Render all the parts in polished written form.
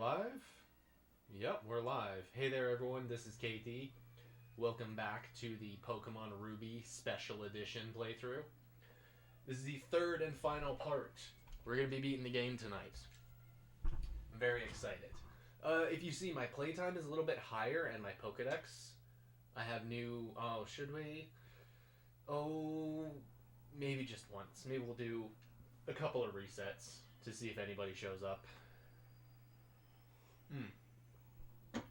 live? Yep, we're live. Hey there, everyone. This is KT. Welcome back to the Pokemon Ruby Special Edition playthrough. This is the third and final part. We're going to be beating the game tonight. I'm very excited. If you see, my playtime is a little bit higher, and my Pokedex. I have new... Oh, should we? Oh, maybe just once. Maybe we'll do a couple of resets to see if anybody shows up. Let's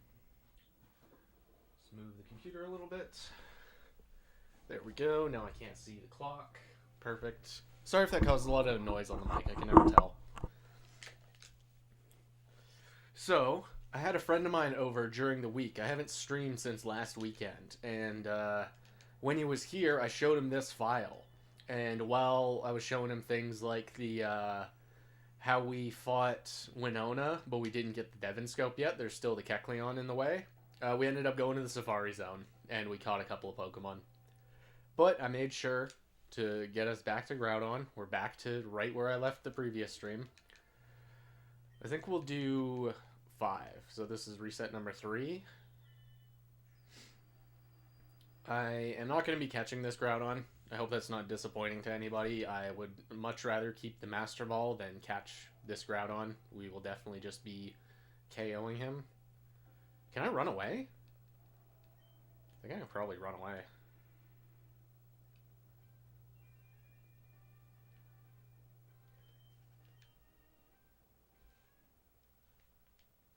move the computer a little bit. There we go. Now I can't see the clock. Perfect. Sorry if that caused a lot of noise on the mic. I can never tell. So, I had a friend of mine over during the week. I haven't streamed since last weekend. And when he was here, I showed him this file. And while I was showing him things like the... how we fought Winona, but we didn't get the Devinscope yet. There's still the Kecleon in the way. We ended up going to the Safari Zone, and we caught a couple of Pokemon. But I made sure to get us back to Groudon. We're back to right where I left the previous stream. I think we'll do 5. So this is reset number 3. I am not going to be catching this Groudon. I hope that's not disappointing to anybody. I would much rather keep the Master Ball than catch this Groudon. We will definitely just be KOing him. Can I run away? I think I can probably run away.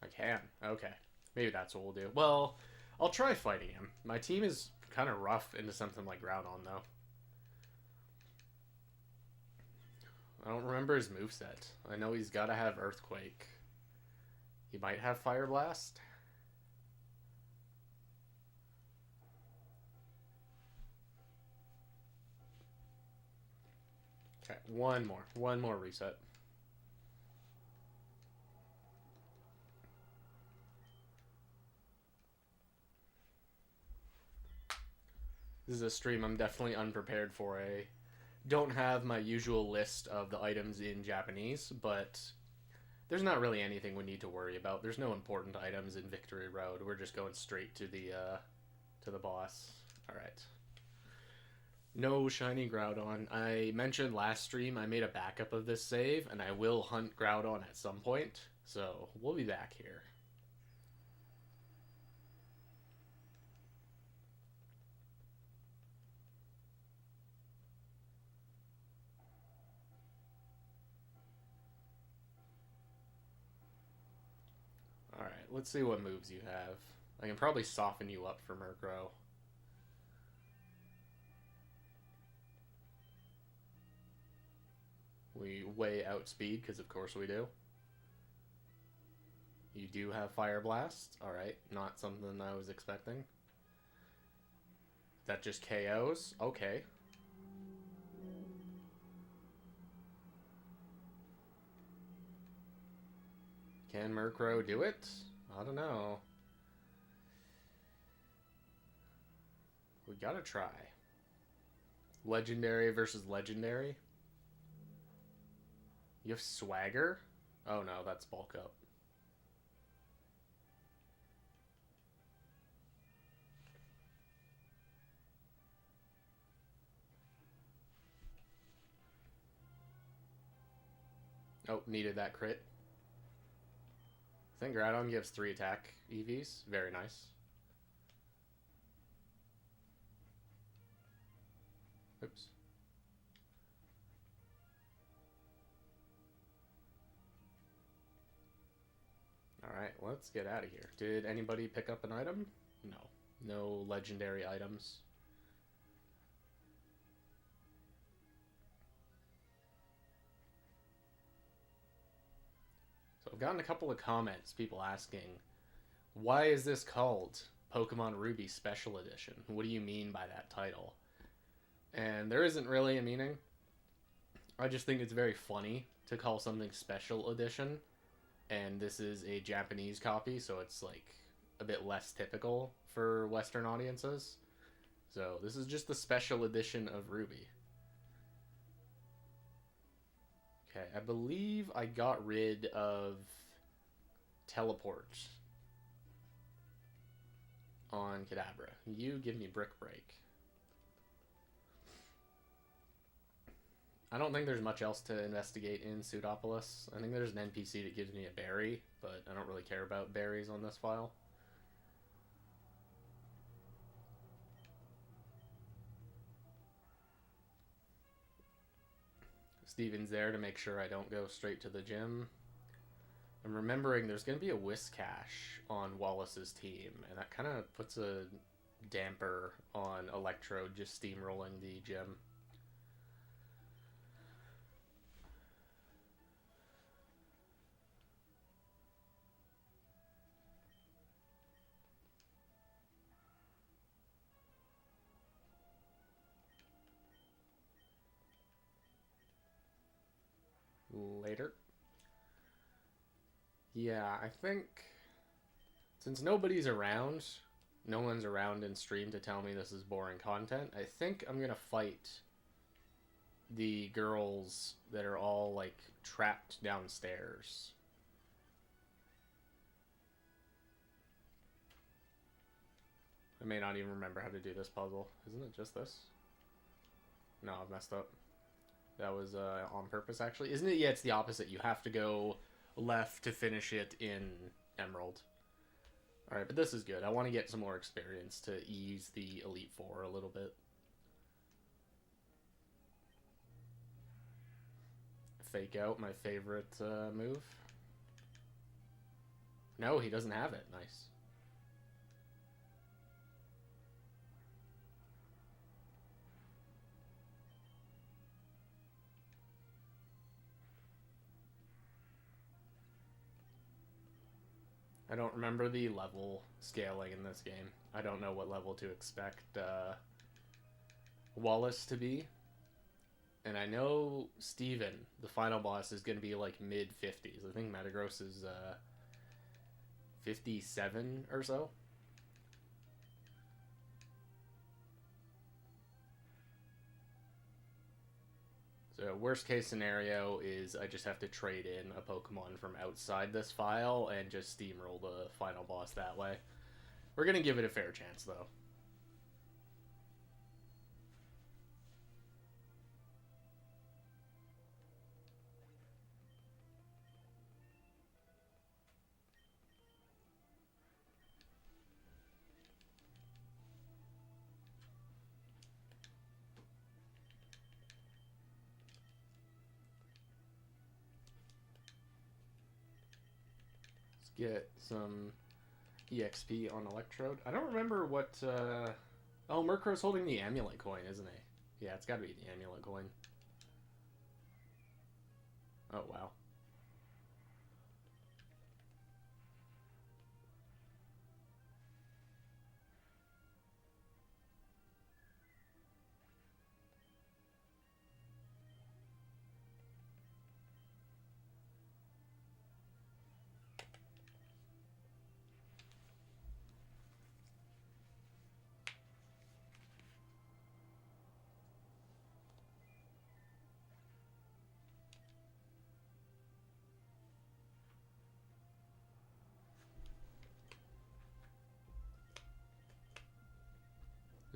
I can. Okay. Maybe that's what we'll do. Well, I'll try fighting him. My team is kind of rough into something like Groudon, though. I don't remember his moveset. I know he's got to have Earthquake. He might have Fire Blast. Okay, one more. One more reset. This is a stream I'm definitely unprepared for. I don't have my usual list of the items in Japanese, but there's not really anything we need to worry about. There's no important items in Victory Road. We're just going straight to the boss. All right. No shiny Groudon. I mentioned last stream I made a backup of this save, and I will hunt Groudon at some point, so we'll be back here. Alright, let's see what moves you have. I can probably soften you up for Murkrow. We way outspeed, because of course we do. You do have Fire Blast. Alright, not something I was expecting. That just KOs? Okay. Can Murkrow do it? I don't know. We gotta try. Legendary versus Legendary? You have Swagger? Oh no, that's Bulk Up. Oh, needed that crit. I think Groudon gives 3 attack EVs. Very nice. Oops. Alright, let's get out of here. Did anybody pick up an item? No. No legendary items. So I've gotten a couple of comments, people asking, why is this called Pokemon Ruby Special Edition? What do you mean by that title? And there isn't really a meaning. I just think it's very funny to call something Special Edition. And this is a Japanese copy, so it's like a bit less typical for Western audiences. So this is just the Special Edition of Ruby. Okay, I believe I got rid of teleport on Kadabra. You give me Brick Break. I don't think there's much else to investigate in Pseudopolis. I think there's an NPC that gives me a berry, but I don't really care about berries on this file. Steven's there to make sure I don't go straight to the gym. I'm remembering there's going to be a Whiscash on Wallace's team, and that kind of puts a damper on Electrode just steamrolling the gym. Later. Yeah, I think since nobody's around, no one's around in stream to tell me this is boring content, I think I'm gonna fight the girls that are all like trapped downstairs. I may not even remember how to do this puzzle. Isn't it just this? No, I've messed up. That was on purpose, actually. Isn't it? Yeah, it's the opposite. You have to go left to finish it in Emerald. Alright, but this is good. I want to get some more experience to ease the Elite Four a little bit. Fake out, my favorite move. No, he doesn't have it. Nice. I don't remember the level scaling in this game. I don't know what level to expect Wallace to be. And I know Steven, the final boss, is going to be like mid-50s. I think Metagross is 57 or so. So worst case scenario is I just have to trade in a Pokemon from outside this file and just steamroll the final boss that way. We're going to give it a fair chance, though. Get some EXP on Electrode. I don't remember what... Oh, Murkrow's holding the Amulet Coin, isn't he? Yeah, it's gotta be the Amulet Coin. Oh, wow.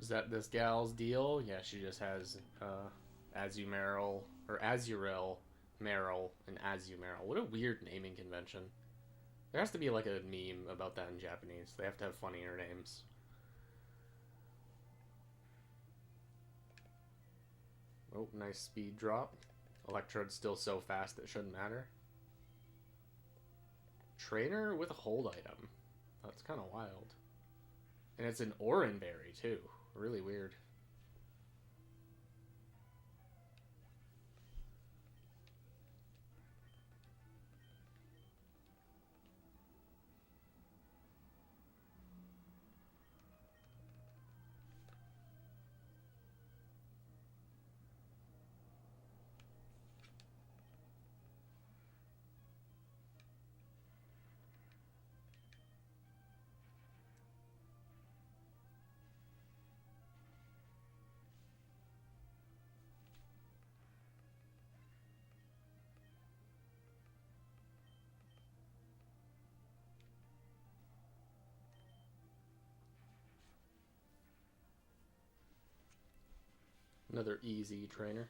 Is that this gal's deal? Yeah, she just has Azumarill, or Azurill, Marill, and Azumarill. What a weird naming convention. There has to be like a meme about that in Japanese. They have to have funnier names. Oh, nice speed drop. Electrode's still so fast it shouldn't matter. Trainer with a hold item. That's kind of wild. And it's an Oranberry, too. Really weird. Another easy trainer.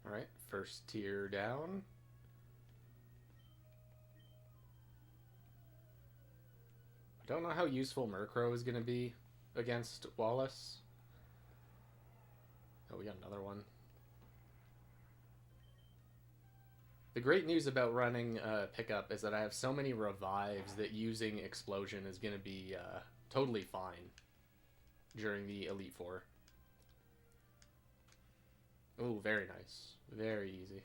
Alright, first tier down. I don't know how useful Murkrow is going to be against Wallace. Oh, we got another one. The great news about running pickup is that I have so many revives that using Explosion is going to be totally fine during the Elite Four. Oh, very nice. Very easy.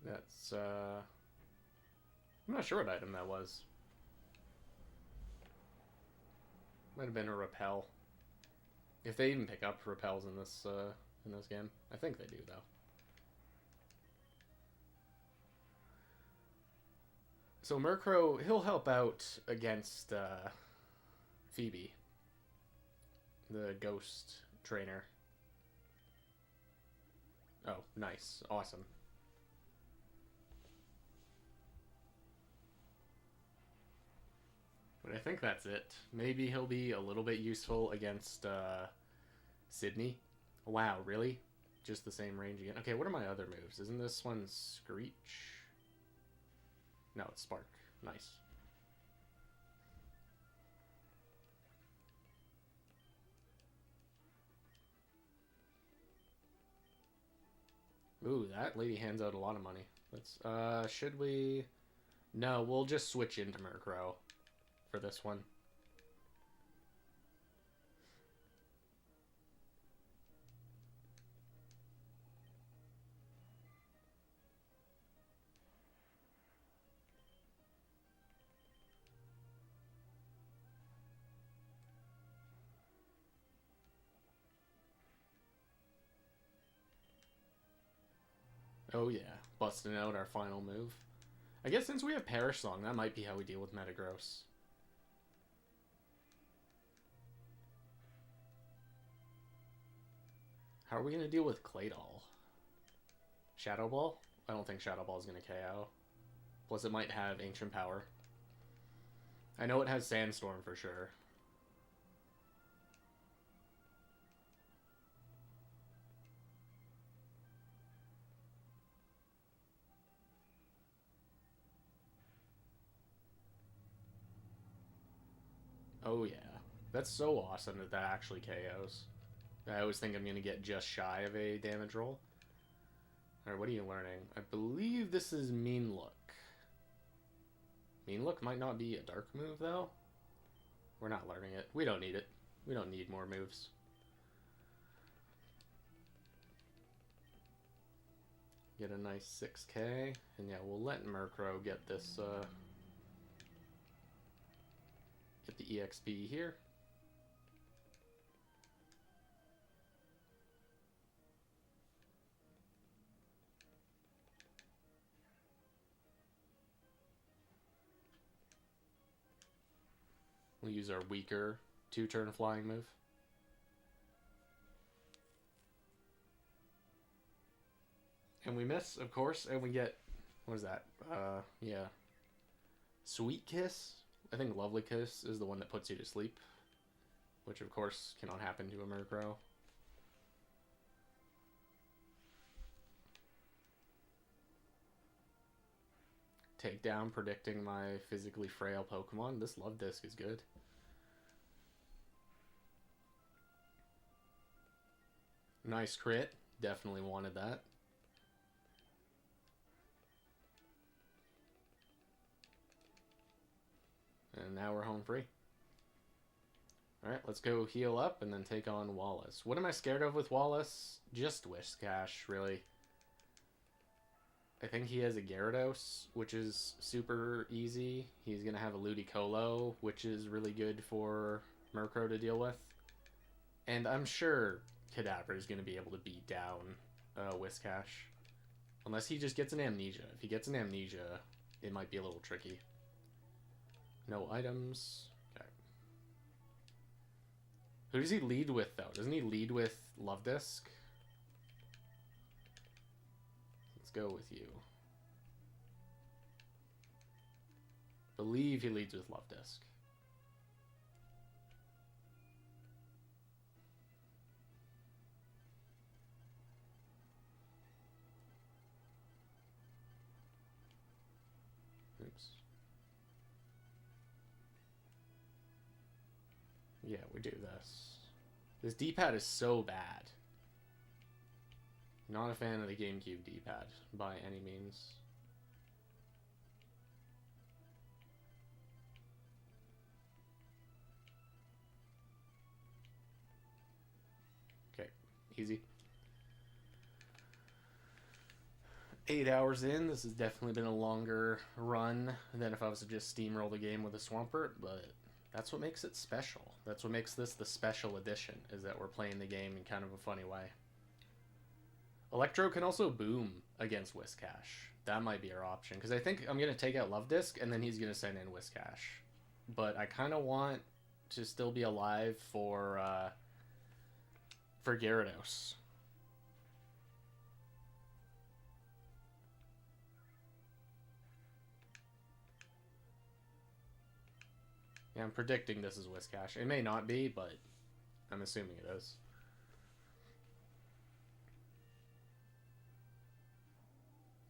That's, I'm not sure what item that was. Might have been a repel. If they even pick up repels in this game. I think they do, though. So Murkrow, he'll help out against Phoebe, the ghost trainer. Oh, nice. Awesome. But I think that's it. Maybe he'll be a little bit useful against Sydney. Wow, really? Just the same range again? Okay, what are my other moves? Isn't this one Screech? No, it's Spark. Nice. Ooh, that lady hands out a lot of money. Let's, should we... No, we'll just switch into Murkrow for this one. Oh yeah, busting out our final move. I guess since we have Perish Song, that might be how we deal with Metagross. How are we going to deal with Claydol? Shadow Ball? I don't think Shadow Ball is going to KO. Plus it might have Ancient Power. I know it has Sandstorm for sure. Oh yeah. That's so awesome that that actually KOs. I always think I'm going to get just shy of a damage roll. Alright, what are you learning? I believe this is Mean Look. Mean Look might not be a dark move, though. We're not learning it. We don't need it. We don't need more moves. Get a nice 6k. And yeah, we'll let Murkrow get this, get the EXP here. We'll use our weaker 2-turn flying move. And we miss, of course, and we get, what is that? Yeah. Sweet Kiss? I think Lovely Kiss is the one that puts you to sleep. Which, of course, cannot happen to a Murkrow. Takedown, predicting my physically frail Pokemon. This Love Disc is good. Nice crit. Definitely wanted that. And now we're home free. Alright, let's go heal up and then take on Wallace. What am I scared of with Wallace? Just Whiscash, really. I think he has a Gyarados, which is super easy. He's going to have a Ludicolo, which is really good for Murkrow to deal with. And I'm sure Kadabra is going to be able to beat down Whiscash. Unless he just gets an Amnesia. If he gets an Amnesia, it might be a little tricky. No items. Okay. Who does he lead with, though? Doesn't he lead with Love Disc? Let's go with you. Believe he leads with Love Disc. Oops. Yeah, we do this. This D-pad is so bad. Not a fan of the GameCube D-pad by any means. Okay, easy. 8 hours in, this has definitely been a longer run than if I was to just steamroll the game with a Swampert, but that's what makes it special. That's what makes this the special edition, is that we're playing the game in kind of a funny way. Electro can also boom against Whiscash. That might be our option, because I think I'm going to take out Love Disc, and then he's going to send in Whiscash. But I kind of want to still be alive for Gyarados. Yeah, I'm predicting this is Whiscash. It may not be, but I'm assuming it is.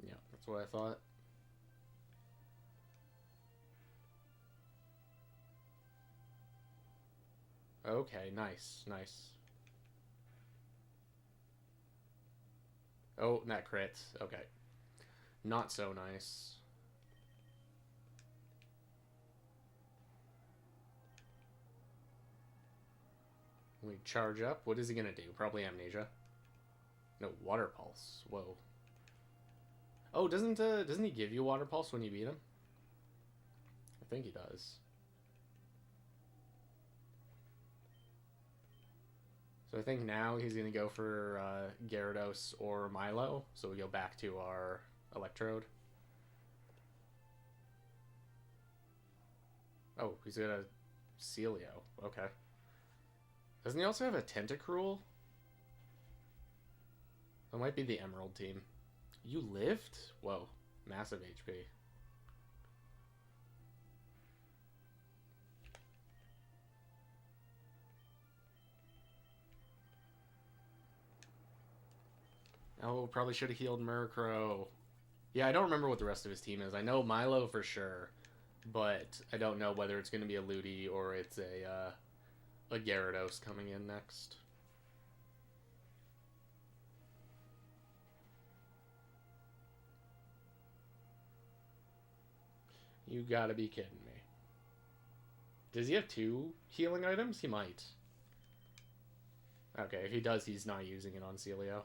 Yeah, that's what I thought. Okay, nice, nice. Oh, that crit. Okay. Not so nice. We charge up. What is he gonna do? Probably Amnesia. No, Water Pulse. Whoa. Oh, doesn't he give you Water Pulse when you beat him? I think he does. So I think now he's gonna go for Gyarados or Milo. So we go back to our Electrode. Oh, he's got a Celio. Okay. Doesn't he also have a Tentacruel? That might be the Emerald team. You lived? Whoa. Massive HP. Oh, probably should have healed Murkrow. Yeah, I don't remember what the rest of his team is. I know Milo for sure, but I don't know whether it's going to be a Ludi or it's a Gyarados coming in next. You gotta be kidding me. Does he have 2 healing items? He might. Okay, if he does, he's not using it on Celio.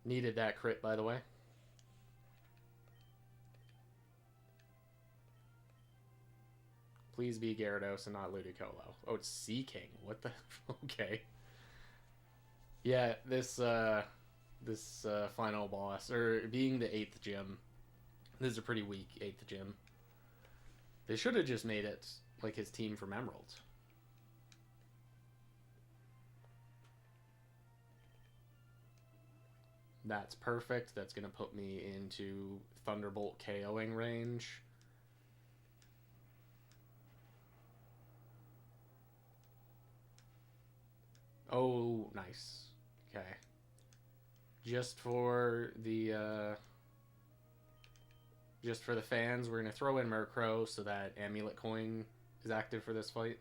Needed that crit, by the way. Please be Gyarados and not Ludicolo. Oh, it's Seaking. What the... Okay. Yeah, this final boss, or being the 8th gym, this is a pretty weak 8th gym. They should have just made it like his team from Emerald. That's perfect. That's going to put me into Thunderbolt KOing range. Oh, nice. Okay. Just for the fans, we're going to throw in Murkrow so that Amulet Coin is active for this fight.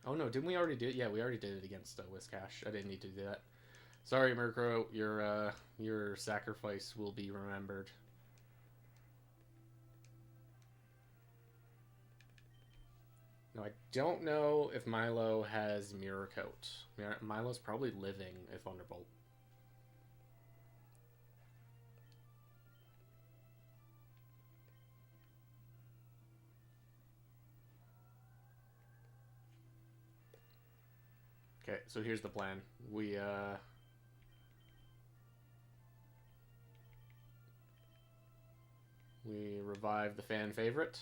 Oh no, didn't we already do it? Yeah, we already did it against Whiscash. I didn't need to do that. Sorry, Murkrow, your sacrifice will be remembered. No, I don't know if Milo has Mirror Coat. Milo's probably living a Thunderbolt. Okay, so here's the plan. We revive the fan favorite.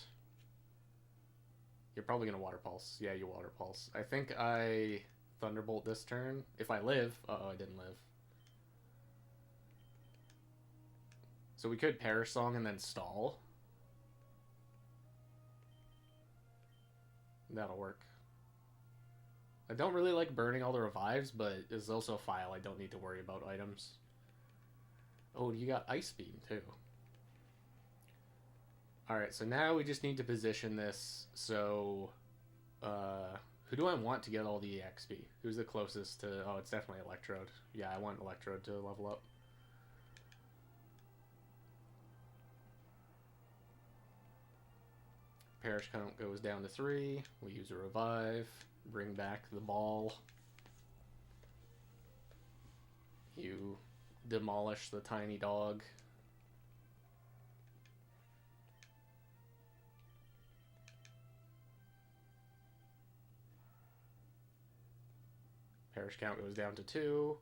You're probably gonna Water Pulse. Yeah, you Water Pulse. I think I Thunderbolt this turn. If I live. Uh-oh, I didn't live. So we could Perish Song and then stall. That'll work. I don't really like burning all the revives, but it's also a file I don't need to worry about items. Oh, you got Ice Beam, too. Alright, so now we just need to position this so... who do I want to get all the EXP? Who's the closest to... Oh, it's definitely Electrode. Yeah, I want Electrode to level up. Perish count goes down to 3. We use a revive. Bring back the ball. You demolish the tiny dog. Perish count goes down to 2.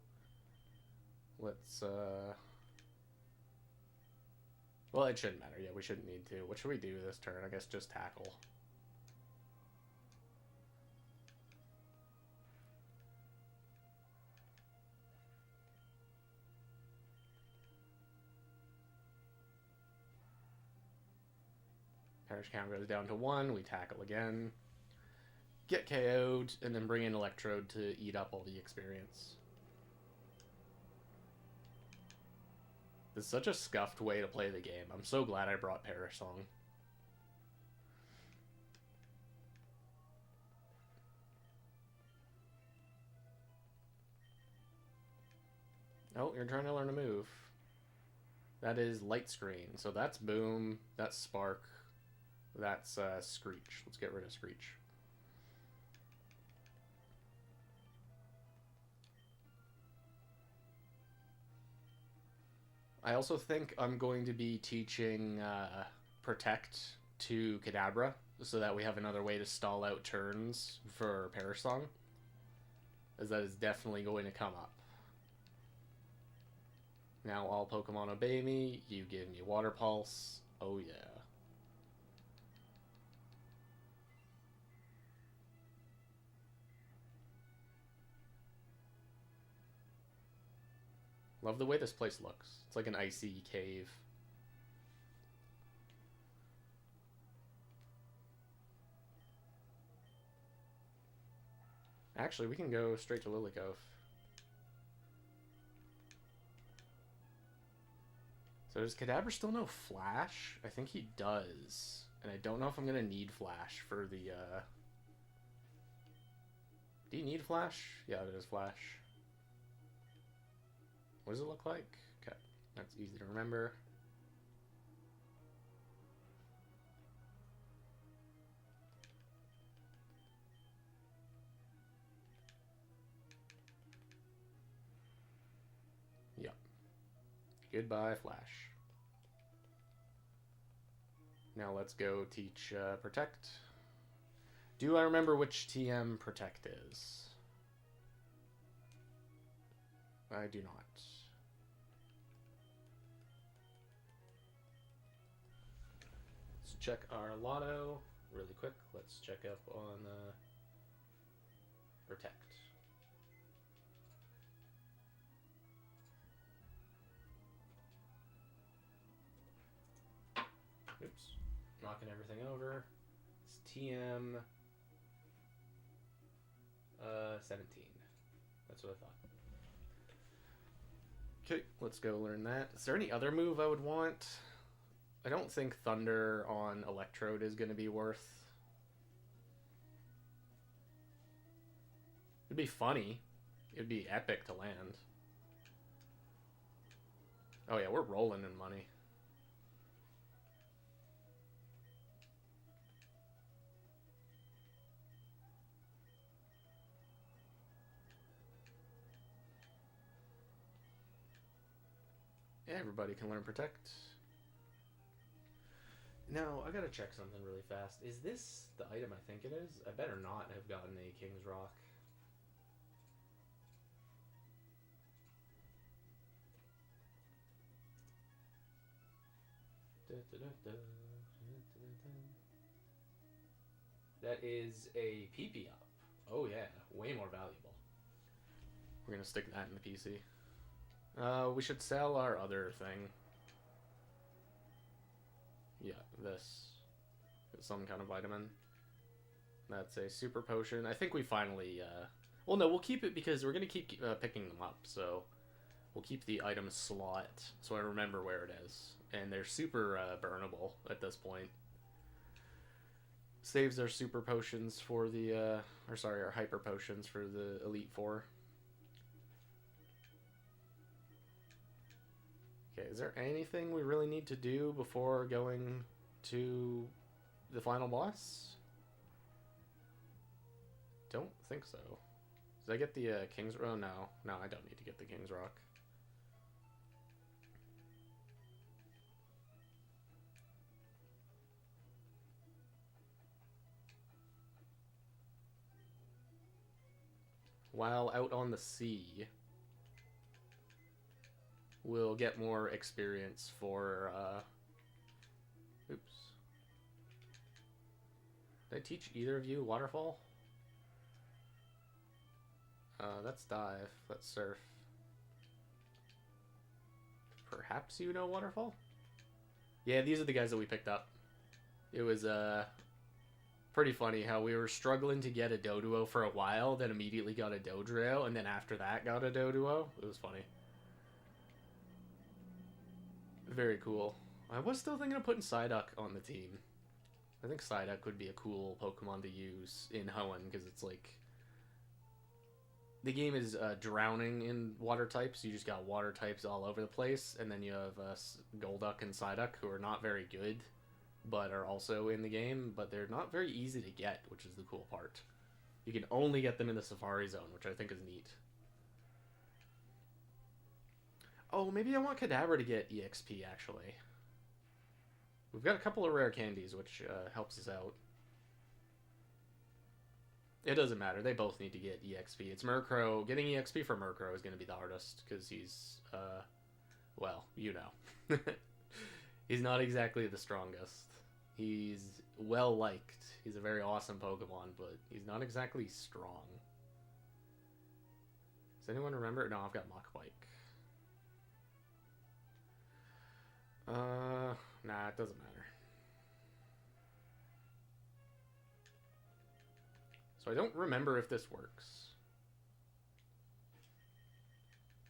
Let's, well, it shouldn't matter. Yeah, we shouldn't need to. What should we do this turn? I guess just tackle. Perish count goes down to 1. We tackle again. Get KO'd, and then bring in Electrode to eat up all the experience. This is such a scuffed way to play the game. I'm so glad I brought Perish Song. Oh, you're trying to learn a move. That is Light Screen. So that's Boom, that's Spark, that's Screech. Let's get rid of Screech. I also think I'm going to be teaching Protect to Kadabra, so that we have another way to stall out turns for Perish Song, as that is definitely going to come up. Now all Pokemon obey me, you give me Water Pulse, oh yeah. Love the way this place looks. It's like an icy cave. Actually, we can go straight to Lilycove. So does Kadabra still know Flash? I think he does. And I don't know if I'm going to need Flash for the... Do you need Flash? Yeah, it is Flash. What does it look like? Okay, that's easy to remember. Yep. Goodbye, Flash. Now let's go teach Protect. Do I remember which TM Protect is? I do not. Let's check our lotto really quick. Let's check up on Protect. Oops. Knocking everything over. It's TM 17. That's what I thought. Okay, let's go learn that. Is there any other move I would want? I don't think Thunder on Electrode is going to be worth. It'd be funny. It'd be epic to land. Oh yeah, we're rolling in money. Everybody can learn Protect. Now, I gotta check something really fast. Is this the item I think it is? I better not have gotten a King's Rock. That is a PP up. Oh yeah, way more valuable. We're gonna stick that in the PC. We should sell our other thing. Yeah, this. Some kind of vitamin. That's a super potion. I think we finally, well, no, we'll keep it because we're going to keep picking them up, so we'll keep the item slot so I remember where it is. And they're super burnable at this point. Saves our super potions for the, our hyper potions for the Elite Four. Okay, is there anything we really need to do before going to the final boss? Don't think so. Did I get the King's... Oh, no. No, I don't need to get the King's Rock. While out on the sea, we'll get more experience for... Oops. Did I teach either of you Waterfall? That's Dive. That's Surf. Perhaps you know Waterfall? Yeah, these are the guys that we picked up. It was, pretty funny how we were struggling to get a Doduo for a while, then immediately got a Dodrio, and then after that got a Doduo. It was funny. Very cool. I was still thinking of putting Psyduck on the team. I think Psyduck would be a cool Pokemon to use in Hoenn, because it's like... The game is drowning in water types. You just got water types all over the place, and then you have Golduck and Psyduck, who are not very good, but are also in the game, but they're not very easy to get, which is the cool part. You can only get them in the Safari Zone, which I think is neat. Oh, maybe I want Kadabra to get EXP, actually. We've got a couple of rare candies, which helps us out. It doesn't matter. They both need to get EXP. It's Murkrow. Getting EXP for Murkrow is going to be the hardest, because he's, well, you know. He's not exactly the strongest. He's well-liked. He's a very awesome Pokemon, but he's not exactly strong. Does anyone remember? No, I've got Machbike. Nah, it doesn't matter. So I don't remember if this works.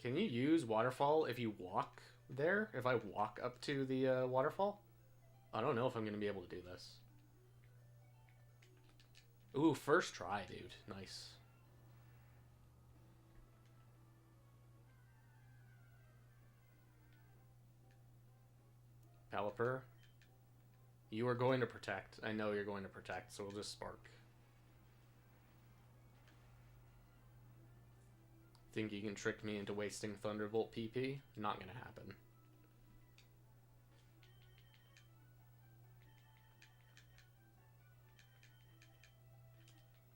Can you use Waterfall if you walk there? If I walk up to the waterfall? I don't know if I'm going to be able to do this. Ooh, first try, dude. Nice. Pelipper. You are going to protect. I know you're going to protect, so we'll just Spark. Think you can trick me into wasting Thunderbolt PP? Not gonna happen.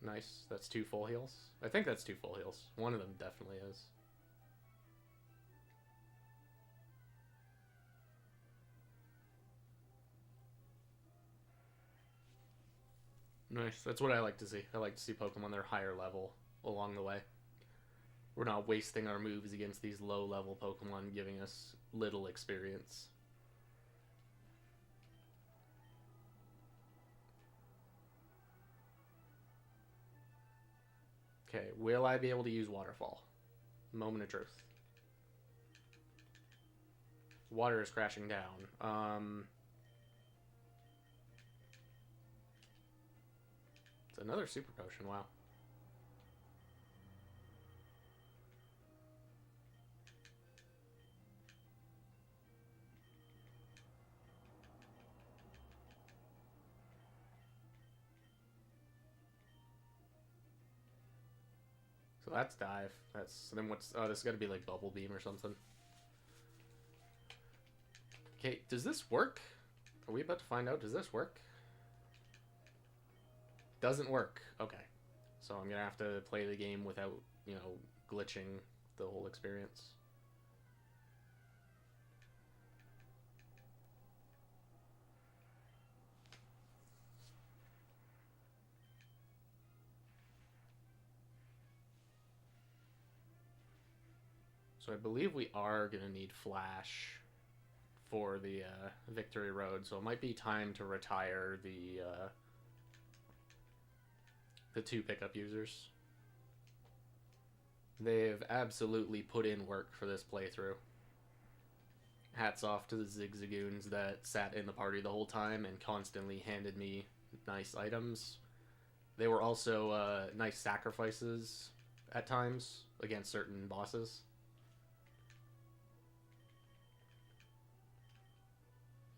Nice. That's 2 full heals. I think that's 2 full heals. One of them definitely is. Nice. That's what I like to see. I like to see Pokemon that are higher level along the way. We're not wasting our moves against these low-level Pokemon, giving us little experience. Okay, will I be able to use Waterfall? Moment of truth. Water is crashing down. It's another Super Potion, wow. So that's Dive. That's... So then what's... Oh, this has got to be like Bubble Beam or something. Okay, does this work? Are we about to find out? Does this work? Doesn't work. Okay. So I'm gonna have to play the game without, you know, glitching the whole experience. So I believe we are gonna need Flash for the Victory Road, so it might be time to retire the 2 pickup users. They've absolutely put in work for this playthrough. Hats off to the Zigzagoons that sat in the party the whole time and constantly handed me nice items. They were also nice sacrifices at times against certain bosses.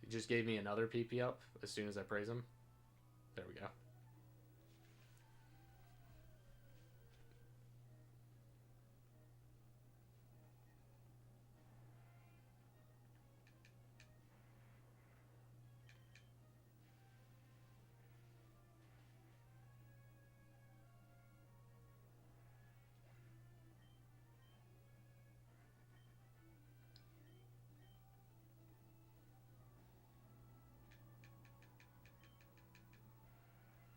He just gave me another PP up as soon as I praise him. There we go.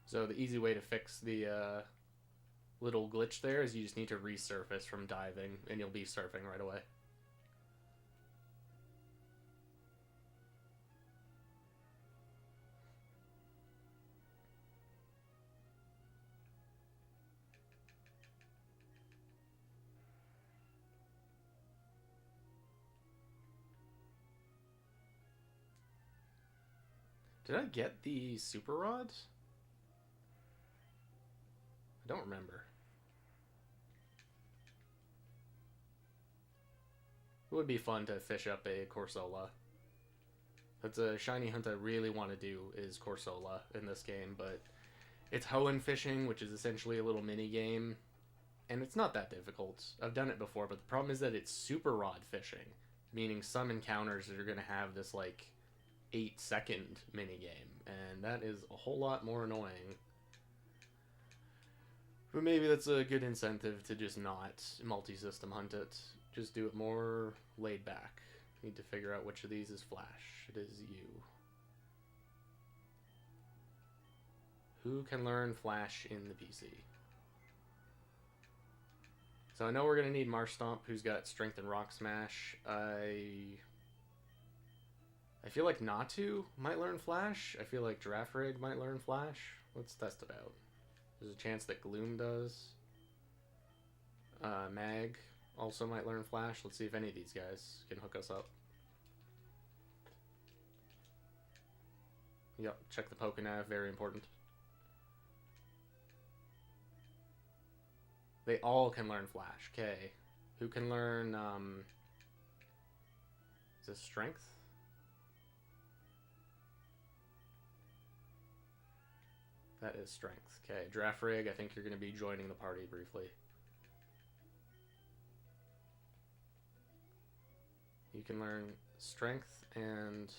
So the easy way to fix the little glitch there is you just need to resurface from diving and you'll be surfing right away. Did I get the super rod? I don't remember. It would be fun to fish up a Corsola. That's a shiny hunt I really want to do is Corsola in this game, but it's Hoenn fishing, which is essentially a little mini game, and it's not that difficult. I've done it before, but the problem is that it's super rod fishing, meaning some encounters are going to have this like 8-second mini game, and that is a whole lot more annoying. But maybe that's a good incentive to just not multi-system hunt it. Just do it more laid back. Need to figure out which of these is Flash. It is you. Who can learn Flash in the PC? So I know we're going to need Marshtomp, who's got Strength and Rock Smash. I feel like Natu might learn Flash. I feel like Girafarig might learn Flash. Let's test it out. There's a chance that Gloom does. Mag also might learn Flash. Let's see if any of these guys can hook us up. Yep, check the Pokénav, very important. They all can learn Flash. Okay. Who can learn, is this Strength? That is Strength. Okay, Girafarig, I think you're going to be joining the party briefly. You can learn Strength and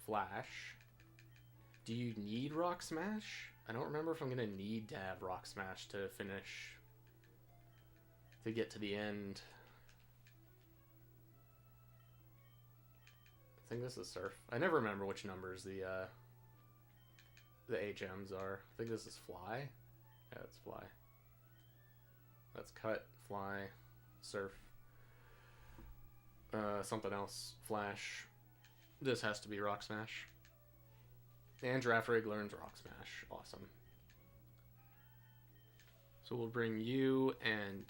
Flash. Do you need Rock Smash? I don't remember if I'm going to need to have Rock Smash to finish, to get to the end. I think this is Surf. I never remember which numbers the HMs are. I think this is Fly. Yeah, it's Fly. That's Cut, Fly, Surf. Something else. Flash. This has to be Rock Smash. And Girafarig learns Rock Smash. Awesome. So we'll bring you and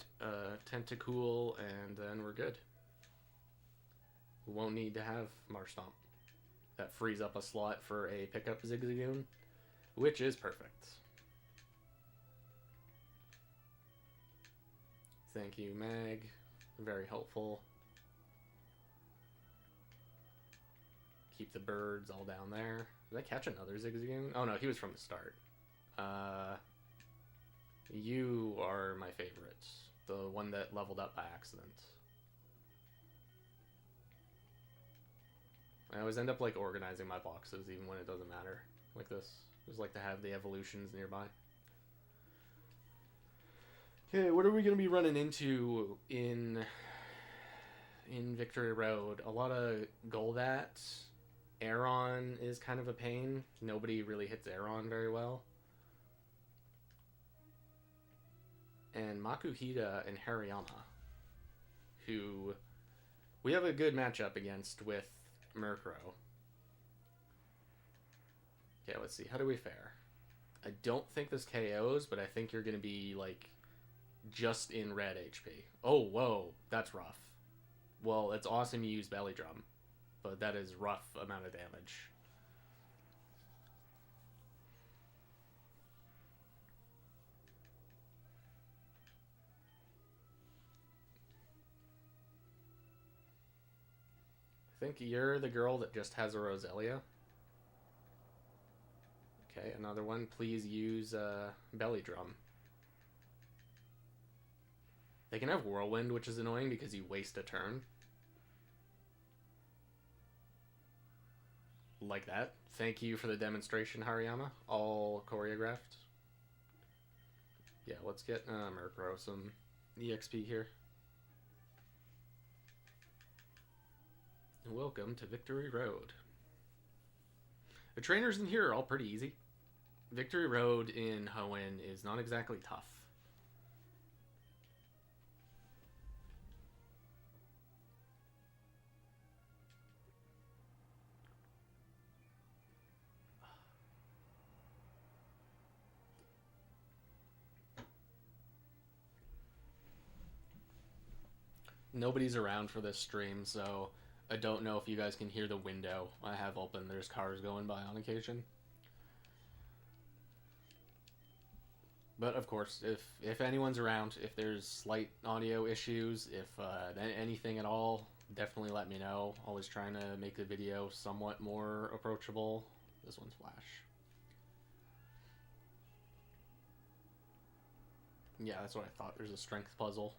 Tentacool, and then we're good. We won't need to have Marshtomp. That frees up a slot for a pickup Zigzagoon, which is perfect. Thank you, Mag. Very helpful. Keep the birds all down there. Did I catch another Zigzagoon? Oh no, he was from the start. You are my favorite. The one that leveled up by accident. I always end up like organizing my boxes even when it doesn't matter. Like this. I just like to have the evolutions nearby. Okay, what are we gonna be running into in Victory Road? A lot of Golbat. Aeron is kind of a pain. Nobody really hits Aeron very well. And Makuhita and Hariyama, who we have a good matchup against with Murkrow. Okay, let's see. How do we fare? I don't think this KOs, but I think you're going to be, like, just in red HP. Oh, whoa. That's rough. Well, it's awesome you use Belly Drum, but that is rough amount of damage. I think you're the girl that just has a Roselia. Okay, another one. Please use Belly Drum. They can have Whirlwind, which is annoying because you waste a turn. Like that. Thank you for the demonstration, Hariyama. All choreographed. Yeah, let's get Murkrow some EXP here. Welcome to Victory Road. The trainers in here are all pretty easy. Victory Road in Hoenn is not exactly tough. Nobody's around for this stream, so I don't know if you guys can hear the window I have open. There's cars going by on occasion. But of course, if anyone's around, if there's slight audio issues, if anything at all, definitely let me know. Always trying to make the video somewhat more approachable. This one's Flash. Yeah, that's what I thought. There's a strength puzzle.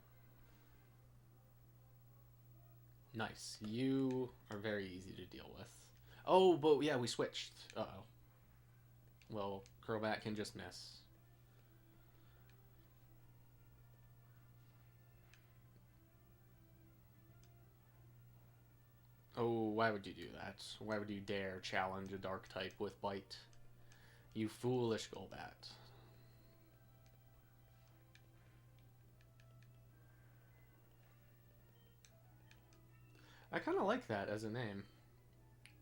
Nice. You are very easy to deal with. Oh, but yeah, we switched. Uh-oh. Well, Crobat can just miss. Oh, why would you do that? Why would you dare challenge a dark type with Bite? You foolish Golbat. I kind of like that as a name.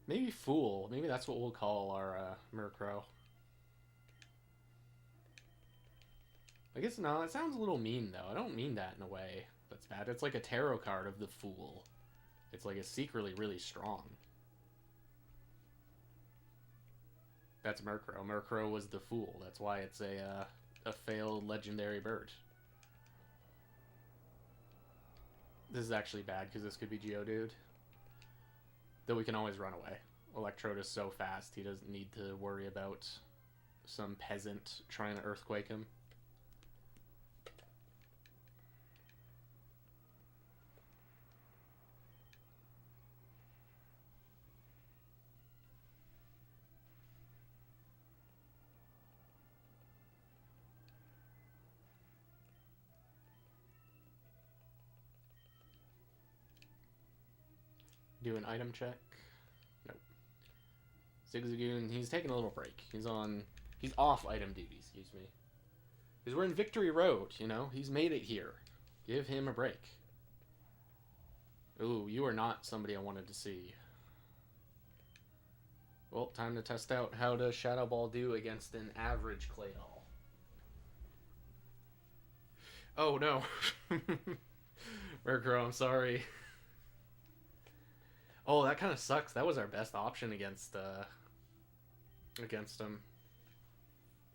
Maybe Fool. Maybe that's what we'll call our Murkrow. I guess, no, it sounds a little mean, though. I don't mean that in a way that's bad. It's like a tarot card of the Fool. It's like it's secretly really strong. That's Murkrow. Murkrow was the Fool. That's why it's a failed legendary bird. This is actually bad because this could be Geodude. Though we can always run away. Electrode is so fast, he doesn't need to worry about some peasant trying to Earthquake him. Do an item check. Nope. Zigzagoon, he's taking a little break. He's off item duty, excuse me. Because we're in Victory Road, you know? He's made it here. Give him a break. Ooh, you are not somebody I wanted to see. Well, time to test out how does Shadow Ball do against an average Claydol. Oh, no. Murkrow, I'm sorry. Oh, that kind of sucks. That was our best option against him.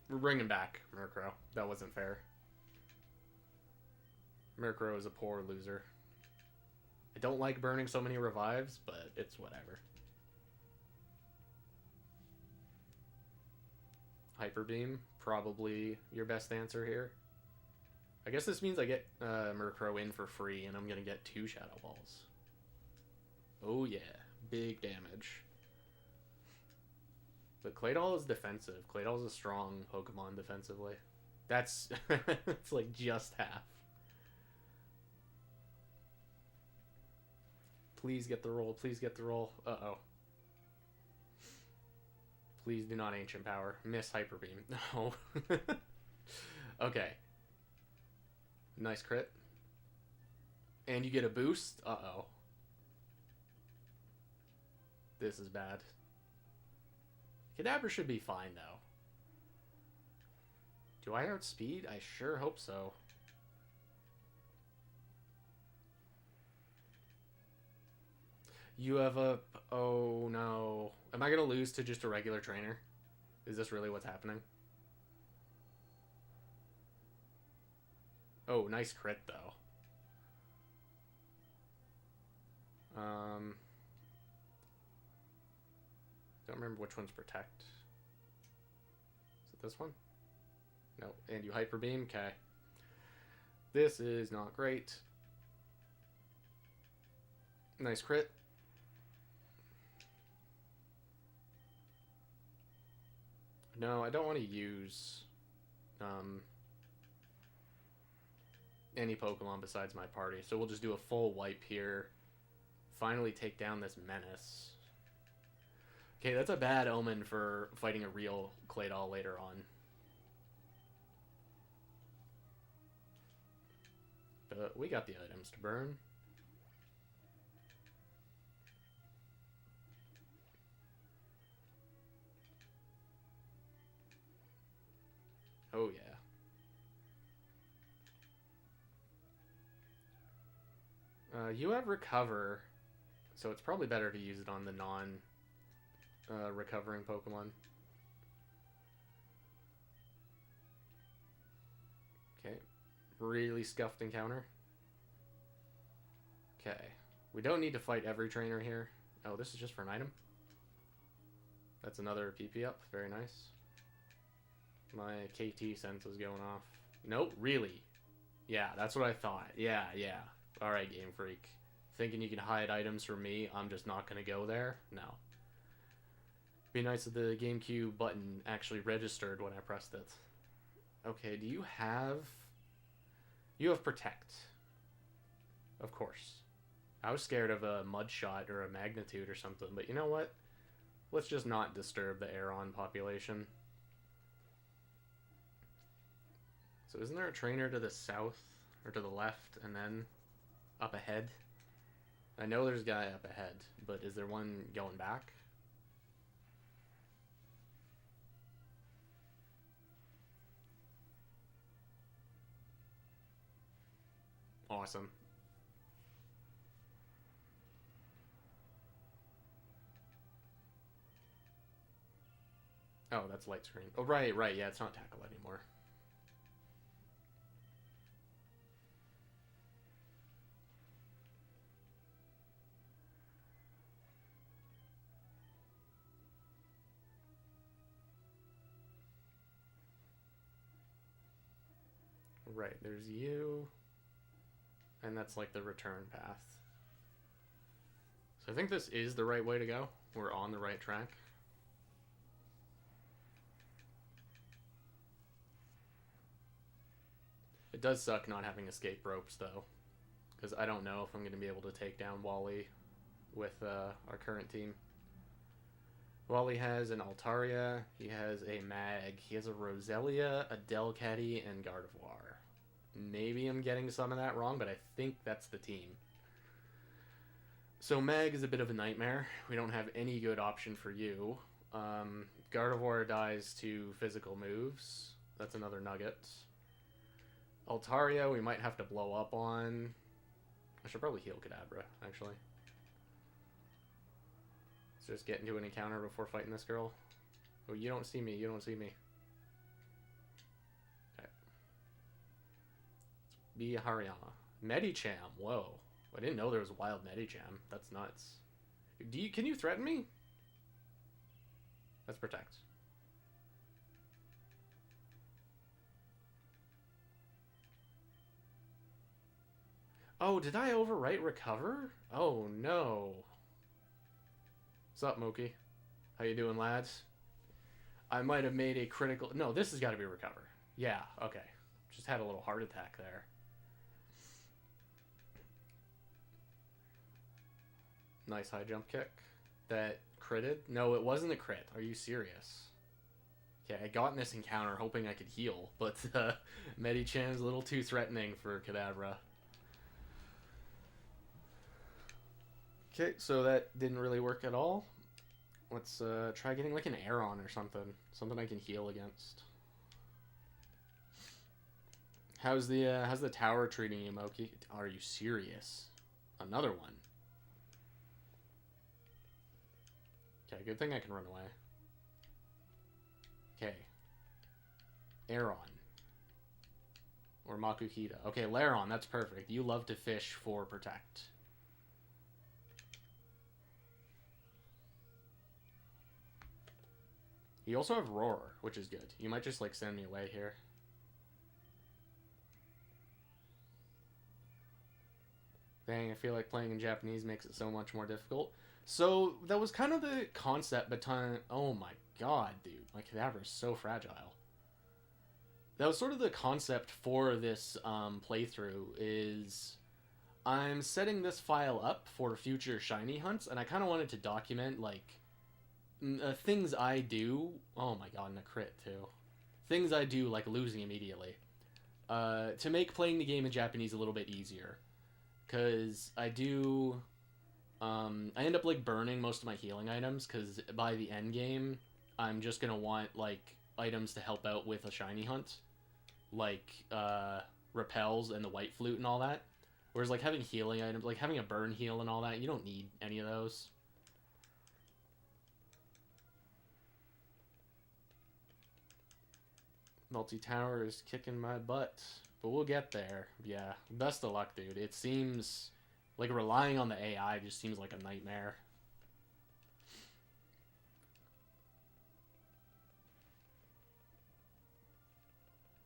We're bringing back Murkrow. That wasn't fair. Murkrow is a poor loser. I don't like burning so many revives, but it's whatever. Hyper Beam, probably your best answer here. I guess this means I get Murkrow in for free, and I'm going to get 2 Shadow Balls. Oh yeah, big damage. But Claydol is defensive. Claydol is a strong Pokemon defensively. That's it's like just half. Please get the roll. Please get the roll. Uh-oh. Please do not Ancient Power. Miss Hyper Beam. No. Okay. Nice crit. And you get a boost. Uh-oh. This is bad. Kadabra should be fine, though. Do I outspeed? I sure hope so. You have a... Oh, no. Am I going to lose to just a regular trainer? Is this really what's happening? Oh, nice crit, though. Don't remember which one's Protect. Is it this one? No. And you Hyper Beam? Okay. This is not great. Nice crit. No, I don't want to use any Pokemon besides my party, so we'll just do a full wipe here. Finally take down this menace. Okay, that's a bad omen for fighting a real Claydol later on. But we got the items to burn. Oh, yeah. You have Recover, so it's probably better to use it on the non-recovering Pokemon. Okay. Really scuffed encounter. Okay. We don't need to fight every trainer here. Oh, this is just for an item? That's another PP up. Very nice. My KT sense is going off. Nope, really? Yeah, that's what I thought. Yeah. Alright, Game Freak. Thinking you can hide items from me, I'm just not going to go there? No. Be nice if the GameCube button actually registered when I pressed it. Okay, do you have... You have Protect. Of course. I was scared of a Mud Shot or a Magnitude or something, but you know what? Let's just not disturb the Aeron population. So isn't there a trainer to the south, or to the left, and then up ahead? I know there's a guy up ahead, but is there one going back? Awesome. Oh, that's light screen. Oh, right, yeah, it's not tackle anymore. Right, there's you. And that's like the return path. So I think this is the right way to go. We're on the right track. It does suck not having escape ropes, though. Because I don't know if I'm going to be able to take down Wally with our current team. Wally has an Altaria, he has a Mag, he has a Roselia, a Delcatty, and Gardevoir. Maybe I'm getting some of that wrong, but I think that's the team. So Mag is a bit of a nightmare. We don't have any good option for you. Gardevoir dies to physical moves. That's another nugget. Altaria we might have to blow up on. I should probably heal Kadabra, actually. Let's just get into an encounter before fighting this girl. Oh, you don't see me, you don't see me. Okay. Let's be Hariyama. Medicham, whoa. I didn't know there was a wild Medicham. That's nuts. Can you threaten me? Let's Protect. Oh, did I overwrite Recover? Oh, no. What's up, Mookie? How you doing, lads? I might have made a critical... No, this has got to be recover. Yeah, okay. Just had a little heart attack there. Nice high jump kick. That critted? No, it wasn't a crit. Are you serious? Okay, I got in this encounter hoping I could heal, but Medichan's a little too threatening for Kadabra. Okay, so that didn't really work at all. Let's try getting like an Aeron or something. Something I can heal against. How's the tower treating you, Moki? Are you serious? Another one. Okay, good thing I can run away. Okay. Aeron. Or Makuhita. Okay, Lairon, that's perfect. You love to fish for protect. You also have Roar, which is good. You might just, like, send me away here. Dang, I feel like playing in Japanese makes it so much more difficult. So, that was kind of the concept behind... Oh my god, dude. My Kadabra is so fragile. That was sort of the concept for this playthrough, is... I'm setting this file up for future shiny hunts, and I kind of wanted to document, like... things I do... Oh my god, and a crit, too. Things I do, like losing immediately. To make playing the game in Japanese a little bit easier. Because I do... I end up, like, burning most of my healing items, because by the end game, I'm just gonna want, like, items to help out with a shiny hunt. Like, repels and the white flute and all that. Whereas, like, having healing items, like, having a burn heal and all that, you don't need any of those. Multi-tower is kicking my butt. But we'll get there. Yeah, best of luck, dude. It seems like relying on the AI just seems like a nightmare.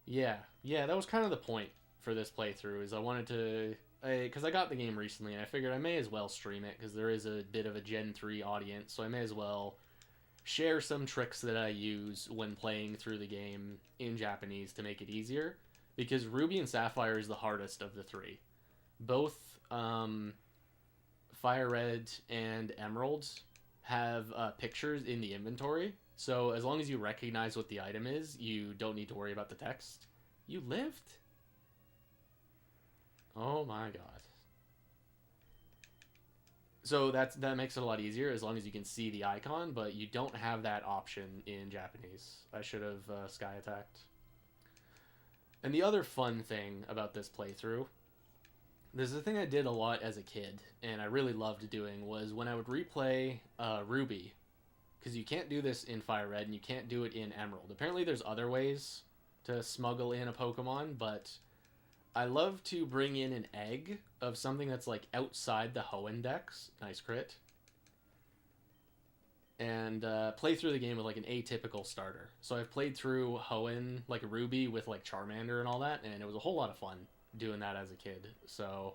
Yeah, that was kind of the point for this playthrough, is I wanted to... Because I got the game recently, and I figured I may as well stream it, because there is a bit of a Gen 3 audience, so I may as well share some tricks that I use when playing through the game in Japanese to make it easier. Because Ruby and Sapphire is the hardest of the three. Both Fire Red and Emerald have pictures in the inventory. So as long as you recognize what the item is, you don't need to worry about the text. You lived? Oh my god. So that makes it a lot easier as long as you can see the icon, but you don't have that option in Japanese. I should have sky attacked. And the other fun thing about this playthrough, this is a thing I did a lot as a kid, and I really loved doing, was when I would replay Ruby, because you can't do this in Fire Red, and you can't do it in Emerald. Apparently there's other ways to smuggle in a Pokemon, but I love to bring in an egg of something that's, like, outside the Hoenn Dex. Nice crit. And play through the game with, like, an atypical starter. So I've played through Hoenn, like Ruby, with, like, Charmander and all that, and it was a whole lot of fun doing that as a kid. So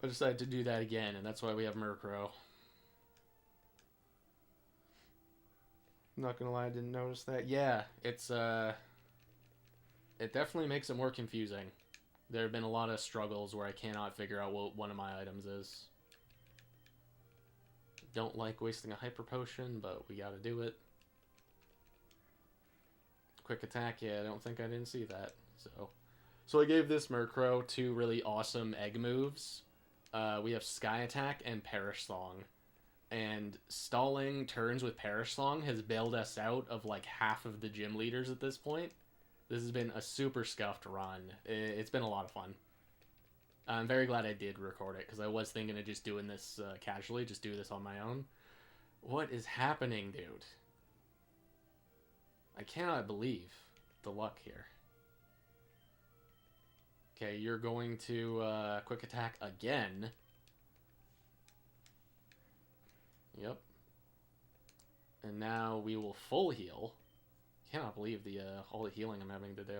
I decided to do that again, and that's why we have Murkrow. I'm not gonna lie, I didn't notice that. Yeah, it's, it definitely makes it more confusing. There have been a lot of struggles where I cannot figure out what one of my items is. Don't like wasting a hyper potion, but we gotta do it. Quick attack, yeah, I didn't see that. So I gave this Murkrow two really awesome egg moves. We have Sky Attack and Perish Song. And stalling turns with Perish Song has bailed us out of like half of the gym leaders at this point. This has been a super scuffed run. It's been a lot of fun. I'm very glad I did record it, because I was thinking of just doing this casually, just do this on my own. What is happening, dude? I cannot believe the luck here. Okay, you're going to quick attack again. Yep. And now we will full heal. Cannot believe the all the healing I'm having to do.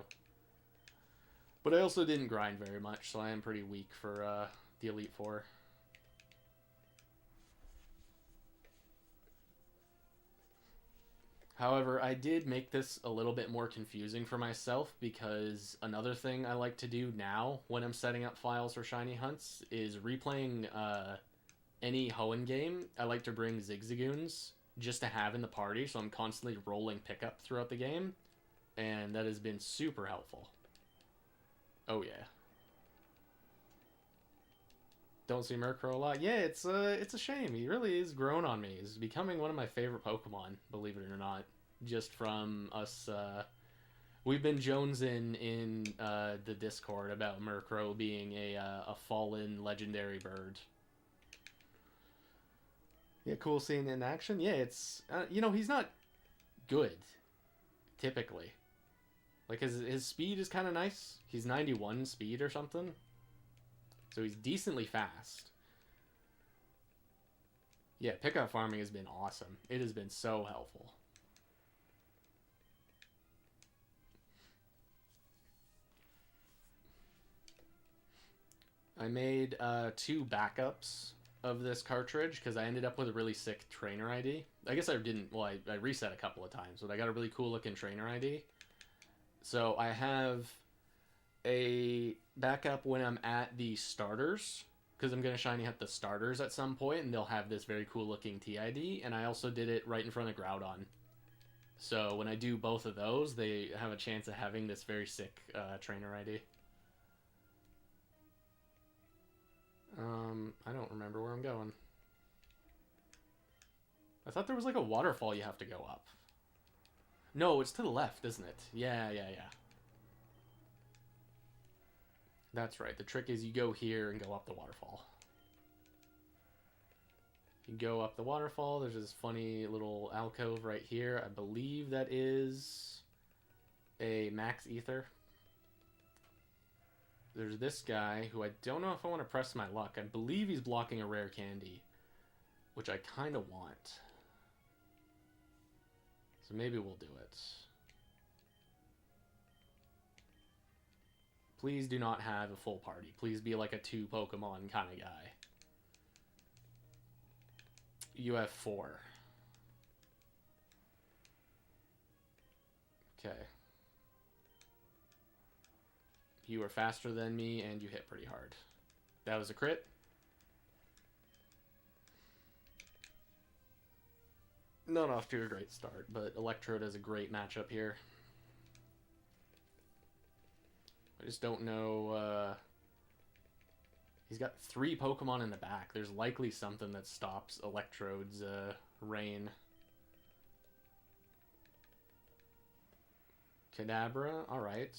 But I also didn't grind very much, so I am pretty weak for the Elite Four. However, I did make this a little bit more confusing for myself because another thing I like to do now when I'm setting up files for shiny hunts is replaying any Hoenn game. I like to bring Zigzagoons just to have in the party, so I'm constantly rolling pickup throughout the game, and that has been super helpful. Oh yeah. Don't see Murkrow a lot. Yeah, it's a shame. He really is grown on me. He's becoming one of my favorite Pokemon, believe it or not. Just from us, we've been jonesing in the Discord about Murkrow being a fallen legendary bird. Yeah, cool seeing it in action. Yeah, it's he's not good typically. Like his speed is kind of nice. He's 91 speed or something. So he's decently fast. Yeah, pickup farming has been awesome. It has been so helpful. I made 2 backups of this cartridge because I ended up with a really sick trainer ID. I guess I didn't, well, I reset a couple of times, but I got a really cool looking trainer ID. So I have a backup when I'm at the starters, because I'm going to shiny hunt the starters at some point, and they'll have this very cool looking TID, and I also did it right in front of Groudon. So when I do both of those, they have a chance of having this very sick trainer ID. I don't remember where I'm going. I thought there was like a waterfall you have to go up. No, it's to the left, isn't it? Yeah. That's right. The trick is you go here and go up the waterfall. You go up the waterfall. There's this funny little alcove right here. I believe that is a Max Ether. There's this guy who I don't know if I want to press my luck. I believe he's blocking a rare candy, which I kind of want. So maybe we'll do it. Please do not have a full party. Please be like a 2 Pokemon kind of guy. You have 4. Okay. You are faster than me, and you hit pretty hard. That was a crit. Not off to a great start, but Electrode has a great matchup here. I just don't know. He's got 3 Pokemon in the back. There's likely something that stops Electrode's reign. Kadabra, alright.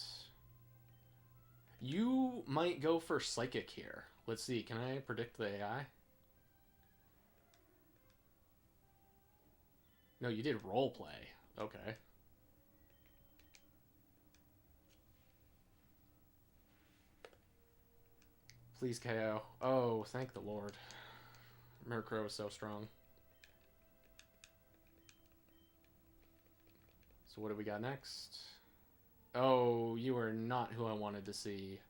You might go for Psychic here. Let's see, can I predict the AI? No, you did Roleplay. Okay. Please KO. Oh, thank the Lord. Murkrow is so strong. So what do we got next? Oh, you are not who I wanted to see.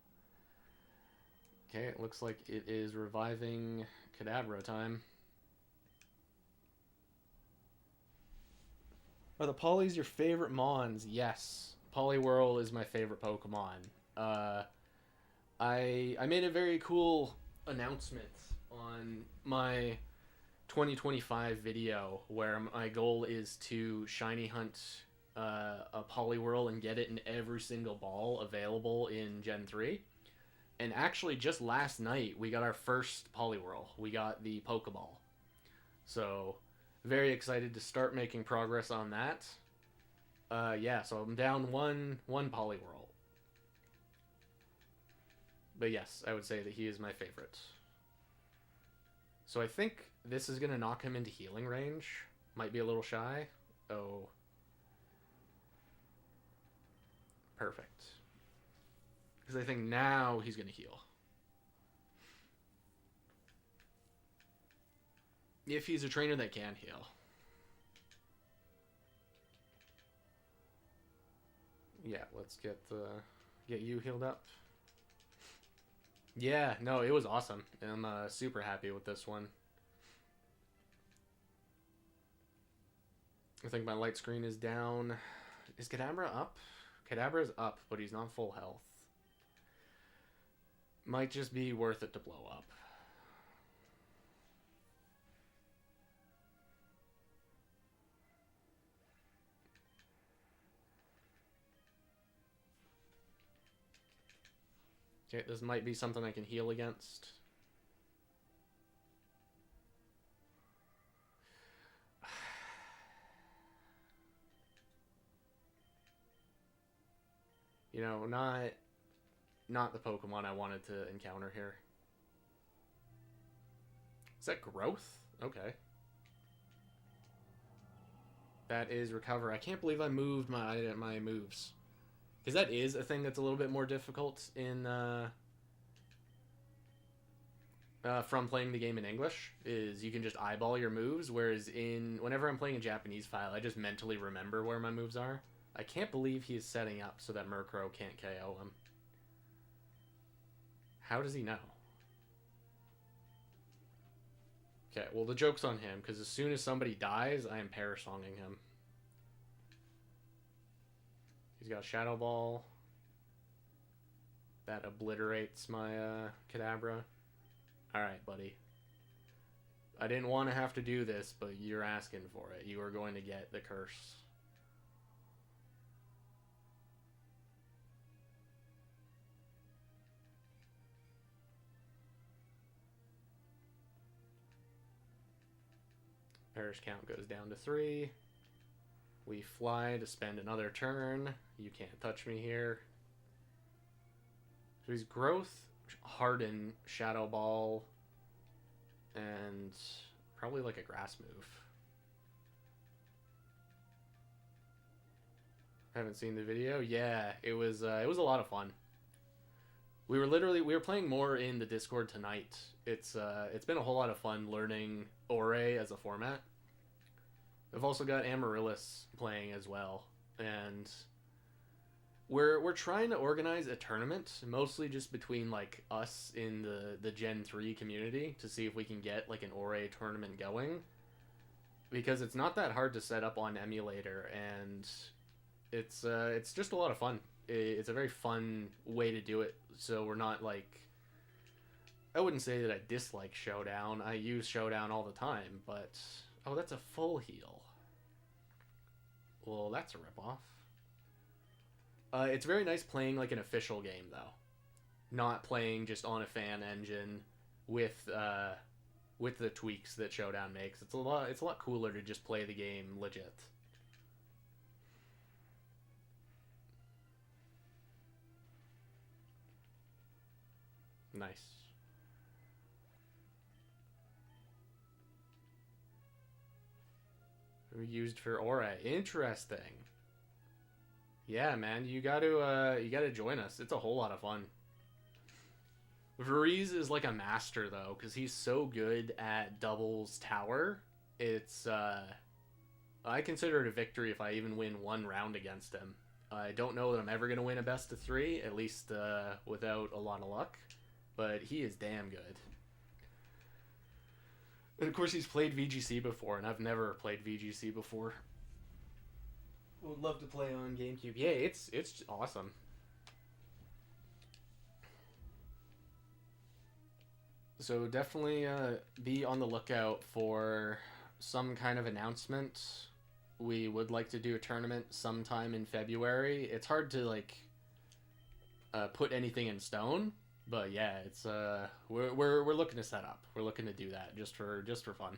Okay, it looks like it is reviving Kadabra time. Are the Polys your favorite Mons? Yes. Poliwhirl is my favorite Pokemon. I made a very cool announcement on my 2025 video where my goal is to shiny hunt a Poliwhirl and get it in every single ball available in Gen 3. And actually, just last night, we got our first Poliwhirl. We got the Pokeball. So, very excited to start making progress on that. Yeah, so I'm down one Poliwhirl. But yes, I would say that he is my favorite. So I think this is going to knock him into healing range. Might be a little shy. Oh. Perfect. Because I think now he's going to heal. If he's a trainer that can heal. Yeah, let's get you healed up. Yeah, no, it was awesome. I'm super happy with this one. I think my light screen is down. Is Kadabra up? Kadabra is up, but he's not full health. Might just be worth it to blow up. Okay, this might be something I can heal against. You know, not the Pokemon I wanted to encounter here. Is that Growth? Okay. That is Recover. I can't believe I moved my moves. Because that is a thing that's a little bit more difficult in from playing the game in English, is you can just eyeball your moves, whereas whenever I'm playing a Japanese file, I just mentally remember where my moves are. I can't believe he is setting up so that Murkrow can't KO him. How does he know? Okay, well the joke's on him, because as soon as somebody dies, I am Parasonging him. He's got Shadow Ball. That obliterates my Kadabra. Alright, buddy. I didn't want to have to do this, but you're asking for it. You are going to get the curse. Perish count goes down to 3. We fly to spend another turn. You can't touch me here. So he's Growth, Harden, Shadow Ball, and probably like a Grass move. Haven't seen the video. Yeah, it was a lot of fun. We were playing more in the Discord tonight. It's been a whole lot of fun learning Ore as a format. I've also got Amaryllis playing as well, and we're trying to organize a tournament, mostly just between like us in the Gen 3 community, to see if we can get like an Ore tournament going, because it's not that hard to set up on emulator, and it's just a lot of fun. It's a very fun way to do it, so we're not like, I wouldn't say that I dislike Showdown. I use Showdown all the time, but oh, that's a full heal. Well, that's a ripoff. It's very nice playing like an official game, though. Not playing just on a fan engine with the tweaks that Showdown makes. It's a lot cooler to just play the game legit. Nice. Used for Ore. Interesting. Yeah, man, you gotta join us. It's a whole lot of fun. Varize is like a master though, because he's so good at doubles tower. It's I consider it a victory if I even win one round against him. I don't know that I'm ever gonna win a best of 3, at least without a lot of luck, but he is damn good. And of course, he's played VGC before, and I've never played VGC before. Would love to play on GameCube. Yeah, it's awesome. So definitely be on the lookout for some kind of announcement. We would like to do a tournament sometime in February. It's hard to like put anything in stone. But yeah, it's we're looking to set up. We're looking to do that just for fun.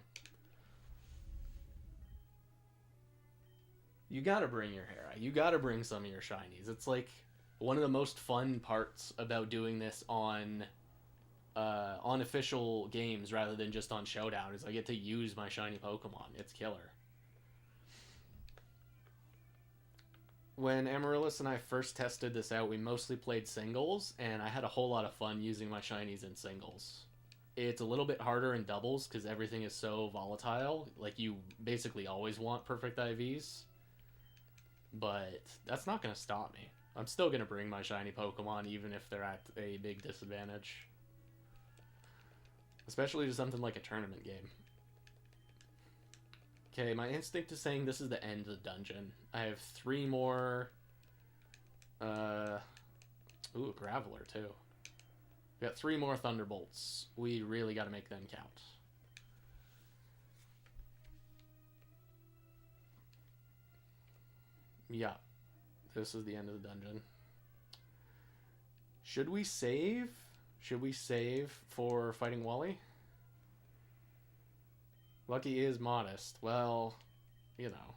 You gotta bring your hair out. You gotta bring some of your shinies. It's like one of the most fun parts about doing this on official games rather than just on Showdown is I get to use my shiny Pokemon. It's killer. When Amaryllis and I first tested this out, we mostly played singles, and I had a whole lot of fun using my shinies in singles. It's a little bit harder in doubles because everything is so volatile. Like, you basically always want perfect IVs. But that's not going to stop me. I'm still going to bring my shiny Pokemon even if they're at a big disadvantage. Especially to something like a tournament game. Okay, my instinct is saying this is the end of the dungeon. I have 3 more... Ooh, a Graveler, too. We got 3 more Thunderbolts. We really got to make them count. Yeah. This is the end of the dungeon. Should we save? Should we save for fighting Wally? Lucky is modest. Well, you know.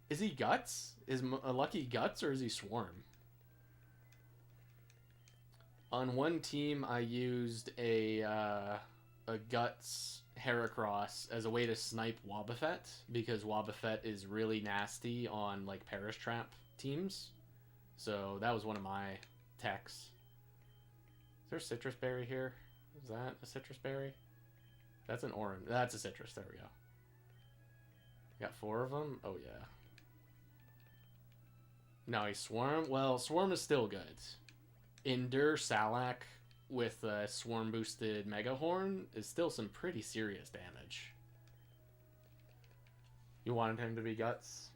Is he Guts? Is Lucky Guts or is he Swarm? On one team, I used a Guts Heracross as a way to snipe Wobbuffet, because Wobbuffet is really nasty on, like, Perish Trap teams. So that was one of my techs. Is there a citrus berry here? Is that a citrus berry? That's an orange. That's a citrus. There we go. Got 4 of them? Oh, yeah. No, he's Swarm. Well, Swarm is still good. Endure Salak with a Swarm boosted Mega Horn is still some pretty serious damage. You wanted him to be Guts?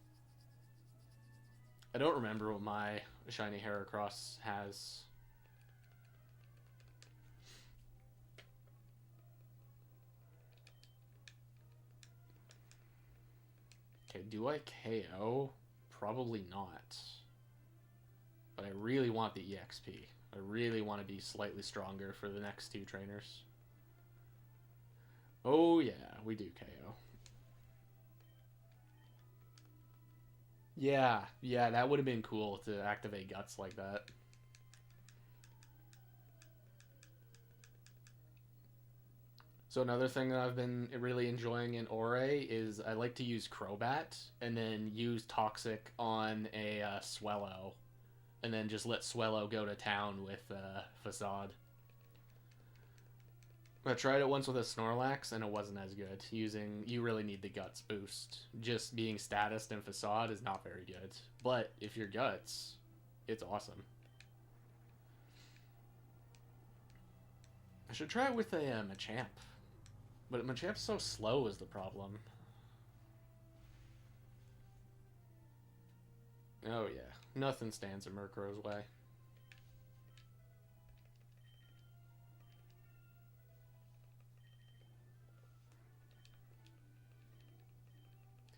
I don't remember what my shiny Heracross has. Okay, do I KO? Probably not. But I really want the EXP. I really want to be slightly stronger for the next 2 trainers. Oh yeah, we do KO. Yeah, that would have been cool to activate Guts like that. So another thing that I've been really enjoying in Ore is I like to use Crobat and then use Toxic on a Swellow, and then just let Swellow go to town with Facade. I tried it once with a Snorlax and it wasn't as good. You really need the Guts boost. Just being statused and Facade is not very good. But if you're Guts, it's awesome. I should try it with a Machamp. But Machamp's so slow is the problem. Oh yeah, nothing stands in Murkrow's way.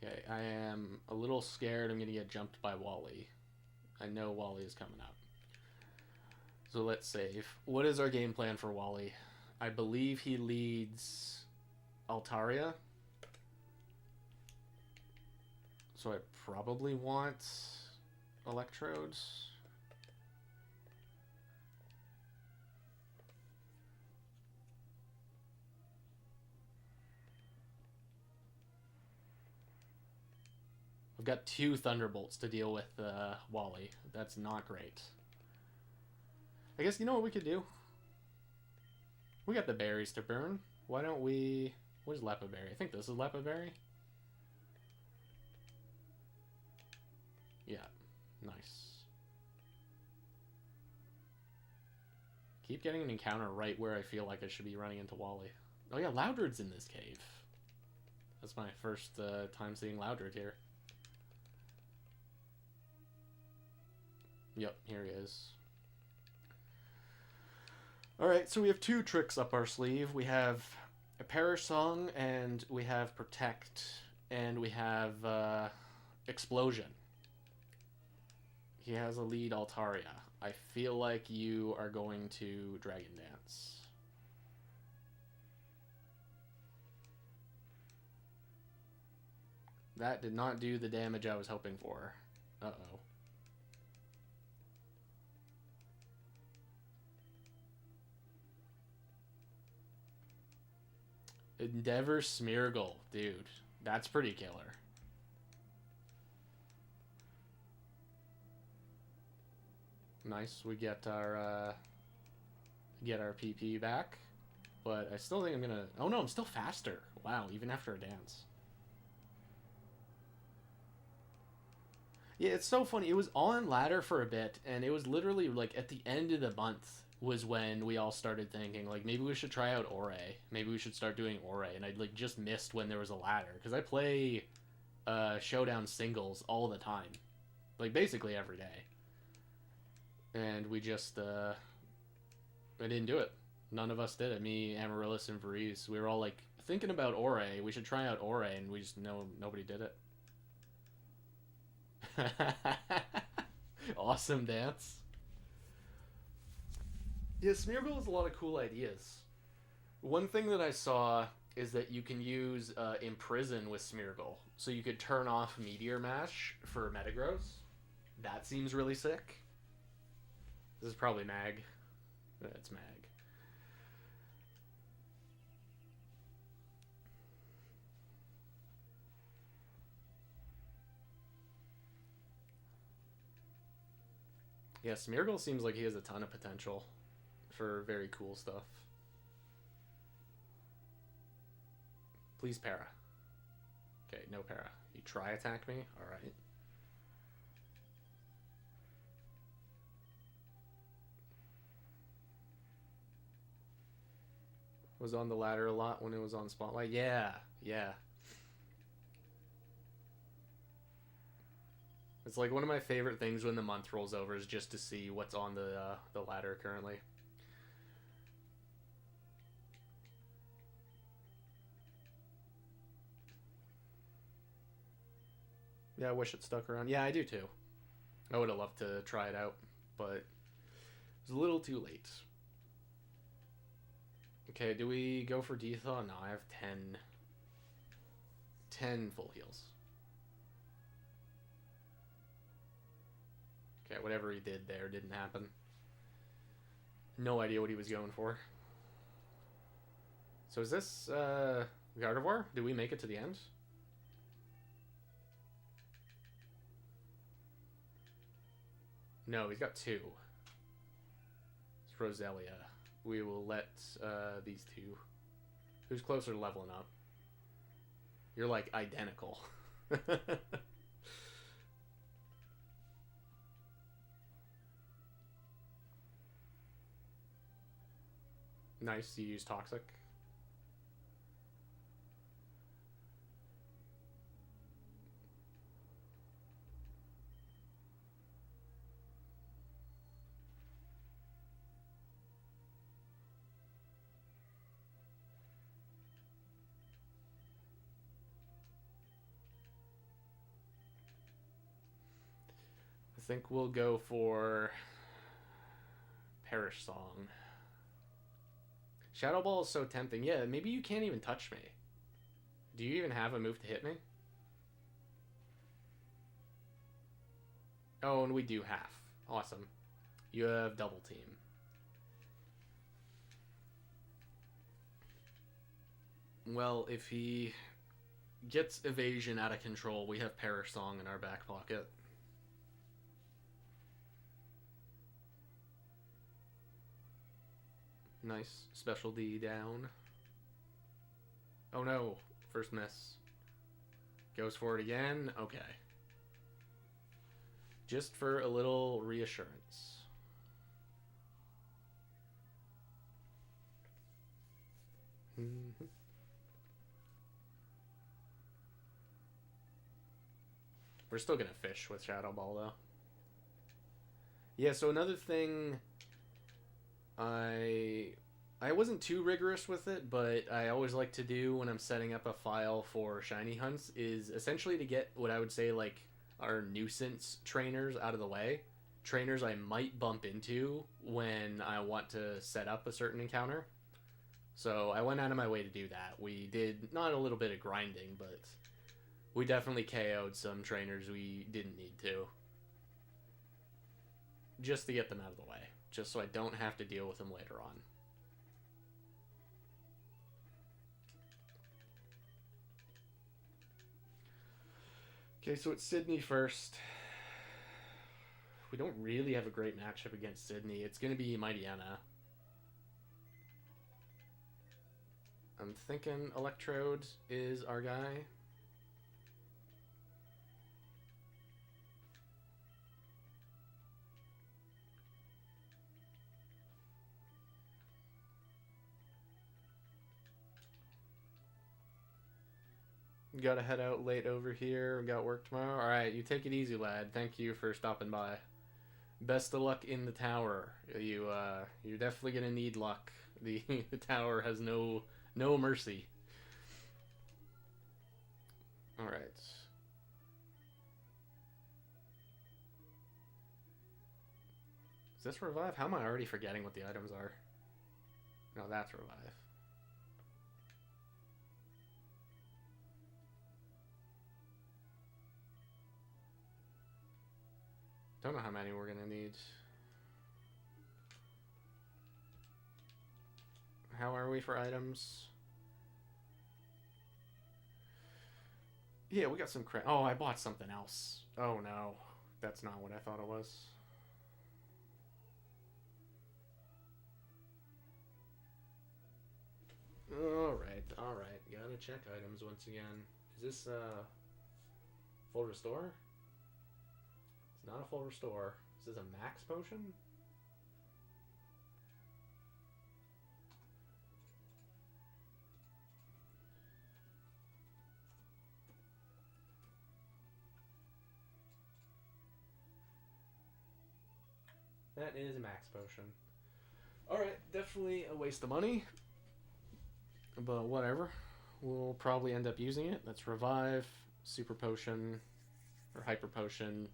Okay, I am a little scared I'm going to get jumped by Wally. I know Wally is coming up. So let's save. What is our game plan for Wally? I believe he leads Altaria. So I probably want Electrodes. I've got 2 Thunderbolts to deal with Wally. That's not great. I guess you know what we could do? We got the berries to burn. Why don't we... What is Leppa Berry? I think this is Leppa Berry. Yeah, nice. Keep getting an encounter right where I feel like I should be running into Wally. Oh yeah, Loudred's in this cave. That's my first time seeing Loudred here. Yep, here he is. Alright, so we have 2 tricks up our sleeve. We have a Perish Song, and we have Protect, and we have Explosion. He has a lead Altaria. I feel like you are going to Dragon Dance. That did not do the damage I was hoping for. Uh-oh. Endeavor Smeargle. Dude, that's pretty killer. Nice, we get our PP back. But I still think I'm gonna... Oh no, I'm still faster. Wow, even after a dance. Yeah, it's so funny. It was on ladder for a bit, and it was literally like at the end of the month was when we all started thinking like maybe we should try out Ore. Maybe we should start doing Ore, and I like just missed when there was a ladder because I play Showdown singles all the time, like basically every day, and we just I didn't do it. None of us did it. Me, Amaryllis, and Varese. We were all like thinking about Ore. We should try out Ore, and we just nobody did it. Awesome dance. Yeah, Smeargle has a lot of cool ideas. One thing that I saw is that you can use Imprison with Smeargle. So you could turn off Meteor Mash for Metagross. That seems really sick. This is probably Mag. It's Mag. Yeah, Smeargle seems like he has a ton of potential for very cool stuff. Please para. Okay, no para. You try attack me? Alright. Was on the ladder a lot when it was on Spotlight? Yeah, yeah. It's like one of my favorite things when the month rolls over is just to see what's on the ladder currently. Yeah, I wish it stuck around. Yeah, I do too. I would have loved to try it out, but it was a little too late. Okay, do we go for D-Thaw? No, I have 10 full heals. Okay, whatever he did there didn't happen. No idea what he was going for. So is this Gardevoir? Did we make it to the end? No, he's got 2. It's Roselia. We will let these two. Who's closer to leveling up? You're like identical. Nice, you use Toxic. I think we'll go for Perish Song. Shadow Ball is so tempting. Yeah, maybe you can't even touch me. Do you even have a move to hit me? Oh, and we do half. Awesome. You have double team. Well, if he gets evasion out of control, we have Perish Song in our back pocket. Nice. Special D down. Oh no. First miss. Goes for it again. Okay. Just for a little reassurance. We're still gonna fish with Shadow Ball though. Yeah, so another thing I wasn't too rigorous with it, but I always like to do when I'm setting up a file for shiny hunts is essentially to get what I would say like our nuisance trainers out of the way. Trainers I might bump into when I want to set up a certain encounter. So I went out of my way to do that. We did not a little bit of grinding, but we definitely KO'd some trainers we didn't need to. Just to get them out of the way. Just so I don't have to deal with them later on. Okay, so it's Sydney first. We don't really have a great matchup against Sydney. It's going to be Mightyena. I'm thinking Electrode is our guy. Gotta head out late over here. Got work tomorrow. Alright, you take it easy, lad. Thank you for stopping by. Best of luck in the tower. You're definitely gonna need luck. The the tower has no mercy. Alright. Is this revive? How am I already forgetting what the items are? No, that's revive. Don't know how many we're gonna need. How are we for items? Yeah, we got some crap. Oh, I bought something else. Oh no, that's not what I thought it was. Alright. Gotta check items once again. Is this full restore? It's not a full restore. Is this a max potion? That is a max potion. Alright, definitely a waste of money. But whatever. We'll probably end up using it. That's revive, super potion, or hyper potion,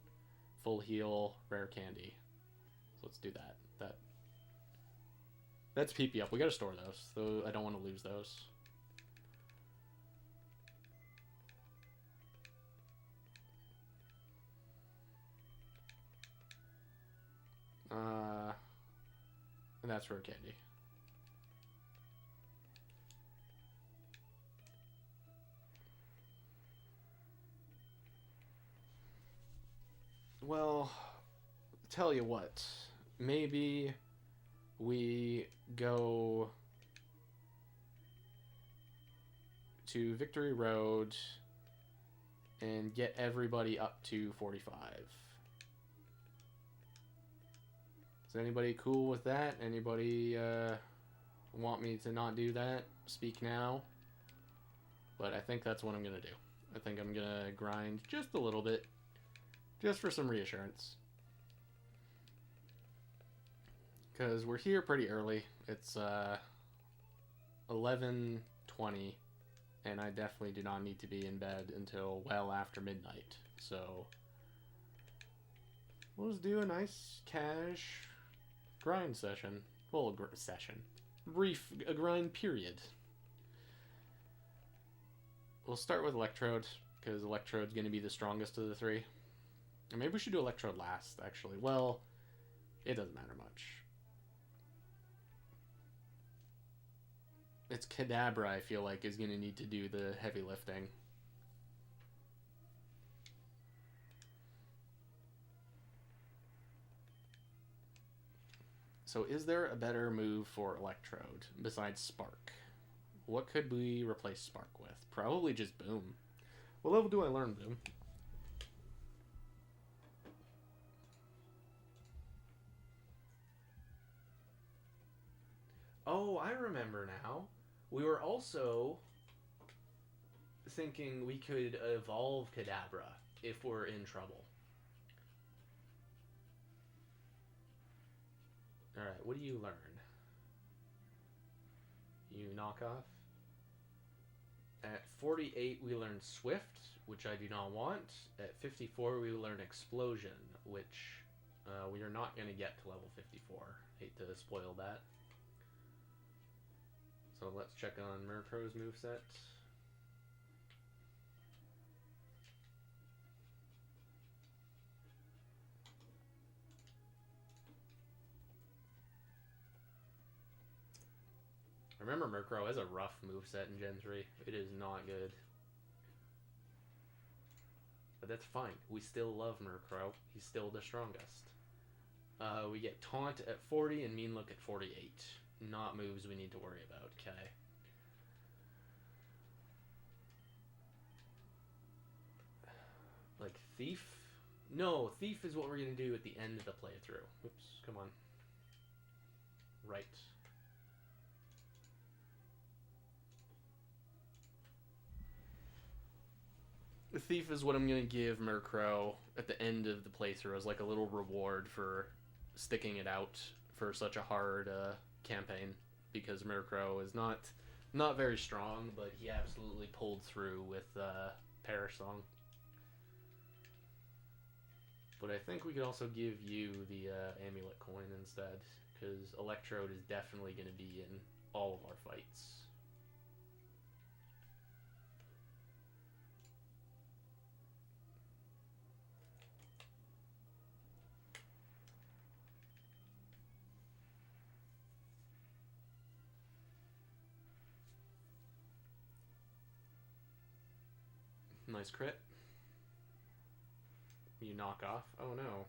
full heal, rare candy. So let's do that. That's PP up. We gotta store those, though I don't want to lose those. And that's rare candy. Well, tell you what, maybe we go to Victory Road and get everybody up to 45. Is anybody cool with that? Anybody want me to not do that? Speak now. But I think that's what I'm going to do. I think I'm going to grind just a little bit. Just for some reassurance. Because we're here pretty early. It's 11:20. And I definitely do not need to be in bed until well after midnight. So we'll just do a nice cash grind session. Well, a grind period. We'll start with Electrode, because Electrode's going to be the strongest of the three. And maybe we should do Electrode last, actually. Well, it doesn't matter much. It's Kadabra, I feel like, is going to need to do the heavy lifting. So is there a better move for Electrode besides Spark? What could we replace Spark with? Probably just Boom. What level do I learn Boom? Oh, I remember now. We were also thinking we could evolve Kadabra if we're in trouble. Alright, what do you learn? You knock off. At 48, we learn Swift, which I do not want. At 54, we learn Explosion, which we are not going to get to level 54. Hate to spoil that. So let's check on Murkrow's moveset. Remember, Murkrow has a rough moveset in Gen 3. It is not good. But that's fine. We still love Murkrow. He's still the strongest. We get Taunt at 40 and Mean Look at 48. Not moves we need to worry about, okay? Like Thief? No, Thief is what we're going to do at the end of the playthrough. Oops, come on. Right. Thief is what I'm going to give Murkrow at the end of the playthrough as like a little reward for sticking it out for such a hard campaign, because Murkrow is not very strong, but he absolutely pulled through with Perish Song. But I think we could also give you the Amulet Coin instead, because Electrode is definitely going to be in all of our fights. Nice crit. You knock off. Oh no.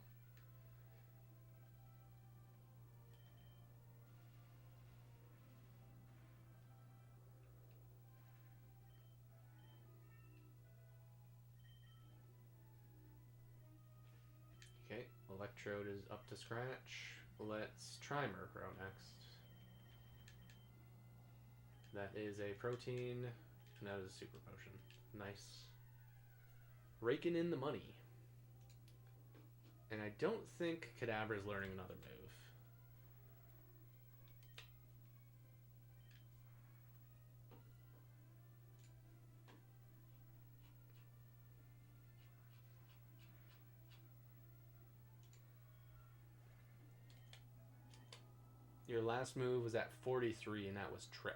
Okay, Electrode is up to scratch. Let's try Murkrow next. That is a protein, and that is a super potion. Nice. Raking in the money. And I don't think Kadabra's learning another move. Your last move was at 43, and that was Trick.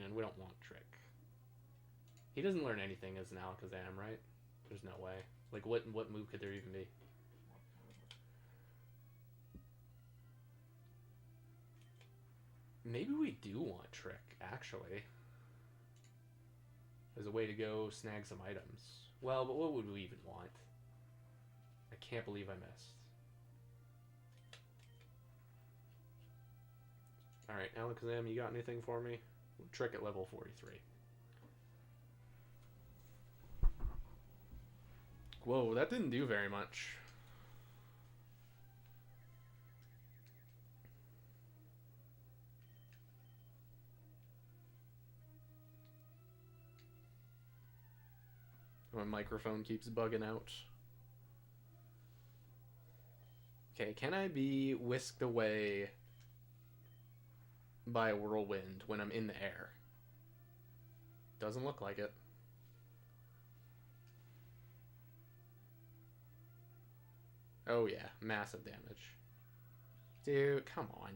And we don't want Trick. He doesn't learn anything as an Alakazam, right? There's no way. Like, what move could there even be? Maybe we do want Trick, actually. As a way to go snag some items. Well, but what would we even want? I can't believe I missed. Alright, Alakazam, you got anything for me? Trick at level 43. Whoa, that didn't do very much. My microphone keeps bugging out. Okay, can I be whisked away by a whirlwind when I'm in the air? Doesn't look like it. Oh yeah, massive damage. Dude, come on.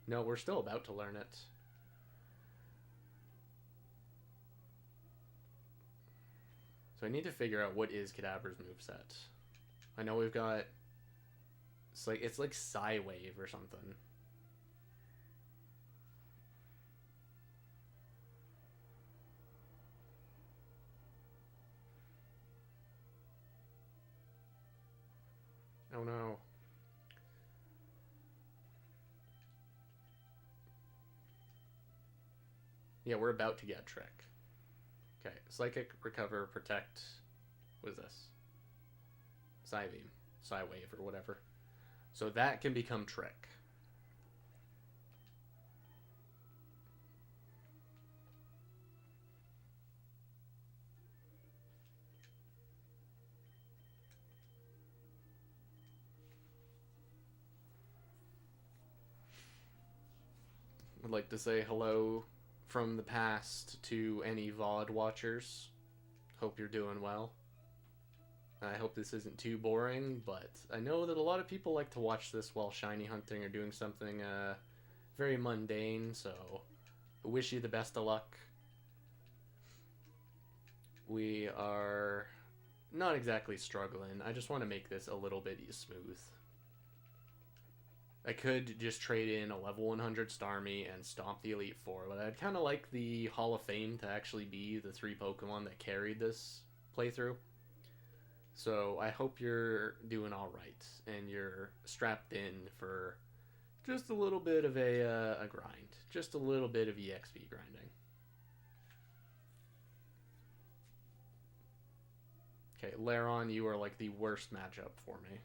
No, we're still about to learn it. So I need to figure out what is Kadabra's moveset. I know we've got... It's like Psy-Wave or something. Oh no. Yeah, we're about to get Trick. Okay, Psychic, Recover, Protect. What is this? Psybeam. Psy-Wave or whatever. So that can become Trick. I'd like to say hello from the past to any VOD watchers. Hope you're doing well. I hope this isn't too boring, but I know that a lot of people like to watch this while shiny hunting or doing something very mundane, so I wish you the best of luck. We are not exactly struggling. I just want to make this a little bit smooth. I could just trade in a level 100 Starmie and stomp the Elite Four, but I'd kind of like the Hall of Fame to actually be the 3 Pokemon that carried this playthrough. So I hope you're doing alright, and you're strapped in for just a little bit of a grind. Just a little bit of EXP grinding. Okay, Lairon, you are like the worst matchup for me.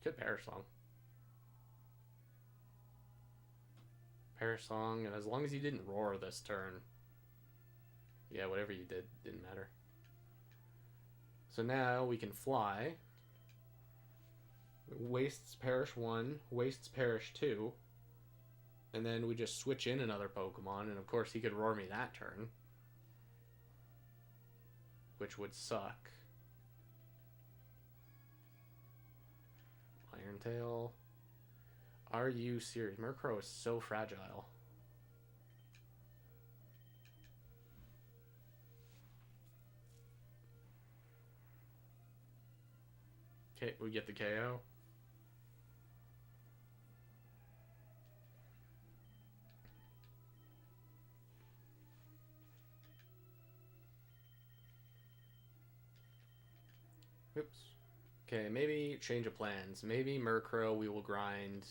Good Perish Song. Perish Song, and as long as you didn't roar this turn, yeah, whatever you did didn't matter. So now we can fly. Wastes Perish 1, Wastes Perish 2, and then we just switch in another Pokemon, and of course he could roar me that turn, which would suck. Iron Tail. Are you serious? Murkrow is so fragile. Okay, we get the KO. Oops. Okay, maybe change of plans. Maybe Murkrow we will grind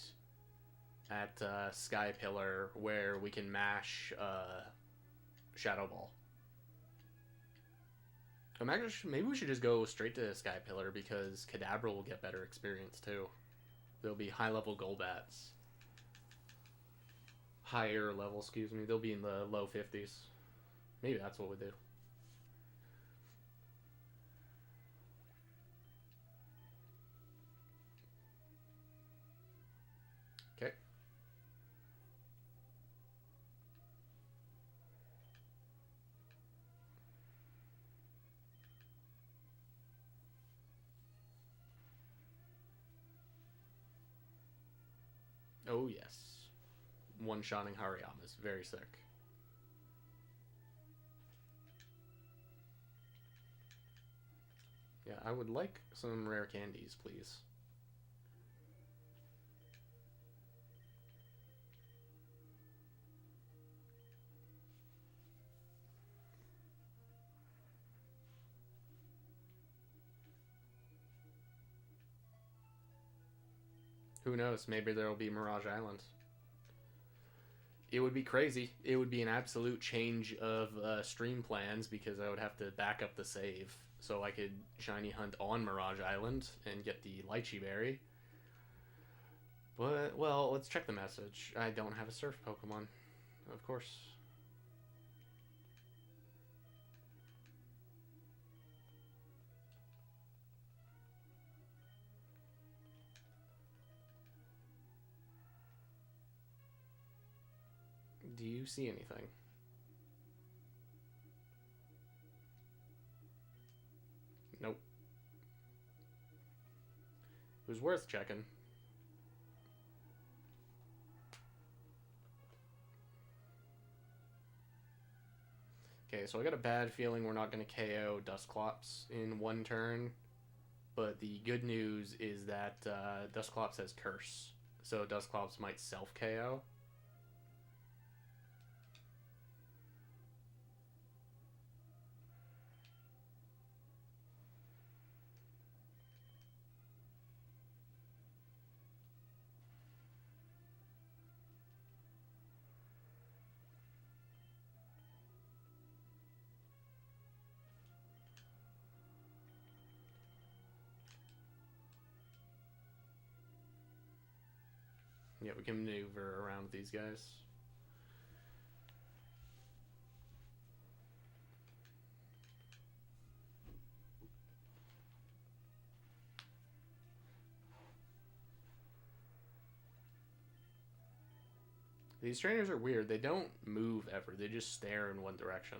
at Sky Pillar where we can mash Shadow Ball. Maybe we should just go straight to Sky Pillar because Kadabra will get better experience too. There'll be high level Golbats. Higher level, excuse me. They'll be in the low 50s. Maybe that's what we do. Okay. Oh, yes. One-shotting Hariyama is very sick. Yeah, I would like some rare candies, please. Who knows? Maybe there will be Mirage Island. It would be crazy. It would be an absolute change of stream plans because I would have to back up the save so I could shiny hunt on Mirage Island and get the Lychee Berry. But, well, let's check the message. I don't have a Surf Pokemon, of course. Do you see anything? Nope. It was worth checking. Okay, so I got a bad feeling we're not going to KO Dusclops in one turn. But the good news is that Dusclops has Curse. So Dusclops might self-KO. Yeah, we can maneuver around with these guys. These trainers are weird. They don't move ever. They just stare in one direction.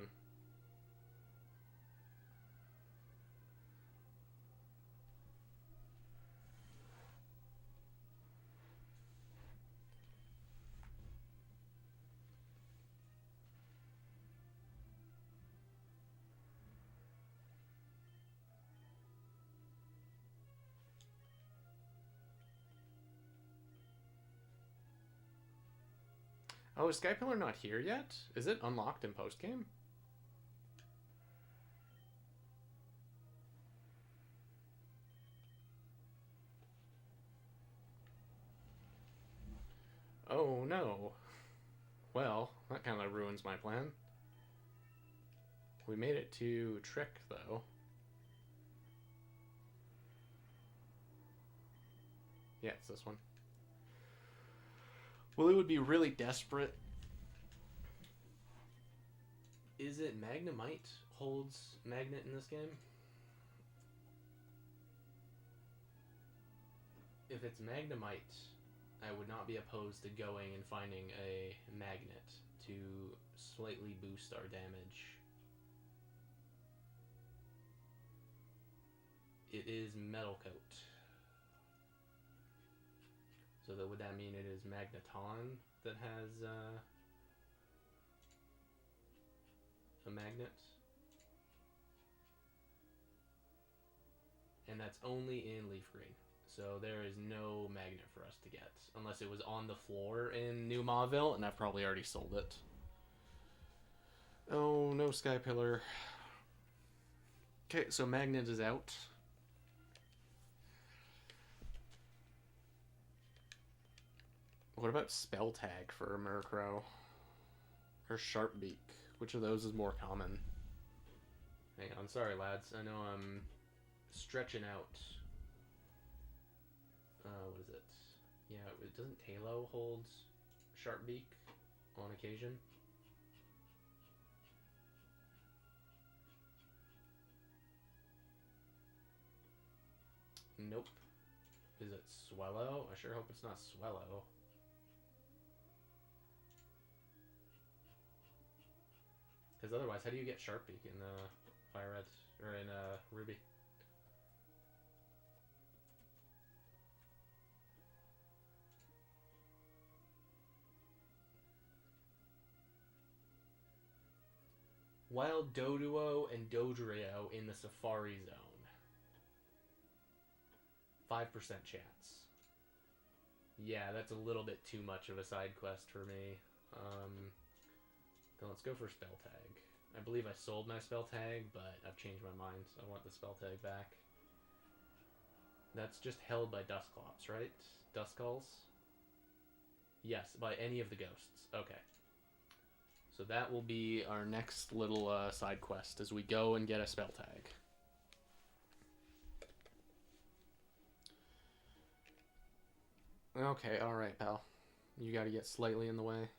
Oh, is Skypillar not here yet? Is it unlocked in post-game? Oh, no. Well, that kind of ruins my plan. We made it to Trick, though. Yeah, it's this one. Well, it would be really desperate. Is it Magnemite holds Magnet in this game? If it's Magnemite, I would not be opposed to going and finding a Magnet to slightly boost our damage. It is Metal Coat. So would that mean it is Magneton that has a magnet? And that's only in Leaf Green. So there is no magnet for us to get. Unless it was on the floor in New Mauville, and I've probably already sold it. Oh, no Sky Pillar. Okay, so Magnet is out. What about Spell Tag for Murkrow? Or Sharpbeak? Which of those is more common? Hang on, sorry lads. I know I'm stretching out. What is it? Yeah, it doesn't Tailo hold Sharpbeak on occasion? Nope. Is it Swellow? I sure hope it's not Swellow. Because otherwise, how do you get Sharpbeak in Fire Red or in Ruby? Wild Doduo and Dodrio in the Safari Zone. 5% chance. Yeah, that's a little bit too much of a side quest for me. Then let's go for Spell Tag. I believe I sold my Spell Tag, but I've changed my mind. I want the Spell Tag back. That's just held by Dusclops, right? Duskulls? Yes, by any of the ghosts. Okay. So that will be our next little side quest as we go and get a Spell Tag. Okay, alright, pal. You gotta get slightly in the way.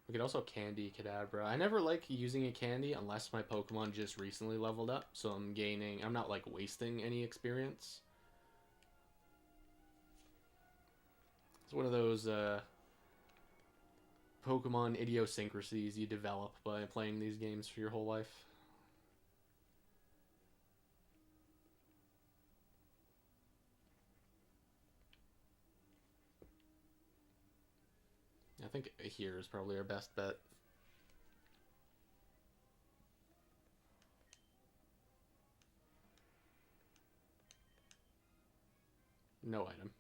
We could also Candy Kadabra. I never like using a Candy unless my Pokemon just recently leveled up, so I'm not like wasting any experience. It's one of those Pokemon idiosyncrasies you develop by playing these games for your whole life. I think here is probably our best bet. No item.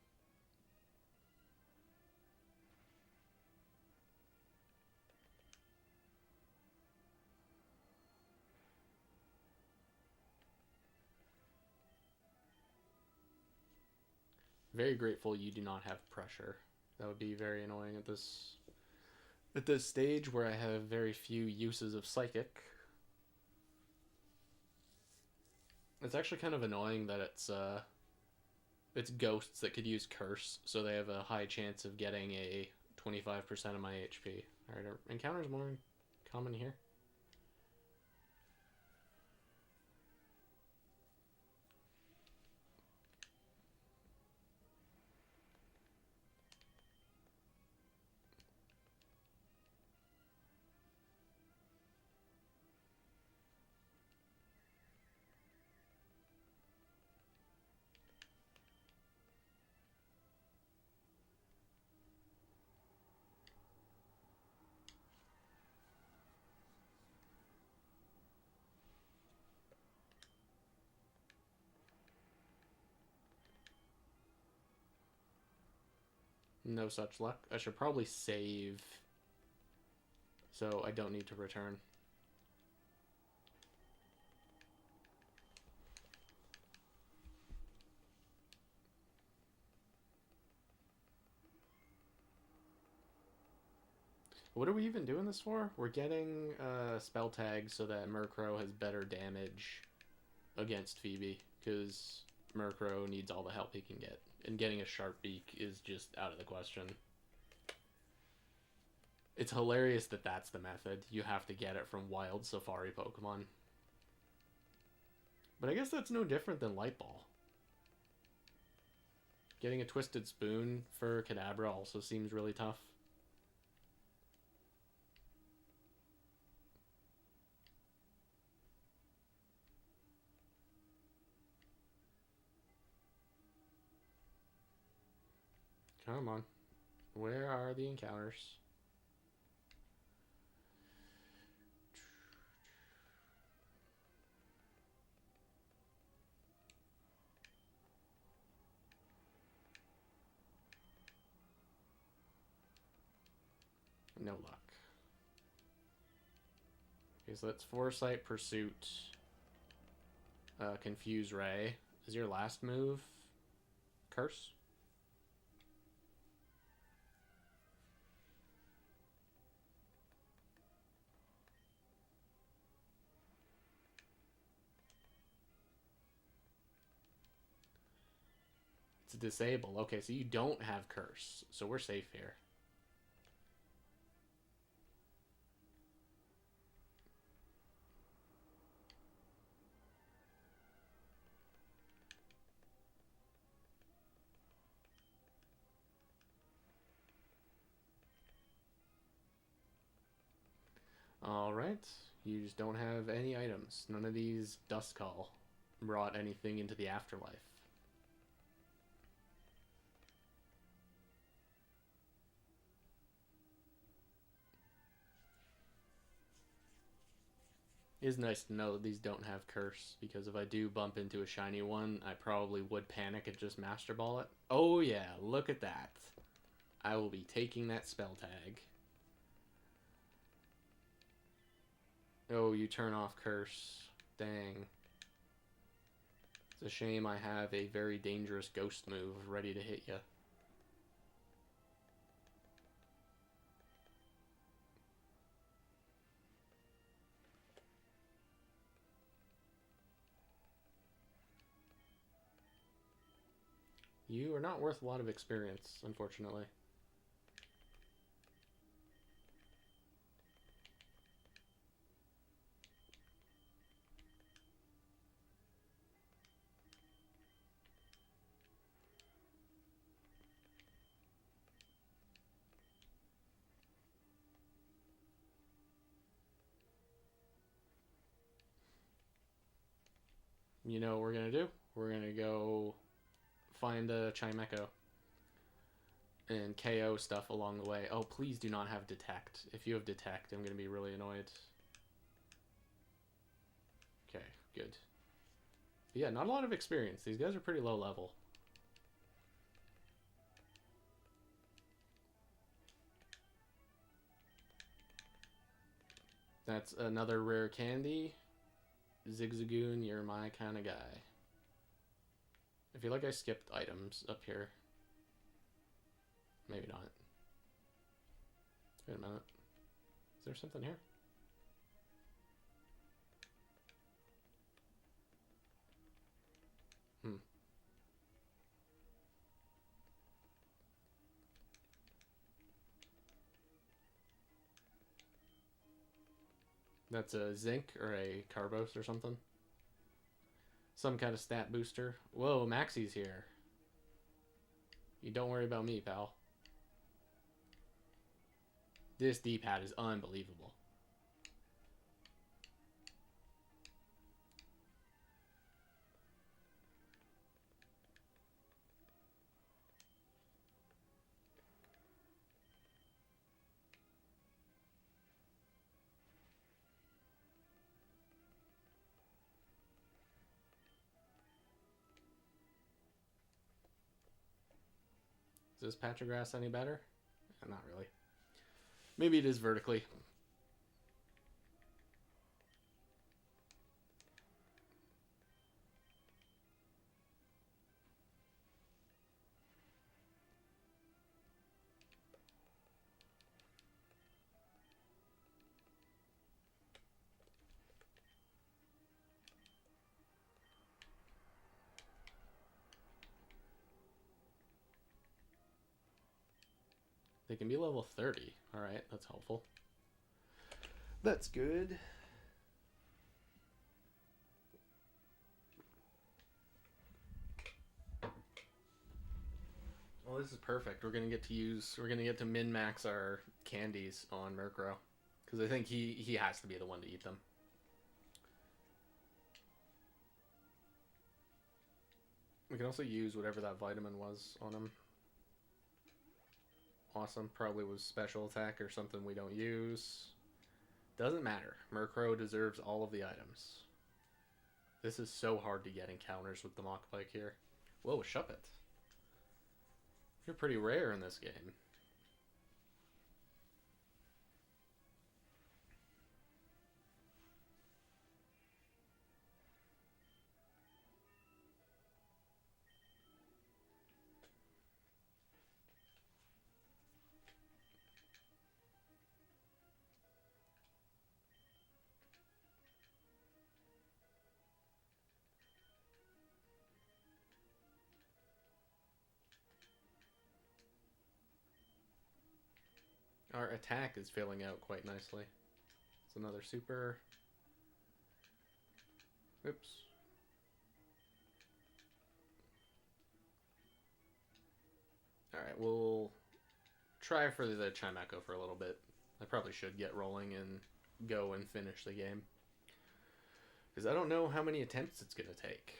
Very grateful you do not have pressure. That would be very annoying at this stage where I have very few uses of Psychic. It's actually kind of annoying that it's ghosts that could use Curse, so they have a high chance of getting a 25% of my HP. Alright, are encounters more common here? No such luck. I should probably save so I don't need to return. What are we even doing this for? We're getting spell tag so that Murkrow has better damage against Phoebe, because Murkrow needs all the help he can get. And getting a Sharp Beak is just out of the question. It's hilarious that that's the method. You have to get it from wild Safari Pokemon. But I guess that's no different than Light Ball. Getting a Twisted Spoon for Kadabra also seems really tough. Come on. Where are the encounters? No luck. Okay, so that's Foresight, Pursuit, Confuse Ray. Is your last move Curse? It's a Disable. Okay, so you don't have Curse, so we're safe here. Alright, you just don't have any items. None of these Duskull brought anything into the afterlife. It is nice to know that these don't have Curse, because if I do bump into a shiny one, I probably would panic and just Master Ball it. Oh yeah, look at that. I will be taking that spell tag. Oh, you turn off Curse. Dang. It's a shame I have a very dangerous ghost move ready to hit you. You are not worth a lot of experience, unfortunately. You know what we're going to do? We're going to go find a Chimecho and KO stuff along the way. Oh, please do not have Detect. If you have Detect, I'm going to be really annoyed. Okay, good. But yeah, not a lot of experience. These guys are pretty low level. That's another rare candy. Zigzagoon, you're my kind of guy. I feel like I skipped items up here. Maybe not. Wait a minute. Is there something here? That's a Zinc or a Carbos or something. Some kind of stat booster. Whoa, Maxie's here. You don't worry about me, pal. This D-pad is unbelievable. Is this patch of grass any better? Not really. Maybe it is vertically. They can be level 30. Alright, that's helpful. That's good. Well, this is perfect. We're gonna get to min-max our candies on Murkrow. Because I think he has to be the one to eat them. We can also use whatever that vitamin was on him. Awesome. Probably was special attack or something we don't use. Doesn't matter. Murkrow deserves all of the items. This is so hard to get encounters with the Machpike here. Whoa, Shuppet. You're pretty rare in this game. Our attack is filling out quite nicely. It's another super. Oops. Alright, we'll try for the Chimecho for a little bit. I probably should get rolling and go and finish the game. Because I don't know how many attempts it's going to take.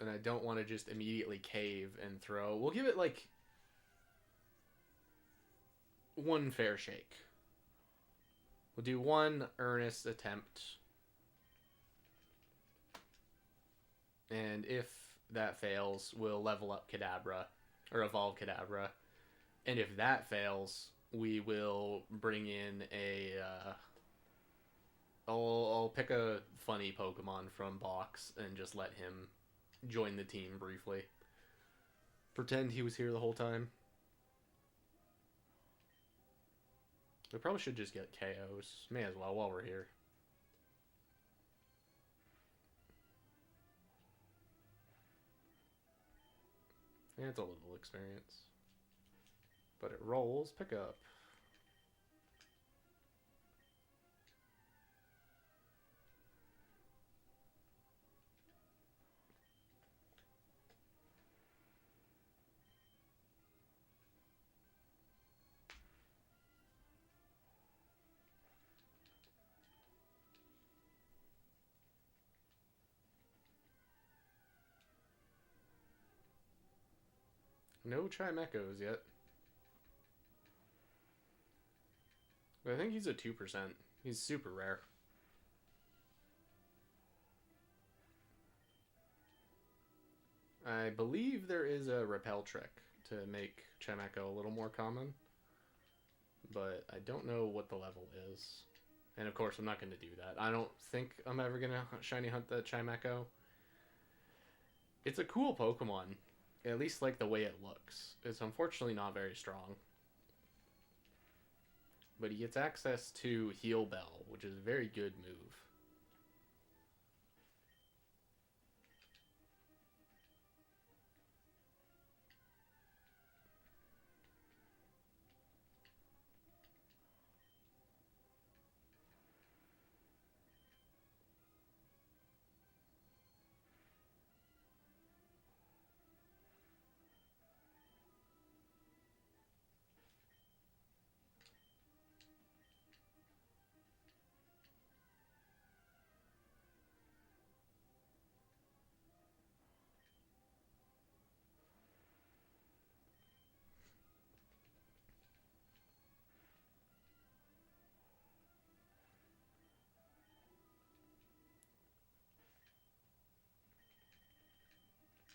And I don't want to just immediately cave and throw. We'll give it like one fair shake. We'll do one earnest attempt. And if that fails, we'll level up Kadabra. Or evolve Kadabra. And if that fails, we will bring in a... I'll pick a funny Pokemon from box and just let him join the team briefly. Pretend he was here the whole time. We probably should just get KOs. May as well while we're here. Yeah, it's a little experience. But it rolls. Pick up. No Chimechos yet. But I think he's a 2%. He's super rare. I believe there is a repel trick to make Chimecho a little more common. But I don't know what the level is. And of course, I'm not going to do that. I don't think I'm ever going to shiny hunt the Chimecho. It's a cool Pokemon. At least like the way it looks. It's unfortunately not very strong. But he gets access to Heal Bell, which is a very good move.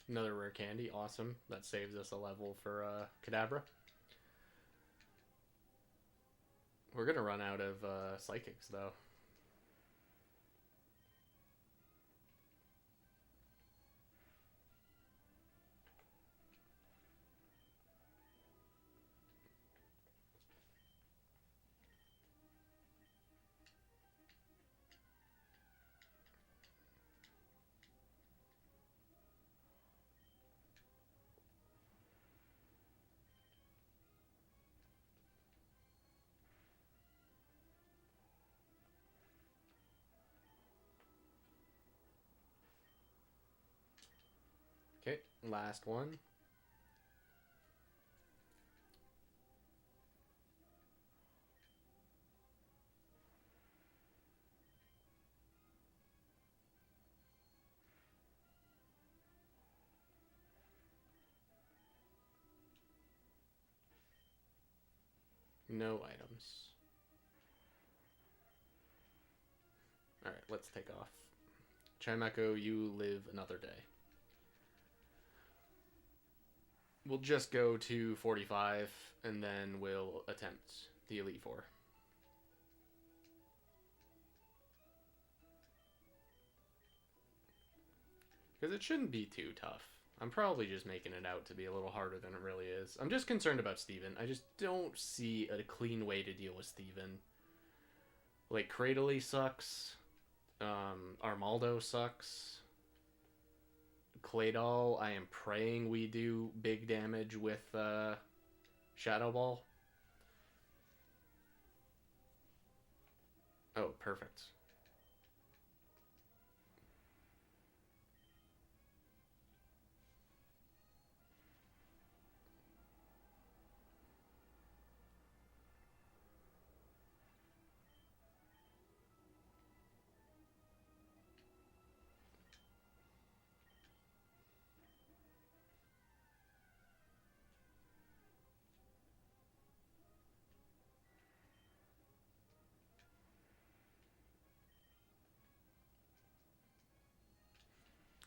Another rare candy, awesome. That saves us a level for Kadabra. We're gonna run out of psychics though. Okay, last one. No items. Alright, let's take off. Chimecho, you live another day. We'll just go to 45, and then we'll attempt the Elite Four. Because it shouldn't be too tough. I'm probably just making it out to be a little harder than it really is. I'm just concerned about Steven. I just don't see a clean way to deal with Steven. Like, Cradley sucks. Armaldo sucks. Claydol, I am praying we do big damage with Shadow Ball. Oh, perfect.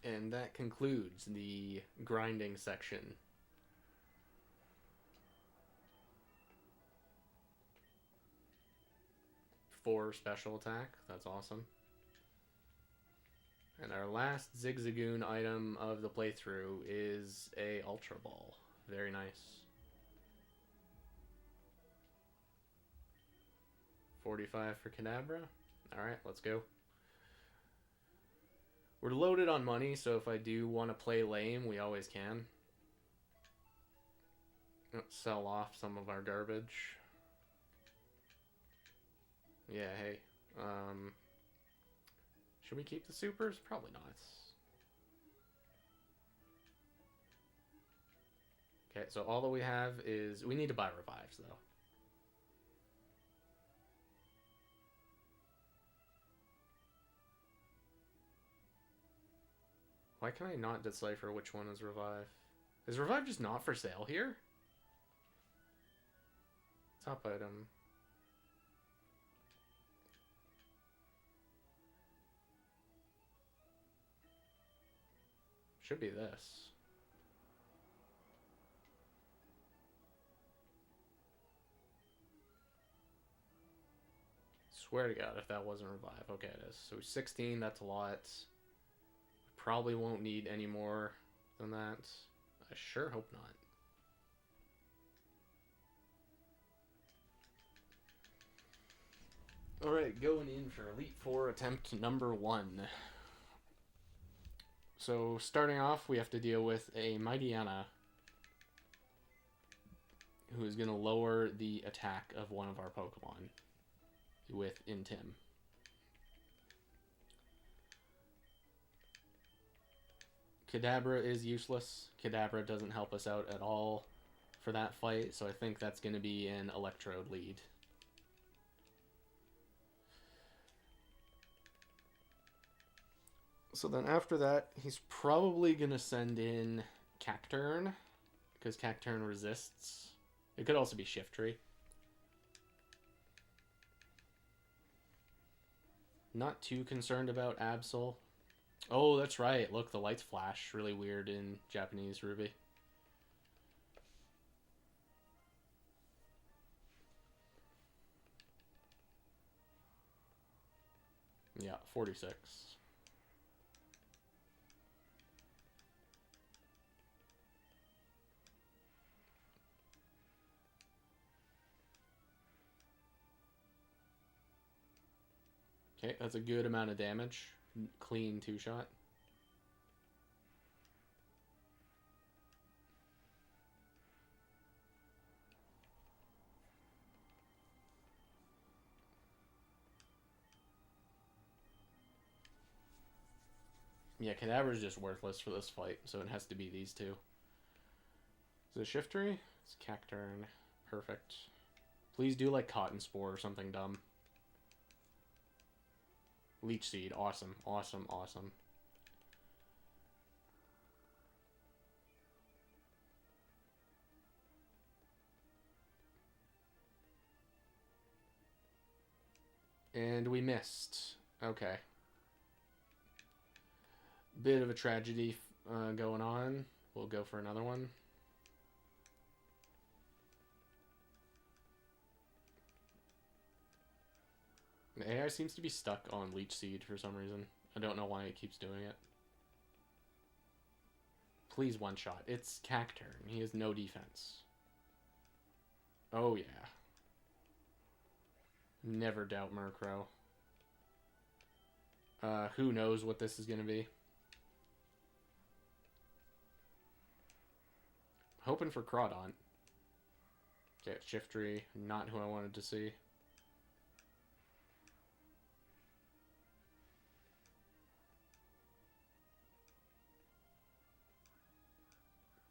And that concludes the grinding section. 4 special attack. That's awesome. And our last Zigzagoon item of the playthrough is a Ultra Ball. Very nice. 45 for Kadabra. Alright, let's go. We're loaded on money, so if I do want to play lame, we always can. Let's sell off some of our garbage. Yeah, hey. Should we keep the supers? Probably not. Okay, so all that we have is... We need to buy revives, though. Why can I not decipher which one is revive? Is revive just not for sale here? Top item. Should be this. Swear to God, if that wasn't revive. Okay, it is. So 16, that's a lot. Probably won't need any more than that. I sure hope not. Alright, going in for Elite Four attempt number 1. So, starting off, we have to deal with a Mightyena, who is going to lower the attack of one of our Pokemon with Intim. Kadabra is useless. Kadabra doesn't help us out at all for that fight, so I think that's going to be an Electrode lead. So then after that, he's probably going to send in Cacturne, because Cacturne resists. It could also be Shiftry. Not too concerned about Absol. Oh, that's right. Look, the lights flash really weird in Japanese Ruby. Yeah, 46. Okay, that's a good amount of damage. Clean 2-shot. Yeah, Cadaver is just worthless for this fight, so it has to be these two. Is it Shiftry? It's Cacturn. Perfect. Please do like Cotton Spore or something dumb. Leech Seed. Awesome. Awesome. Awesome. And we missed. Okay. Bit of a tragedy going on. We'll go for another one. The AI seems to be stuck on Leech Seed for some reason. I don't know why it keeps doing it. Please one shot. It's Cacturn. He has no defense. Oh yeah. Never doubt Murkrow. Who knows what this is going to be. Hoping for Crawdaunt. Okay, Shiftry. Not who I wanted to see.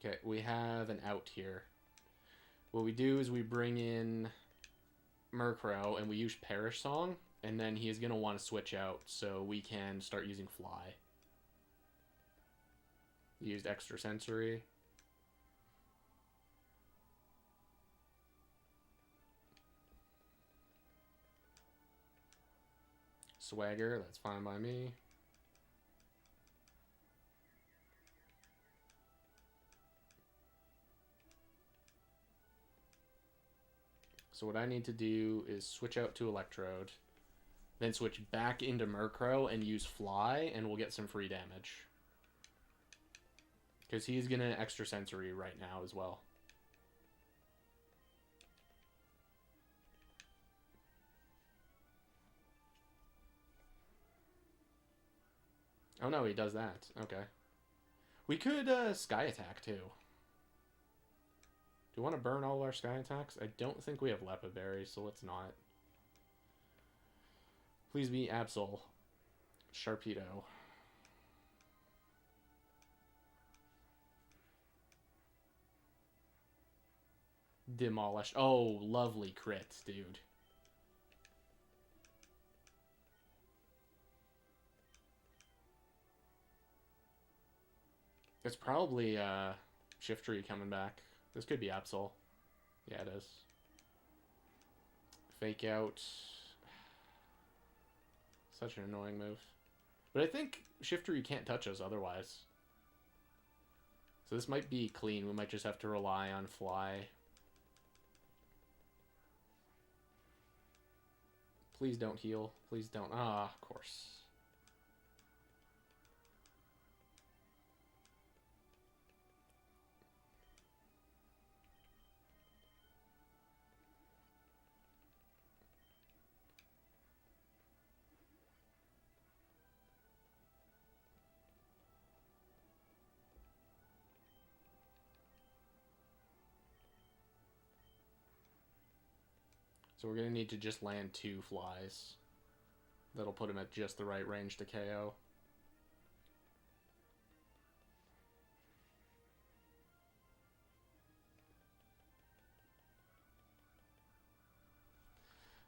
Okay, we have an out here. What we do is we bring in Murkrow and we use Perish Song, and then he is going to want to switch out, so we can start using Fly. Used Extrasensory. Swagger, that's fine by me. So what I need to do is switch out to Electrode, then switch back into Murkrow and use Fly, and we'll get some free damage. Because he's going to Extrasensory right now as well. Oh no, he does that. Okay. We could Sky Attack too. Do you want to burn all our Sky Attacks? I don't think we have Lepid Berry, so let's not. Please be Absol. Sharpedo. Demolished. Oh, lovely crit, dude. It's probably Shiftry coming back. This could be Absol. Yeah, it is. Fake Out. Such an annoying move. But I think Shiftry can't touch us otherwise. So this might be clean. We might just have to rely on Fly. Please don't heal. Please don't. Ah, of course. So we're going to need to just land 2 flies. That'll put him at just the right range to KO.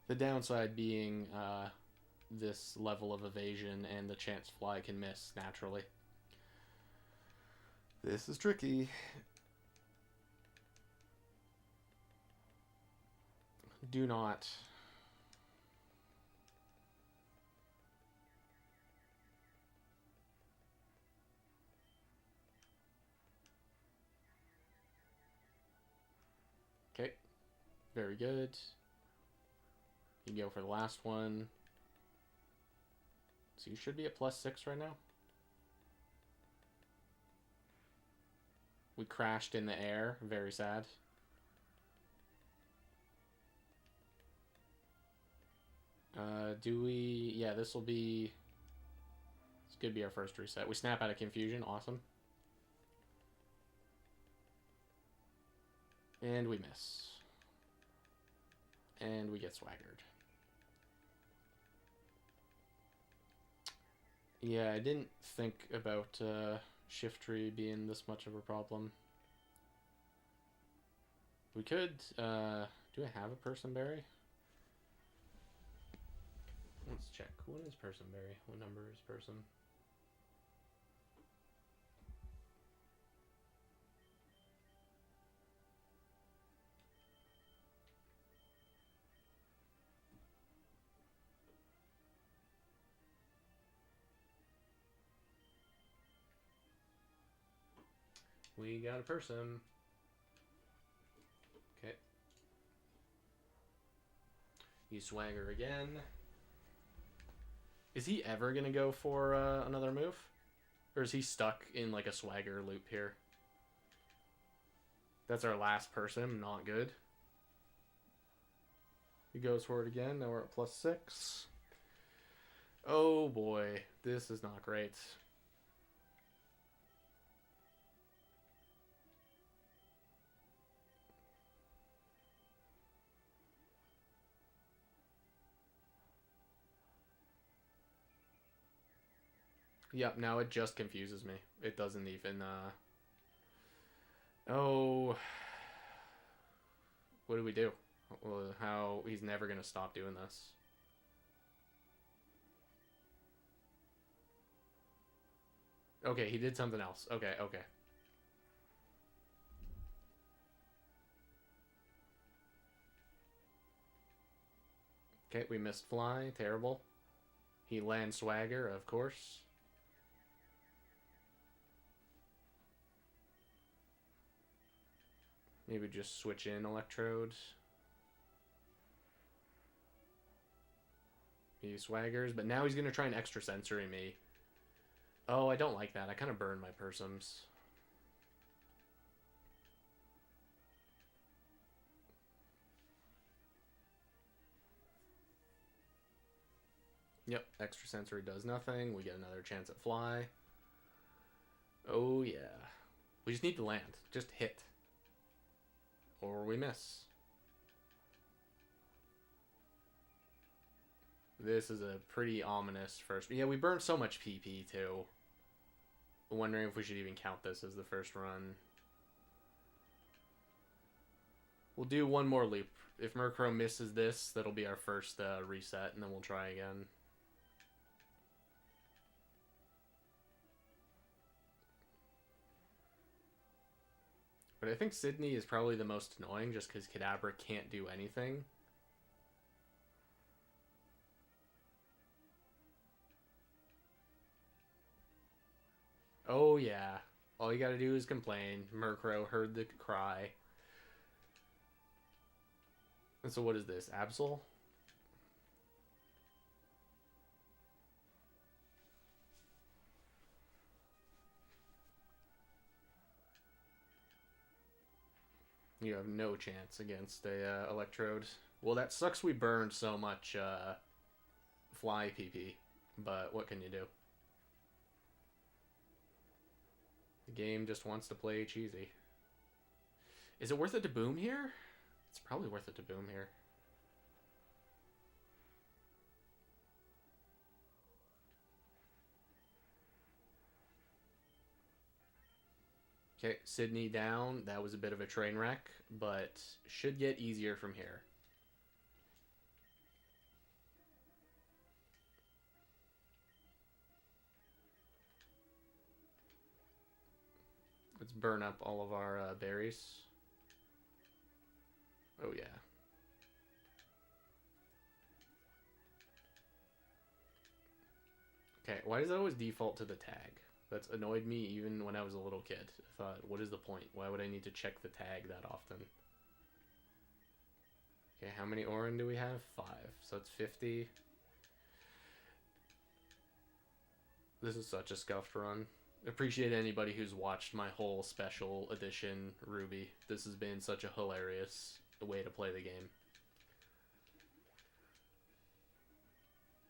The downside being this level of evasion and the chance Fly can miss naturally. This is tricky. Do not. Okay. Very good. You can go for the last one. So you should be at +6 right now. We crashed in the air. Very sad. Do we... Yeah, this will be... This could be our first reset. We snap out of Confusion. Awesome. And we miss. And we get swaggered. Yeah, I didn't think about shift tree being this much of a problem. We could, do I have a personberry? Let's check. What is personberry? What number is person? We got a person. Okay. You swagger again. Is he ever gonna go for another move? Or is he stuck in like a swagger loop here? That's our last person. Not good. He goes for it again. Now we're at +6. Oh boy. This is not great. Yep, now it just confuses me. It doesn't even, Oh... What do we do? Well, how... He's never gonna stop doing this. Okay, he did something else. Okay, okay. Okay, we missed fly. Terrible. He lands swagger, of course. Maybe just switch in electrode. He swaggers, but now he's going to try an extra sensory me. Oh, I don't like that. I kind of burned my persums. Yep, extra sensory does nothing. We get another chance at fly. Oh, yeah. We just need to land. Just hit. Or we miss. This is a pretty ominous first... Yeah, we burned so much PP, too. I'm wondering if we should even count this as the first run. We'll do one more loop. If Murkrow misses this, that'll be our first reset, and then we'll try again. But I think Sydney is probably the most annoying just because Kadabra can't do anything. Oh, yeah. All you gotta do is complain. Murkrow heard the cry. And so what is this? Absol? You have no chance against a Electrode. Well, that sucks we burned so much fly PP, but what can you do? The game just wants to play cheesy. Is it worth it to boom here? It's probably worth it to boom here. Okay, Sydney down. That was a bit of a train wreck, but should get easier from here. Let's burn up all of our berries. Oh, yeah. Okay, why does it always default to the tag? That's annoyed me even when I was a little kid. I thought, what is the point? Why would I need to check the tag that often? Okay, how many Oran do we have? 5. So it's 50. This is such a scuffed run. Appreciate anybody who's watched my whole special edition Ruby. This has been such a hilarious way to play the game.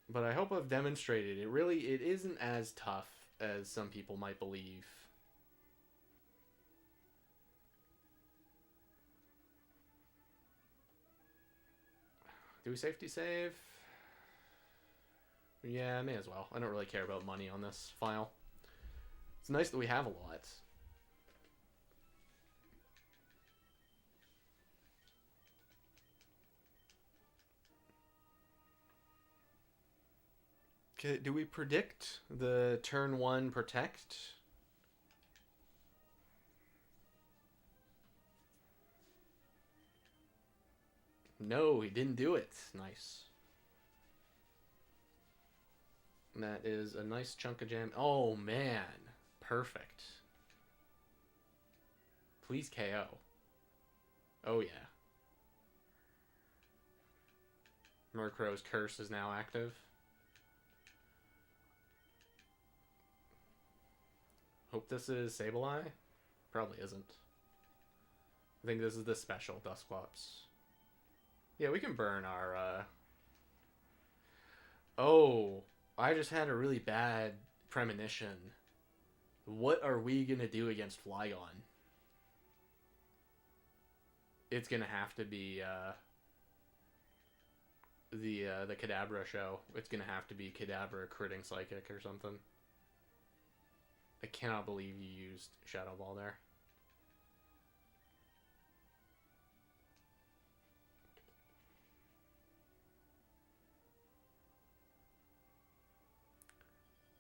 But I hope I've demonstrated it isn't as tough as some people might believe. Do we safety save? Yeah, I may as well. I don't really care about money on this file. It's nice that we have a lot. Okay, do we predict the turn 1 protect? No, he didn't do it. Nice. That is a nice chunk of jam. Oh, man. Perfect. Please KO. Oh, yeah. Murkrow's curse is now active. Hope this is Sableye. Probably isn't. I think this is the special Dusclops. Yeah, we can burn our, Oh, I just had a really bad premonition. What are we gonna do against Flygon? It's gonna have to be, the Kadabra show. It's gonna have to be Kadabra critting Psychic or something. I cannot believe you used Shadow Ball there.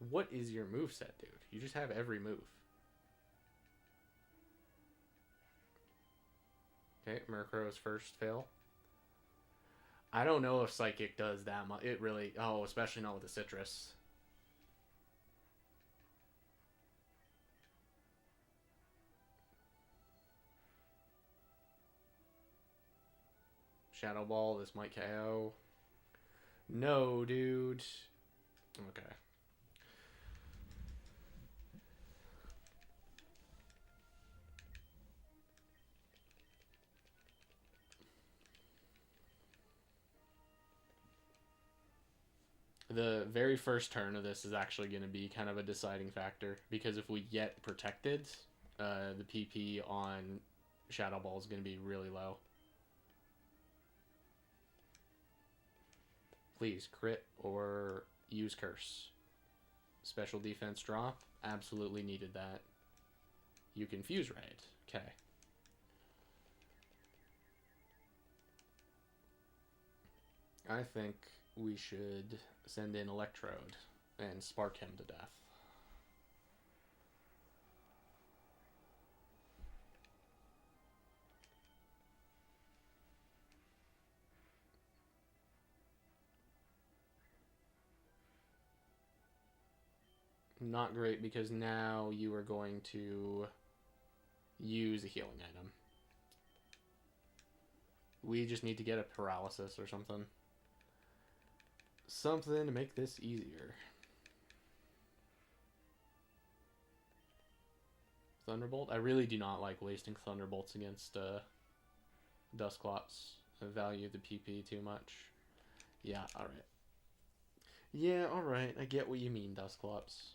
What is your moveset, dude? You just have every move. Okay, Murkrow's first fail. I don't know if Psychic does that much. It really... Oh, especially not with the Citrus. Shadow Ball, this might KO. No, dude. Okay. The very first turn of this is actually going to be kind of a deciding factor, because if we get protected, the PP on Shadow Ball is going to be really low. Please, crit or use Curse. Special defense drop. Absolutely needed that. You can Fuse Raid. Okay. I think we should send in Electrode and spark him to death. Not great, because now you are going to use a healing item. We just need to get a paralysis or something. Something to make this easier. Thunderbolt? I really do not like wasting Thunderbolts against Dusclops. I value the PP too much. Yeah, alright. Yeah, alright. I get what you mean, Dusclops.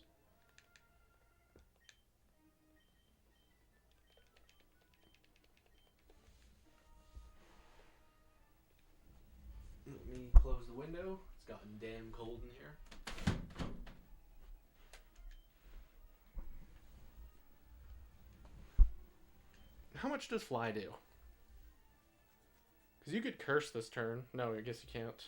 Let me close the window. It's gotten damn cold in here. How much does Fly do? Because you could curse this turn. No, I guess you can't.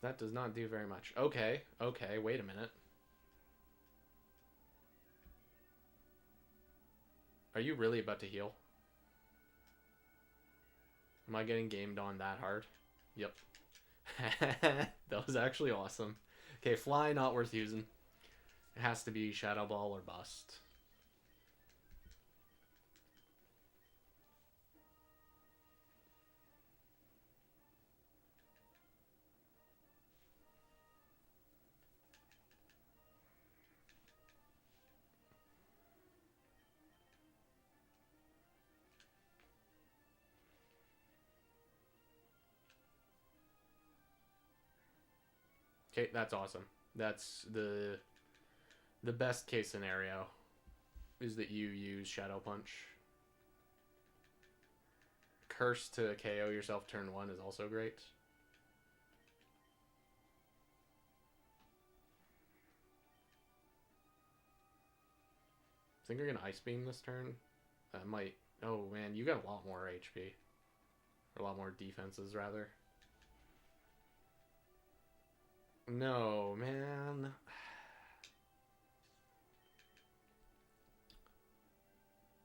That does not do very much. Okay, okay, wait a minute. Are you really about to heal? Am I getting gamed on that hard? Yep. That was actually awesome. Okay, Fly, not worth using. It has to be Shadow Ball or bust. Okay, that's awesome. That's the best case scenario is that you use Shadow Punch. Curse to KO yourself turn 1 is also great. I think you're gonna Ice Beam this turn. That might... Oh, man, you got a lot more HP. Or a lot more defenses, rather. No, man.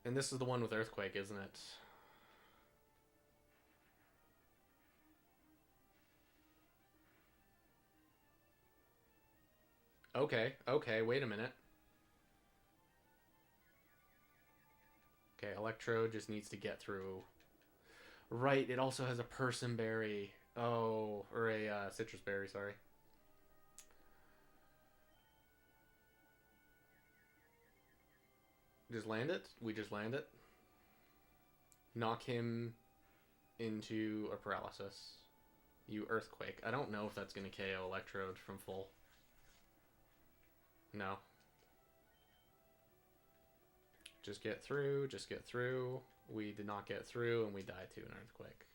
And this is the one with Earthquake, isn't it? Okay, okay, wait a minute. Okay, Electrode just needs to get through. Right, it also has a Person Berry. Oh, or a Citrus Berry, sorry. Just land it? We just land it? Knock him into a paralysis. You Earthquake. I don't know if that's going to KO Electrode from full. No. Just get through, just get through. We did not get through, and we died to an Earthquake.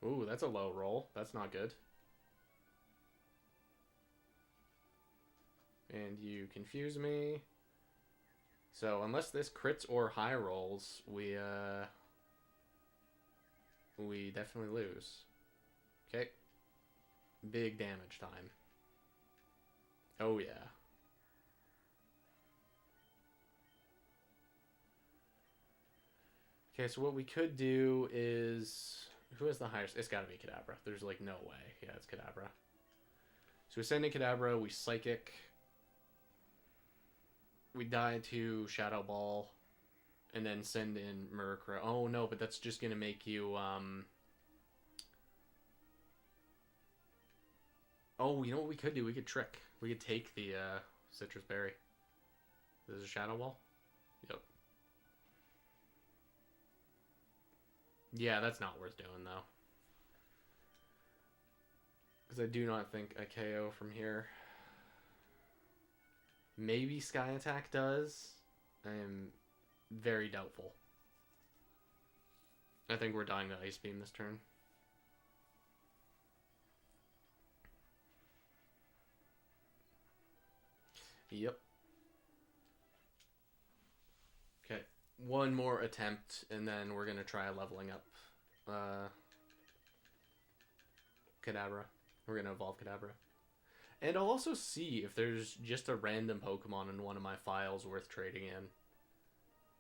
Ooh, that's a low roll. That's not good. And you confuse me. So unless this crits or high rolls, we definitely lose. Okay. Big damage time. Oh yeah. Okay, so what we could do is... Who has the highest? It's gotta be Kadabra. There's like no way. Yeah, it's Kadabra. So we send in Kadabra, we Psychic. We die to Shadow Ball. And then send in Murkrow. Oh no, but that's just gonna make you, Oh, you know what we could do? We could trick. We could take the, Citrus Berry. This is a Shadow Ball? Yep. Yeah, that's not worth doing, though. Because I do not think a KO from here. Maybe Sky Attack does. I am very doubtful. I think we're dying to Ice Beam this turn. Yep. Okay. One more attempt, and then we're going to try leveling up Kadabra. We're going to evolve Kadabra. And I'll also see if there's just a random Pokemon in one of my files worth trading in.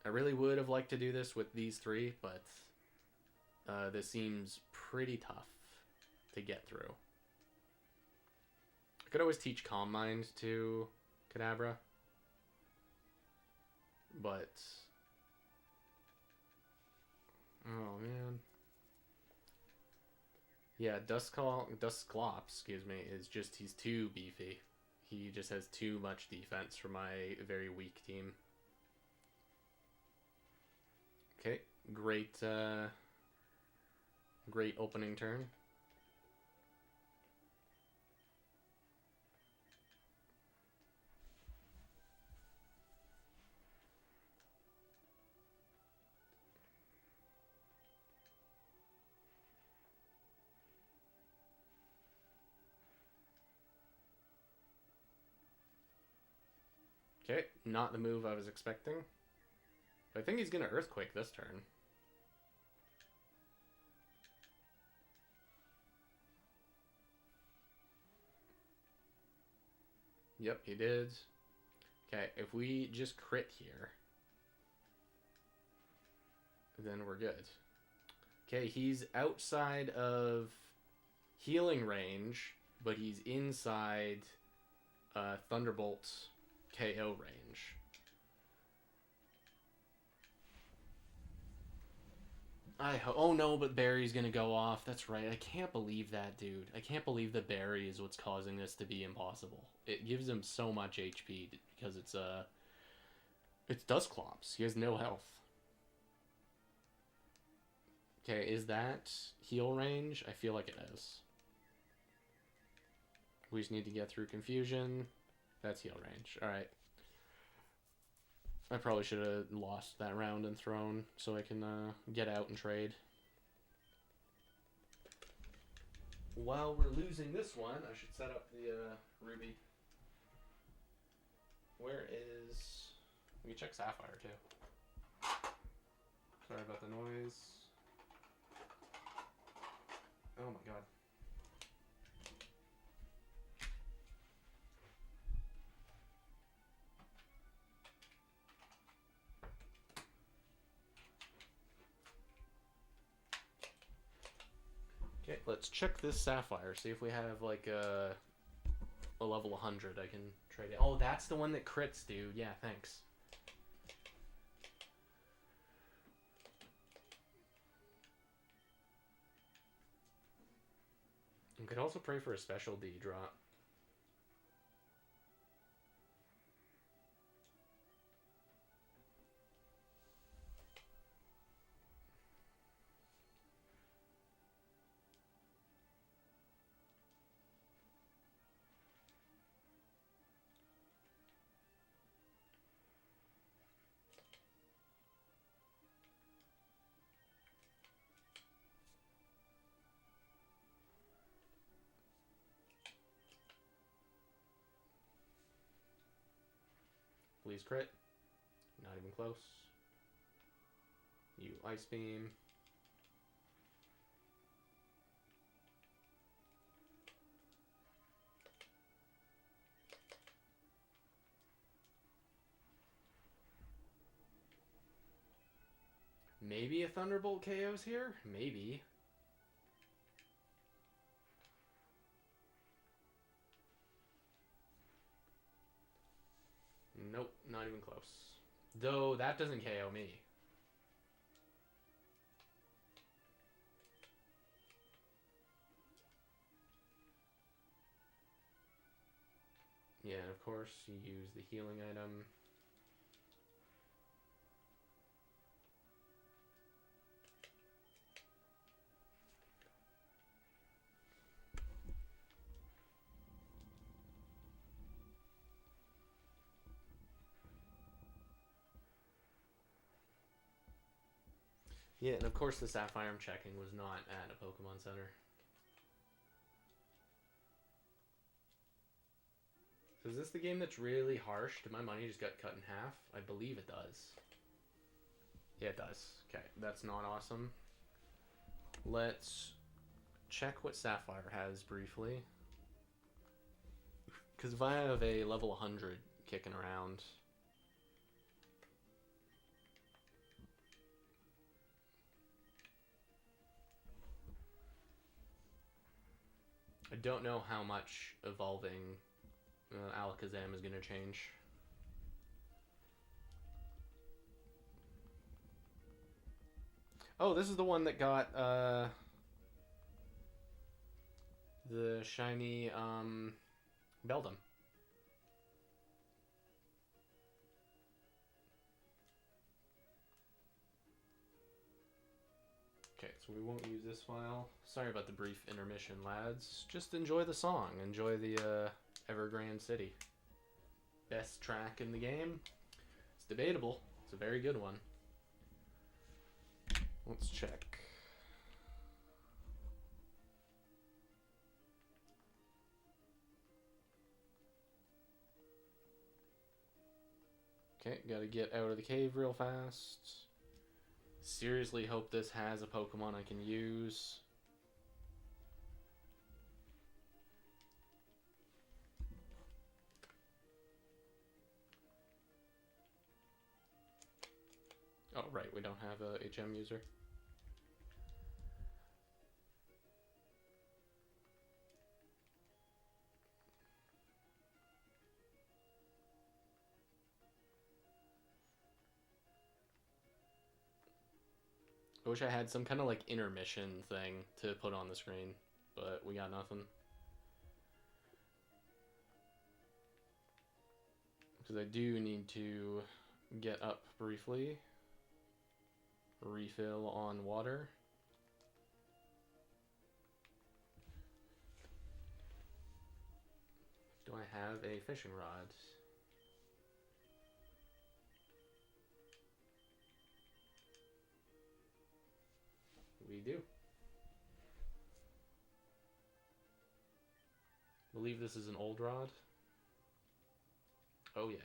I really would have liked to do this with these three, but this seems pretty tough to get through. I could always teach Calm Mind to Kadabra, but... Oh, man. Yeah, Dusclops, excuse me, is just, he's too beefy. He just has too much defense for my very weak team. Okay, great, great opening turn. Okay, not the move I was expecting. But I think he's going to Earthquake this turn. Yep, he did. Okay, if we just crit here, then we're good. Okay, he's outside of healing range, but he's inside Thunderbolt KO range. Oh no, but Barry's gonna go off. That's right. I can't believe that, dude. I can't believe that Barry is what's causing this to be impossible. It gives him so much HP because it's Dusclops. He has no health. Okay, is that heal range? I feel like it is. We just need to get through confusion. That's heal range. Alright. I probably should have lost that round and thrown so I can get out and trade. While we're losing this one, I should set up the ruby. Where is... We can check sapphire too. Sorry about the noise. Oh my god. Okay, let's check this sapphire. See if we have like a level 100 I can trade it. Oh, that's the one that crits, dude. Yeah, thanks. You could also pray for a special D drop. Please crit. Not even close. You ice beam. Maybe a Thunderbolt KO's here? Maybe. Nope, not even close. Though that doesn't KO me. Yeah, and of course you use the healing item. Yeah, and of course the Sapphire I'm checking was not at a Pokemon Center. So is this the game that's really harsh? Did my money just get cut in half? I believe it does. Yeah, it does. Okay, that's not awesome. Let's check what Sapphire has briefly. Because if I have a level 100 kicking around... I don't know how much evolving Alakazam is going to change. Oh, this is the one that got the shiny Beldum. Okay, so we won't use this file. Sorry about the brief intermission, lads. Just enjoy the song. Enjoy the Evergrande City. Best track in the game? It's debatable. It's a very good one. Let's check. Okay, gotta get out of the cave real fast. Seriously hope this has a Pokemon I can use. Oh, right, we don't have a HM user. I wish I had some kind of like intermission thing to put on the screen, but we got nothing. Because I do need to get up briefly. Refill on water. have a fishing rod. We do. I believe this is an old rod. Oh, yeah.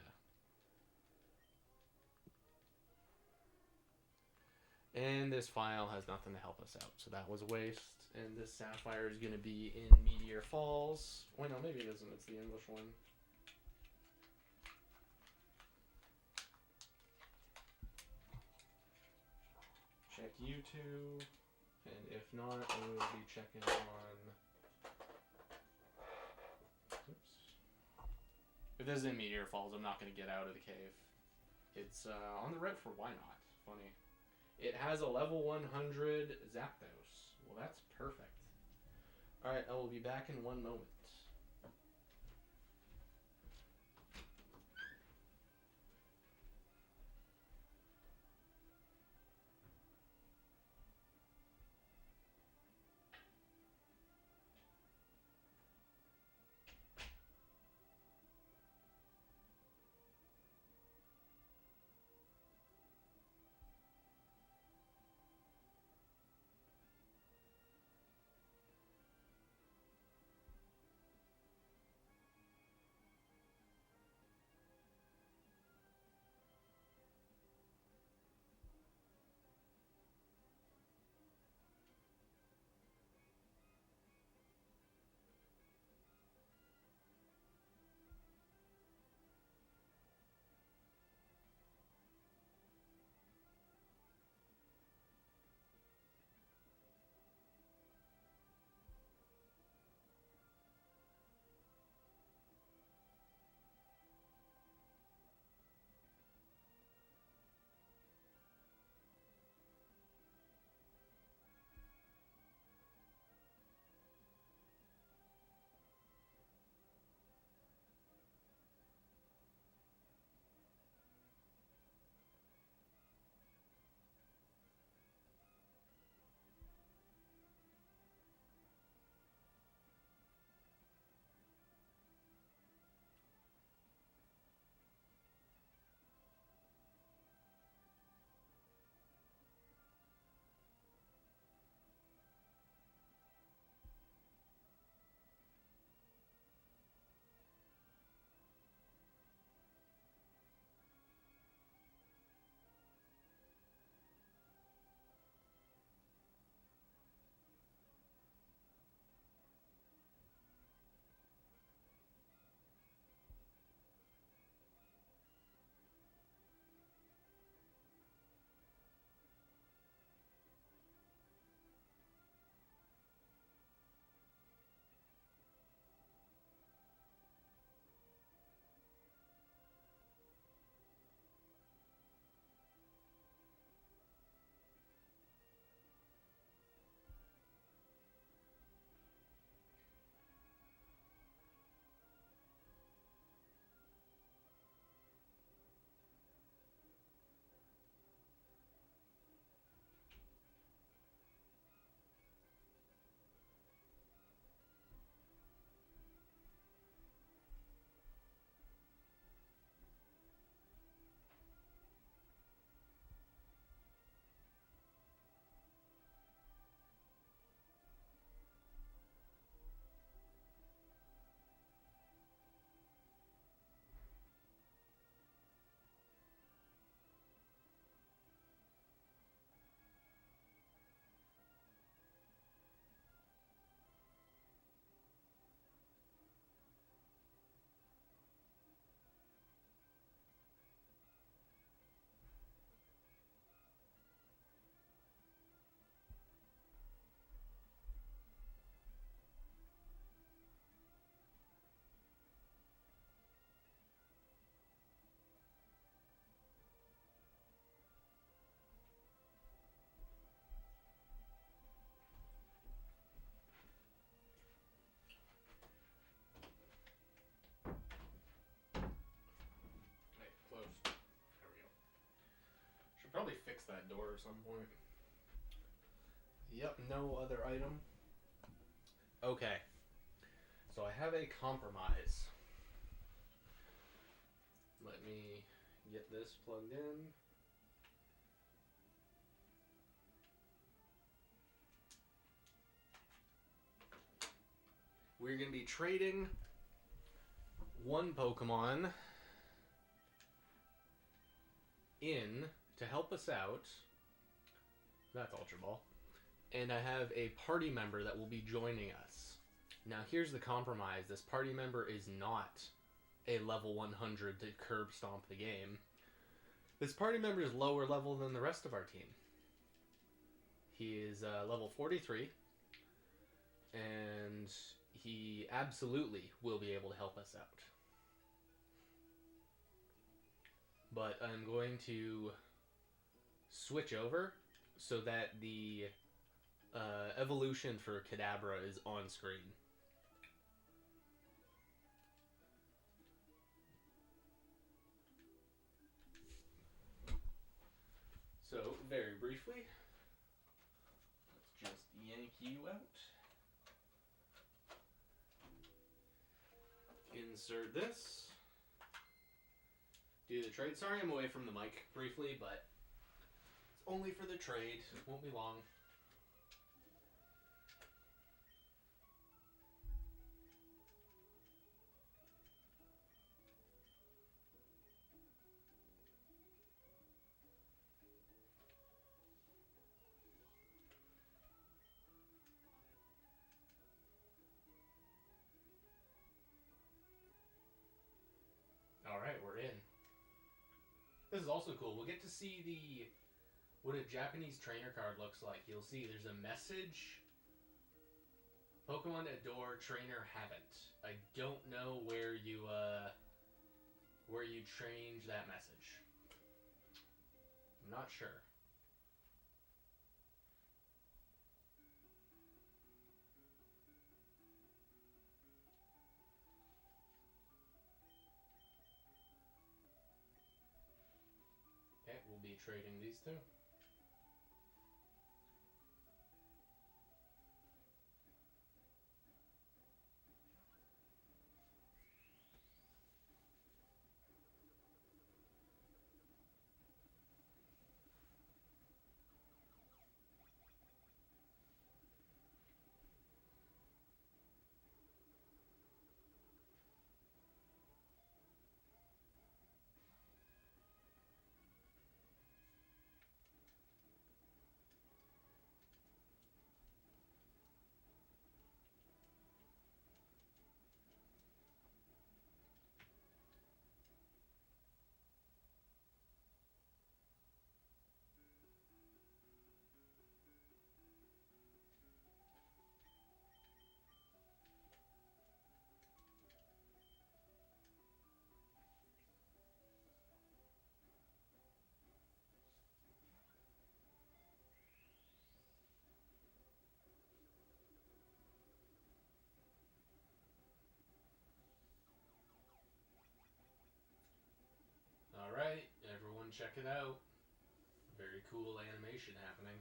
And this file has nothing to help us out, so that was a waste. And this sapphire is going to be in Meteor Falls. Wait, no, maybe it isn't. It's the English one. Check YouTube. And if not, we will be checking on... Oops. If this is in Meteor Falls, I'm not going to get out of the cave. It's on the route for Why Not. Funny. It has a level 100 Zapdos. Well, that's perfect. Alright, I will be back in one moment. Probably fix that door at some point. Yep, no other item. Okay. So I have a compromise. Let me get this plugged in. We're going to be trading one Pokemon in to help us out. That's Ultra Ball. And I have a party member that will be joining us. Now, here's the compromise. This party member is not a level 100 to curb stomp the game. This party member is lower level than the rest of our team. He is level 43. And he absolutely will be able to help us out. But I'm going to switch over so that the evolution for Kadabra is on screen. So, very briefly, let's just yank you out. Insert this. Do the trade. Sorry I'm away from the mic briefly, but it's only for the trade. It won't be long. Alright, we're in. This is also cool. We'll get to see what a Japanese trainer card looks like. You'll see there's a message. Pokemon adore, trainer haven't. I don't know where you change that message. I'm not sure. Okay, we'll be trading these two. Alright, everyone check it out. Very cool animation happening.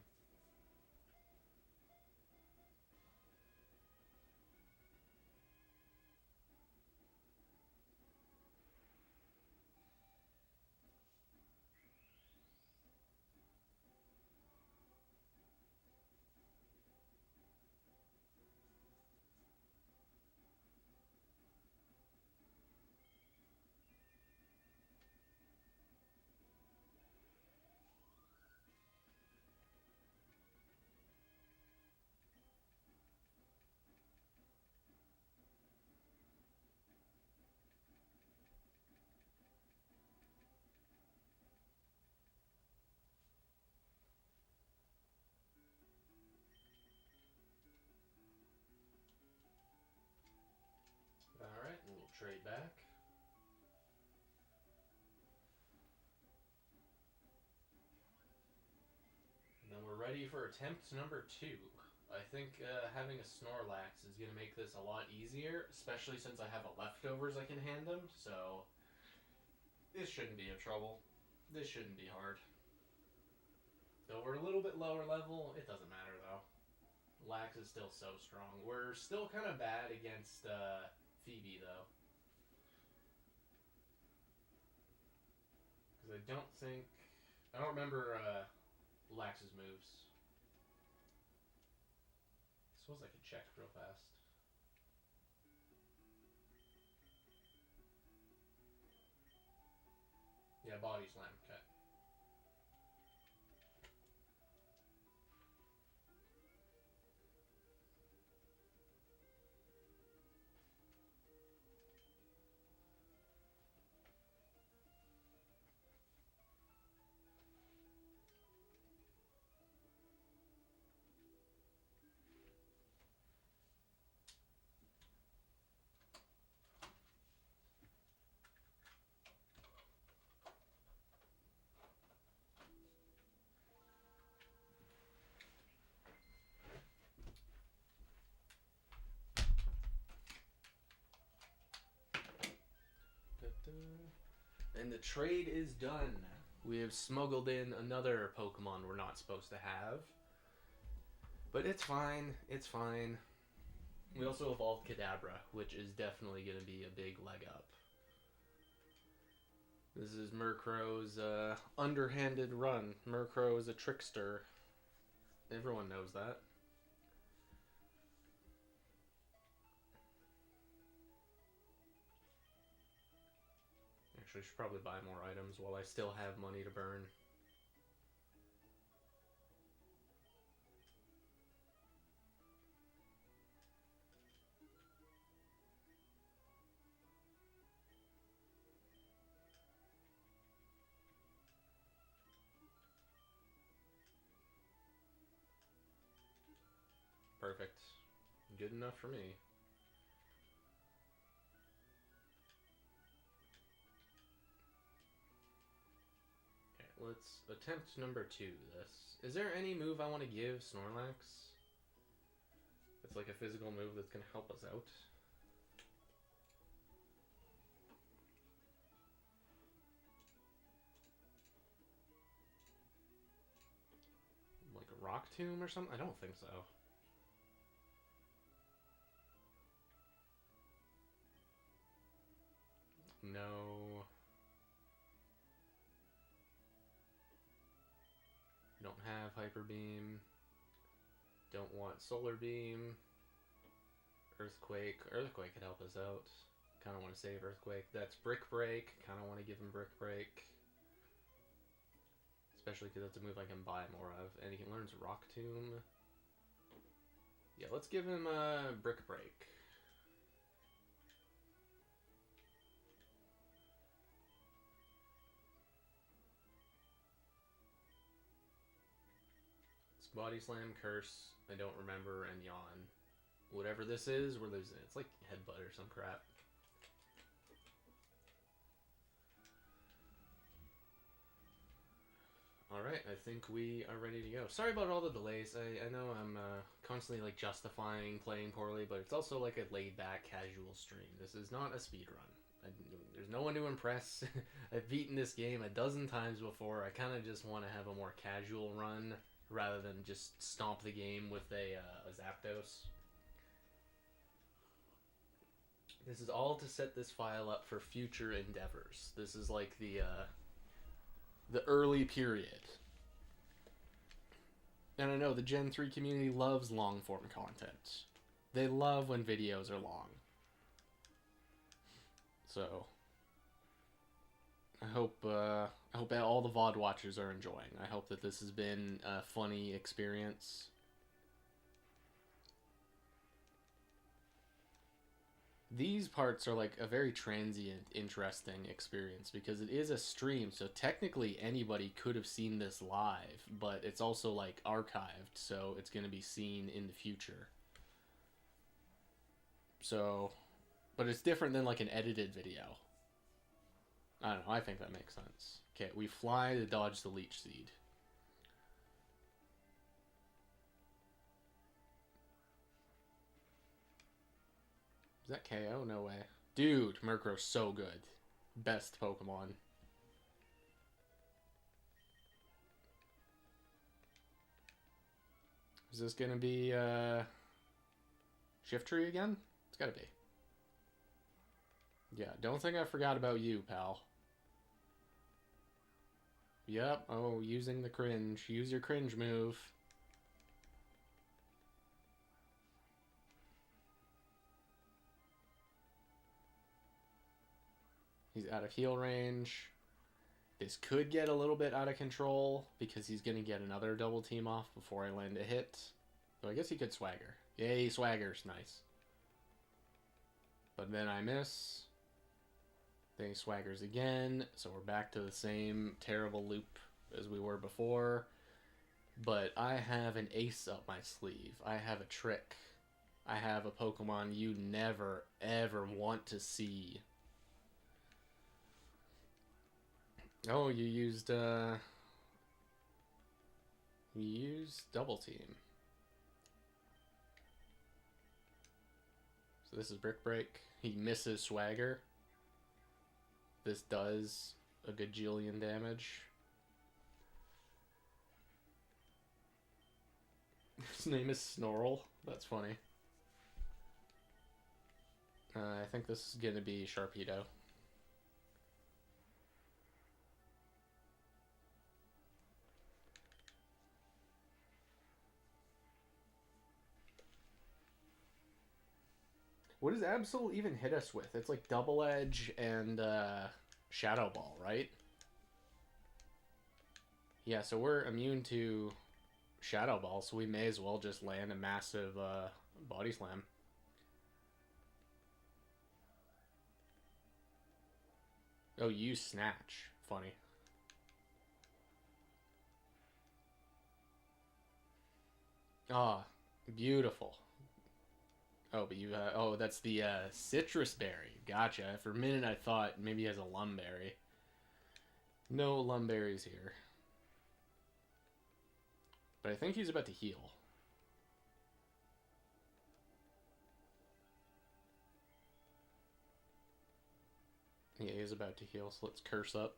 Alright, we'll trade back. And then we're ready for attempt number 2. I think having a Snorlax is going to make this a lot easier, especially since I have a leftovers I can hand him, so this shouldn't be a trouble. This shouldn't be hard. Though we're a little bit lower level, it doesn't matter though. Lax is still so strong. We're still kind of bad against Phoebe though. Because I don't remember Lax's moves. I suppose I could check real fast. Yeah, body slam. Okay. And the trade is done. We have smuggled in another Pokemon we're not supposed to have. But it's fine. It's fine. We also evolved Kadabra, which is definitely going to be a big leg up. This is Murkrow's underhanded run. Murkrow is a trickster. Everyone knows that. Actually, I should probably buy more items while I still have money to burn. Perfect. Good enough for me. Okay, let's attempt number 2 this. Is there any move I want to give Snorlax? It's like a physical move that's going to help us out. Like a Rock Tomb or something? I don't think so. No. Don't have Hyper Beam. Don't want Solar Beam. Earthquake. Earthquake could help us out. Kind of want to save Earthquake. That's Brick Break. Kind of want to give him Brick Break. Especially because that's a move I can buy more of. And he learns Rock Tomb. Yeah, let's give him Brick Break. It's Body Slam, Curse, I don't remember, and Yawn. Whatever this is, we're losing it. It's like Headbutt or some crap. Alright, I think we are ready to go. Sorry about all the delays. I know I'm constantly like justifying playing poorly, but it's also like a laid-back, casual stream. This is not a speed run. There's no one to impress. I've beaten this game a dozen times before. I kind of just want to have a more casual run rather than just stomp the game with a Zapdos. This is all to set this file up for future endeavors. This is like the early period. And I know the Gen 3 community loves long-form content. They love when videos are long. So, I hope all the VOD watchers are enjoying. I hope that this has been a funny experience. These parts are like a very transient, interesting experience because it is a stream, so technically anybody could have seen this live, but it's also like archived, so it's going to be seen in the future. So, but it's different than like an edited video. I don't know, I think that makes sense. Okay, we fly to dodge the Leech Seed. Is that KO? No way. Dude, Murkrow's so good. Best Pokemon. Is this gonna be Shiftry again? It's gotta be. Yeah, don't think I forgot about you, pal. Yep. Oh, using the cringe. Use your cringe move. He's out of heal range. This could get a little bit out of control because he's going to get another double team off before I land a hit. So I guess he could swagger. Yay, swaggers. Nice. But then I miss. Then he swaggers again. So we're back to the same terrible loop as we were before. But I have an ace up my sleeve. I have a trick. I have a Pokemon you never, ever want to see. Oh, you used double team. So this is Brick Break. He misses Swagger. This does a gajillion damage. His name is Snorl. That's funny. I think this is gonna be Sharpedo. What does Absol even hit us with? It's like Double Edge and Shadow Ball, right? Yeah, so we're immune to Shadow Ball, so we may as well just land a massive Body Slam. Oh, you Snatch. Funny. Ah, oh, beautiful. Oh, but you, oh, that's the citrus berry. Gotcha. For a minute I thought maybe he has a lumberry. No lumberries here. But I think he's about to heal. Yeah, he's about to heal, so let's Curse Up.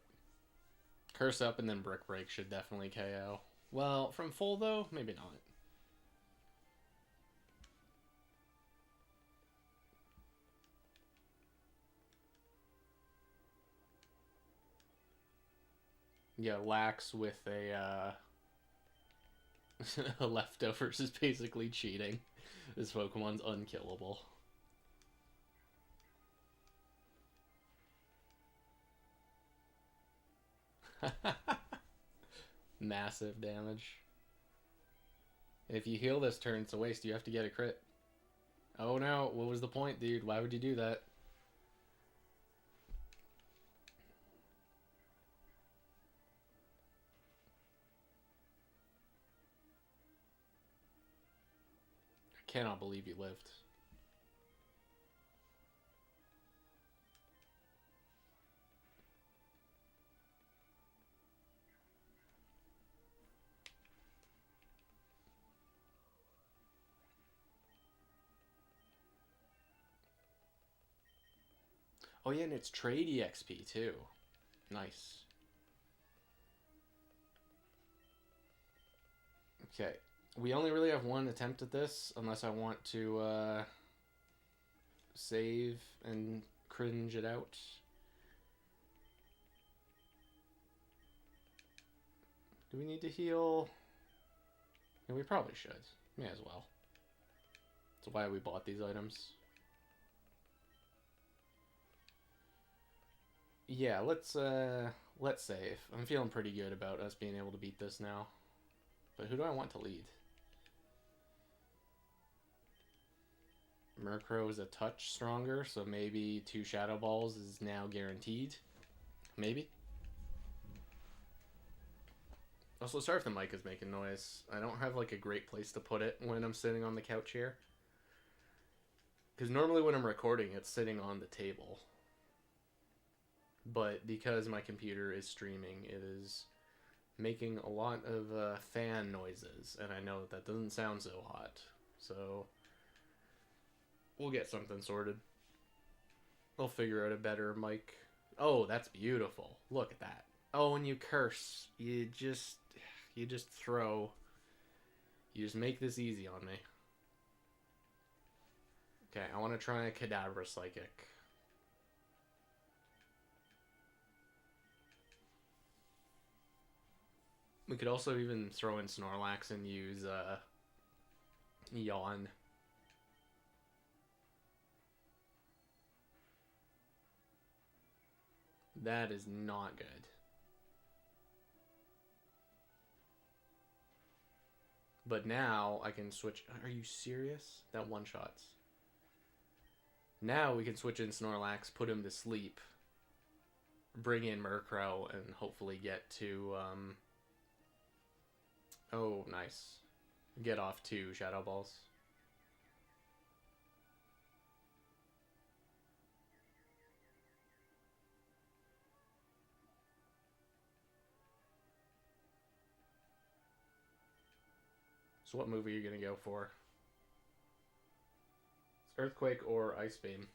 Curse Up and then Brick Break should definitely KO. Well, from full though, maybe not. Yeah, Lax with a leftovers is basically cheating. This Pokemon's unkillable. Massive damage. If you heal this turn, it's a waste. You have to get a crit. Oh no, what was the point, dude? Why would you do that? I cannot believe you lived. Oh yeah, and it's trade EXP too. Nice. Okay. We only really have one attempt at this, unless I want to save and cringe it out. Do we need to heal? Yeah, we probably should. May as well. That's why we bought these items. Yeah, let's save. I'm feeling pretty good about us being able to beat this now. But who do I want to lead? Murkrow is a touch stronger, so maybe 2 Shadow Balls is now guaranteed. Maybe. Also, sorry if the mic is making noise. I don't have like a great place to put it when I'm sitting on the couch here. Because normally when I'm recording, it's sitting on the table. But because my computer is streaming, it is making a lot of fan noises. And I know that doesn't sound so hot. So we'll get something sorted. We'll figure out a better mic. Oh, that's beautiful. Look at that. Oh, when you curse, you just throw. You just make this easy on me. Okay, I want to try a Kadabra Psychic. We could also even throw in Snorlax and use Yawn. That is not good. But now I can switch. Are you serious? That one shots. Now we can switch in Snorlax, put him to sleep, bring in Murkrow, and hopefully get to. Oh, nice. Get off 2 Shadow Balls. So what move are you going to go for? It's Earthquake or Ice Beam.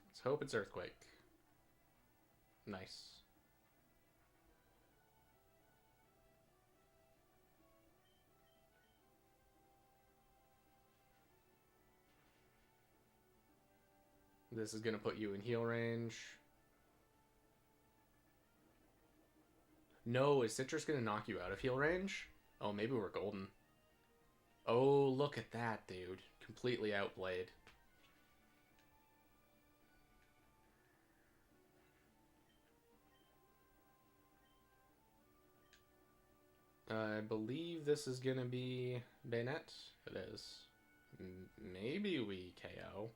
Let's hope it's Earthquake. Nice. This is going to put you in heal range. No, is Citrus going to knock you out of heal range? Oh, maybe we're golden. Oh, look at that, dude. Completely outplayed. I believe this is going to be Bayonet. It is. Maybe we KO.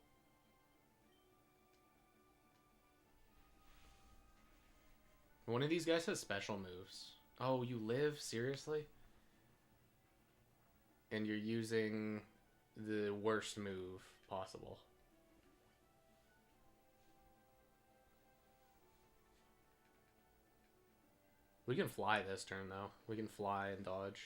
One of these guys has special moves. Oh, you live? Seriously? And you're using the worst move possible. We can fly this turn, though. We can fly and dodge.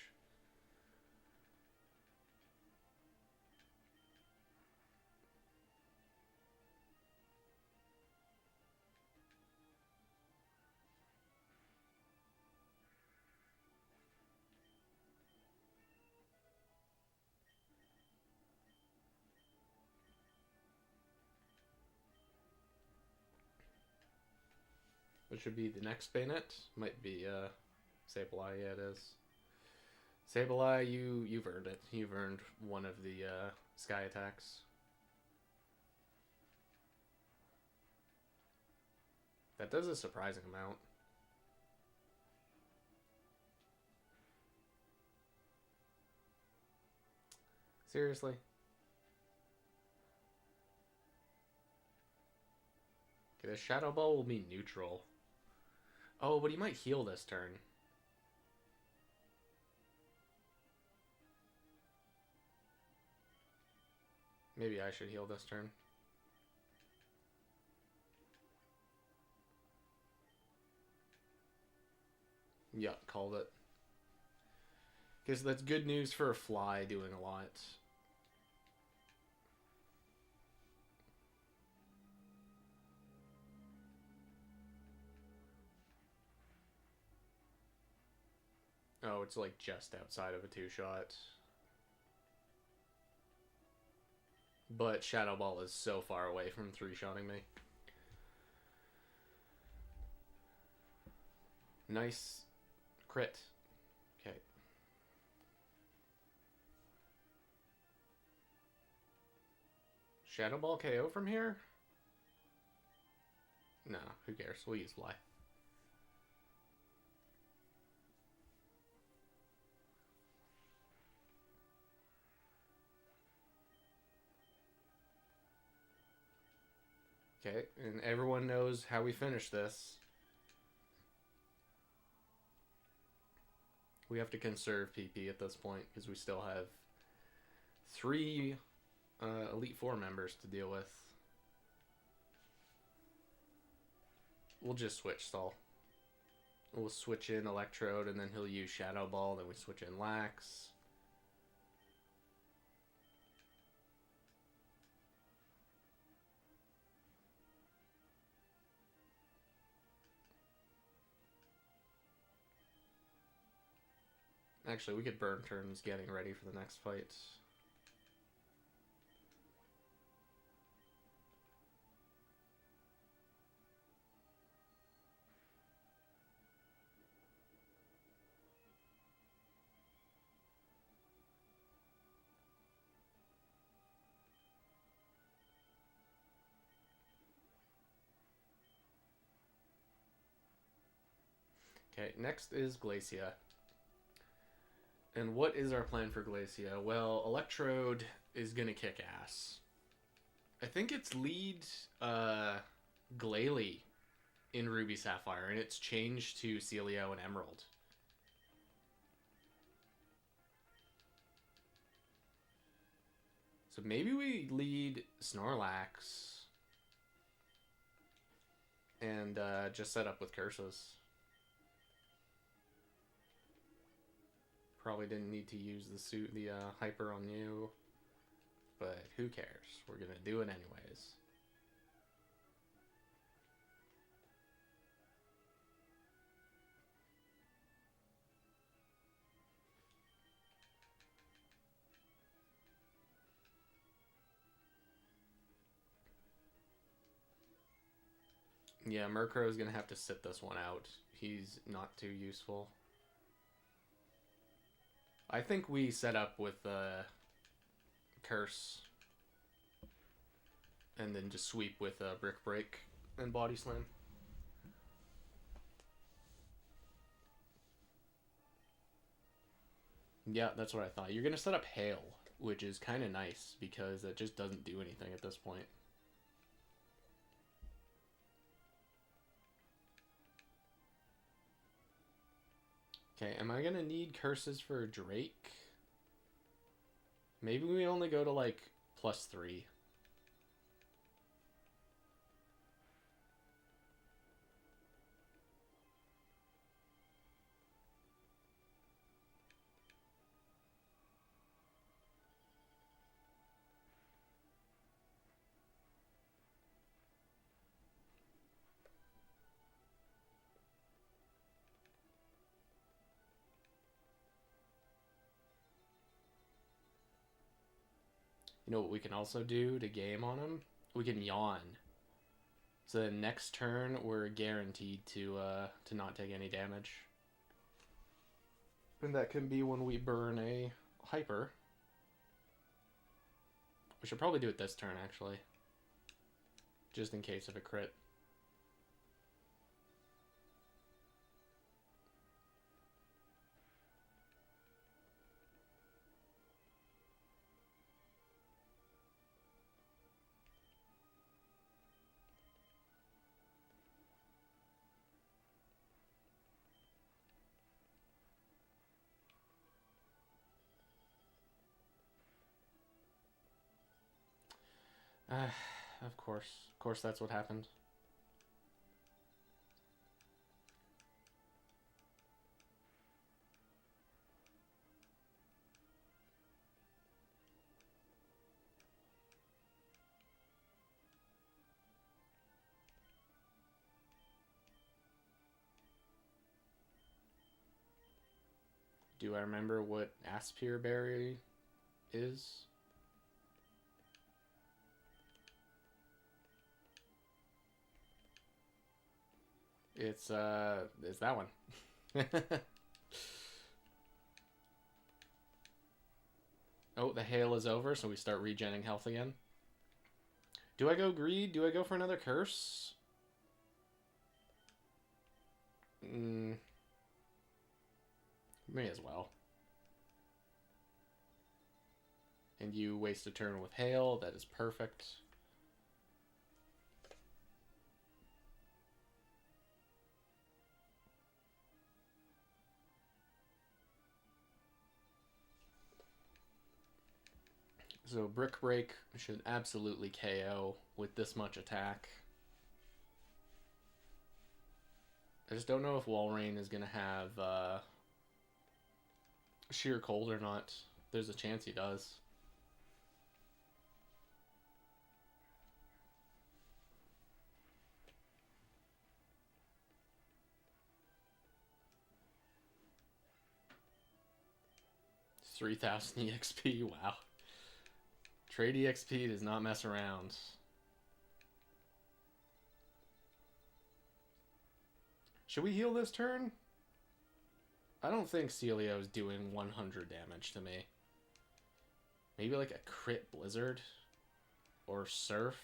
Which should be the next Bayonet. Might be Sableye, yeah it is. Sableye, you've earned it. You've earned one of the sky attacks. That does a surprising amount. Seriously? Okay, the Shadow Ball will be neutral. Oh, but he might heal this turn. Maybe I should heal this turn. Yeah, called it. Because that's good news for a fly doing a lot. Oh, it's like just outside of a 2-shot. But Shadow Ball is so far away from 3-shotting me. Nice crit. Okay. Shadow Ball KO from here? No, who cares? We'll use Fly. Okay, and everyone knows how we finish this. We have to conserve PP at this point because we still have 3 Elite Four members to deal with. We'll just switch Stall. We'll switch in Electrode and then he'll use Shadow Ball. Then we switch in Lax. Actually, we could burn turns getting ready for the next fight. Okay, next is Glacia. And what is our plan for Glacia? Well, Electrode is gonna kick ass. I think it's lead Glalie in Ruby Sapphire, and it's changed to Celio and Emerald. So maybe we lead Snorlax and just set up with curses. Probably didn't need to use the hyper on you, but who cares? We're gonna do it anyways. Yeah, Murkrow is gonna have to sit this one out. He's not too useful. I think we set up with Curse, and then just sweep with Brick Break and Body Slam. Yeah, that's what I thought. You're gonna set up Hail, which is kind of nice because it just doesn't do anything at this point. Okay, am I gonna need curses for Drake? Maybe we only go to like +3. You know what we can also do to game on him? We can yawn. So the next turn we're guaranteed to not take any damage. And that can be when we burn a hyper. We should probably do it this turn actually. Just in case of a crit. Of course that's what happened. Do I remember what Aspire Berry is? It's that one. Oh, the hail is over, so we start regenning health again. Do I go greed? Do I go for another curse? May as well. And you waste a turn with hail. That is perfect. So Brick Break should absolutely KO with this much attack. I just don't know if Walrein is going to have Sheer Cold or not. There's a chance he does. It's 3,000 EXP, wow. Trade EXP does not mess around. Should we heal this turn? I don't think Celio is doing 100 damage to me. Maybe like a crit Blizzard? Or Surf?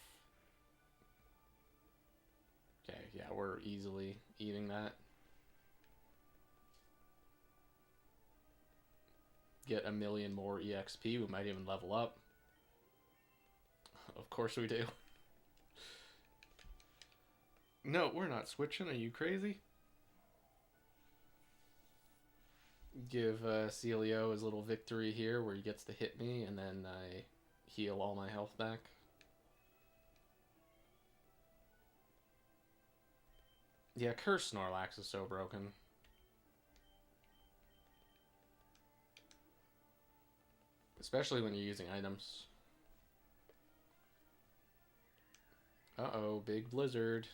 Okay, yeah, we're easily eating that. get a million more EXP. We might even level up. Of course we do. No, we're not switching. Are you crazy? Give Celio his little victory here where he gets to hit me and then I heal all my health back. Yeah, Curse Snorlax is so broken. Especially when you're using items. Uh-oh, big blizzard.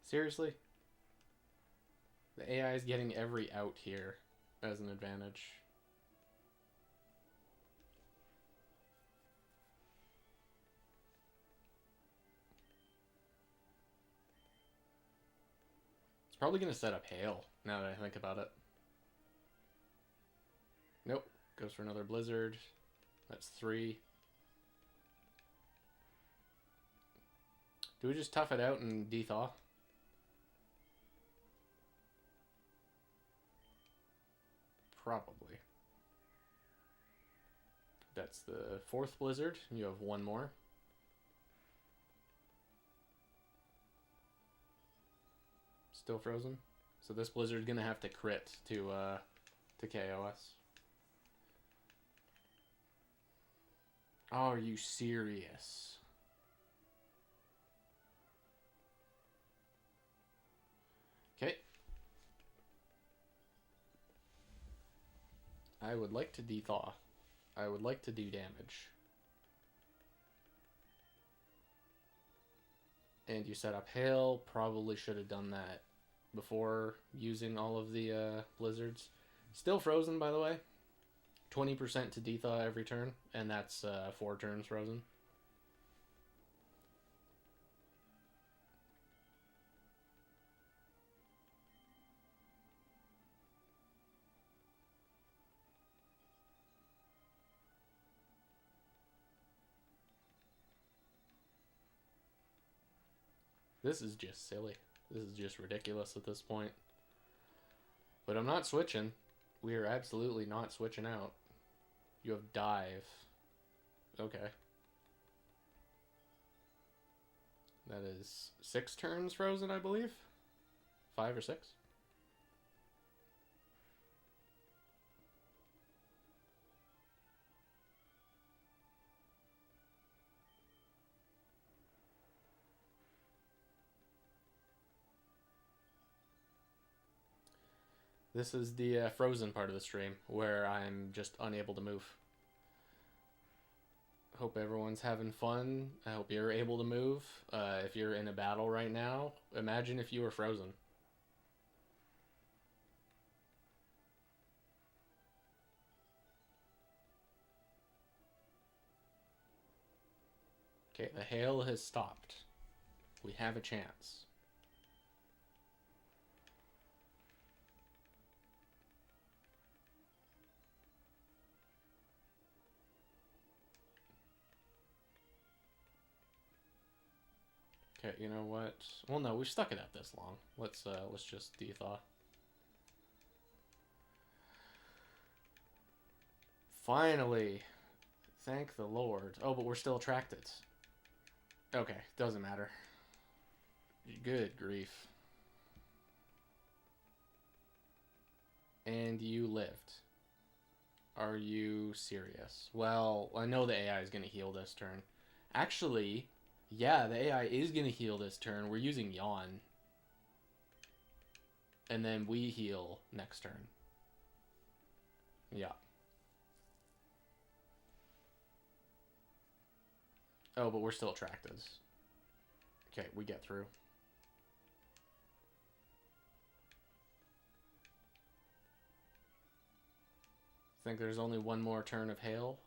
Seriously? The AI is getting every out here as an advantage. It's probably going to set up Hail, now that I think about it. Nope. Goes for another Blizzard. That's 3. Do we just tough it out and dethaw? Probably. That's the 4th Blizzard. You have 1 more. Still frozen. So this Blizzard's gonna have to crit to KO us. Oh, are you serious? Okay. I would like to dethaw. I would like to do damage. And you set up Hail. Probably should have done that before using all of the blizzards. Still frozen, by the way. 20% to dethaw every turn, and that's 4 turns frozen. This is just silly. This is just ridiculous at this point. But I'm not switching. We are absolutely not switching out. You have Dive. Okay. That is 6 turns frozen, I believe. 5 or 6. This is the frozen part of the stream where I'm just unable to move. Hope everyone's having fun. I hope you're able to move. If you're in a battle right now, imagine if you were frozen. Okay, the hail has stopped. We have a chance. Okay, you know what? Well, no, we've stuck it out this long. Let's just dethaw. Finally, thank the Lord. Oh, but we're still attracted. Okay, doesn't matter. Good grief. And you lived. Are you serious? Well, I know the AI is going to heal this turn. Actually, yeah, the AI is going to heal this turn. We're using Yawn. And then we heal next turn. Yeah. Oh, but we're still attracted. Okay, we get through. I think there's only one more turn of hail.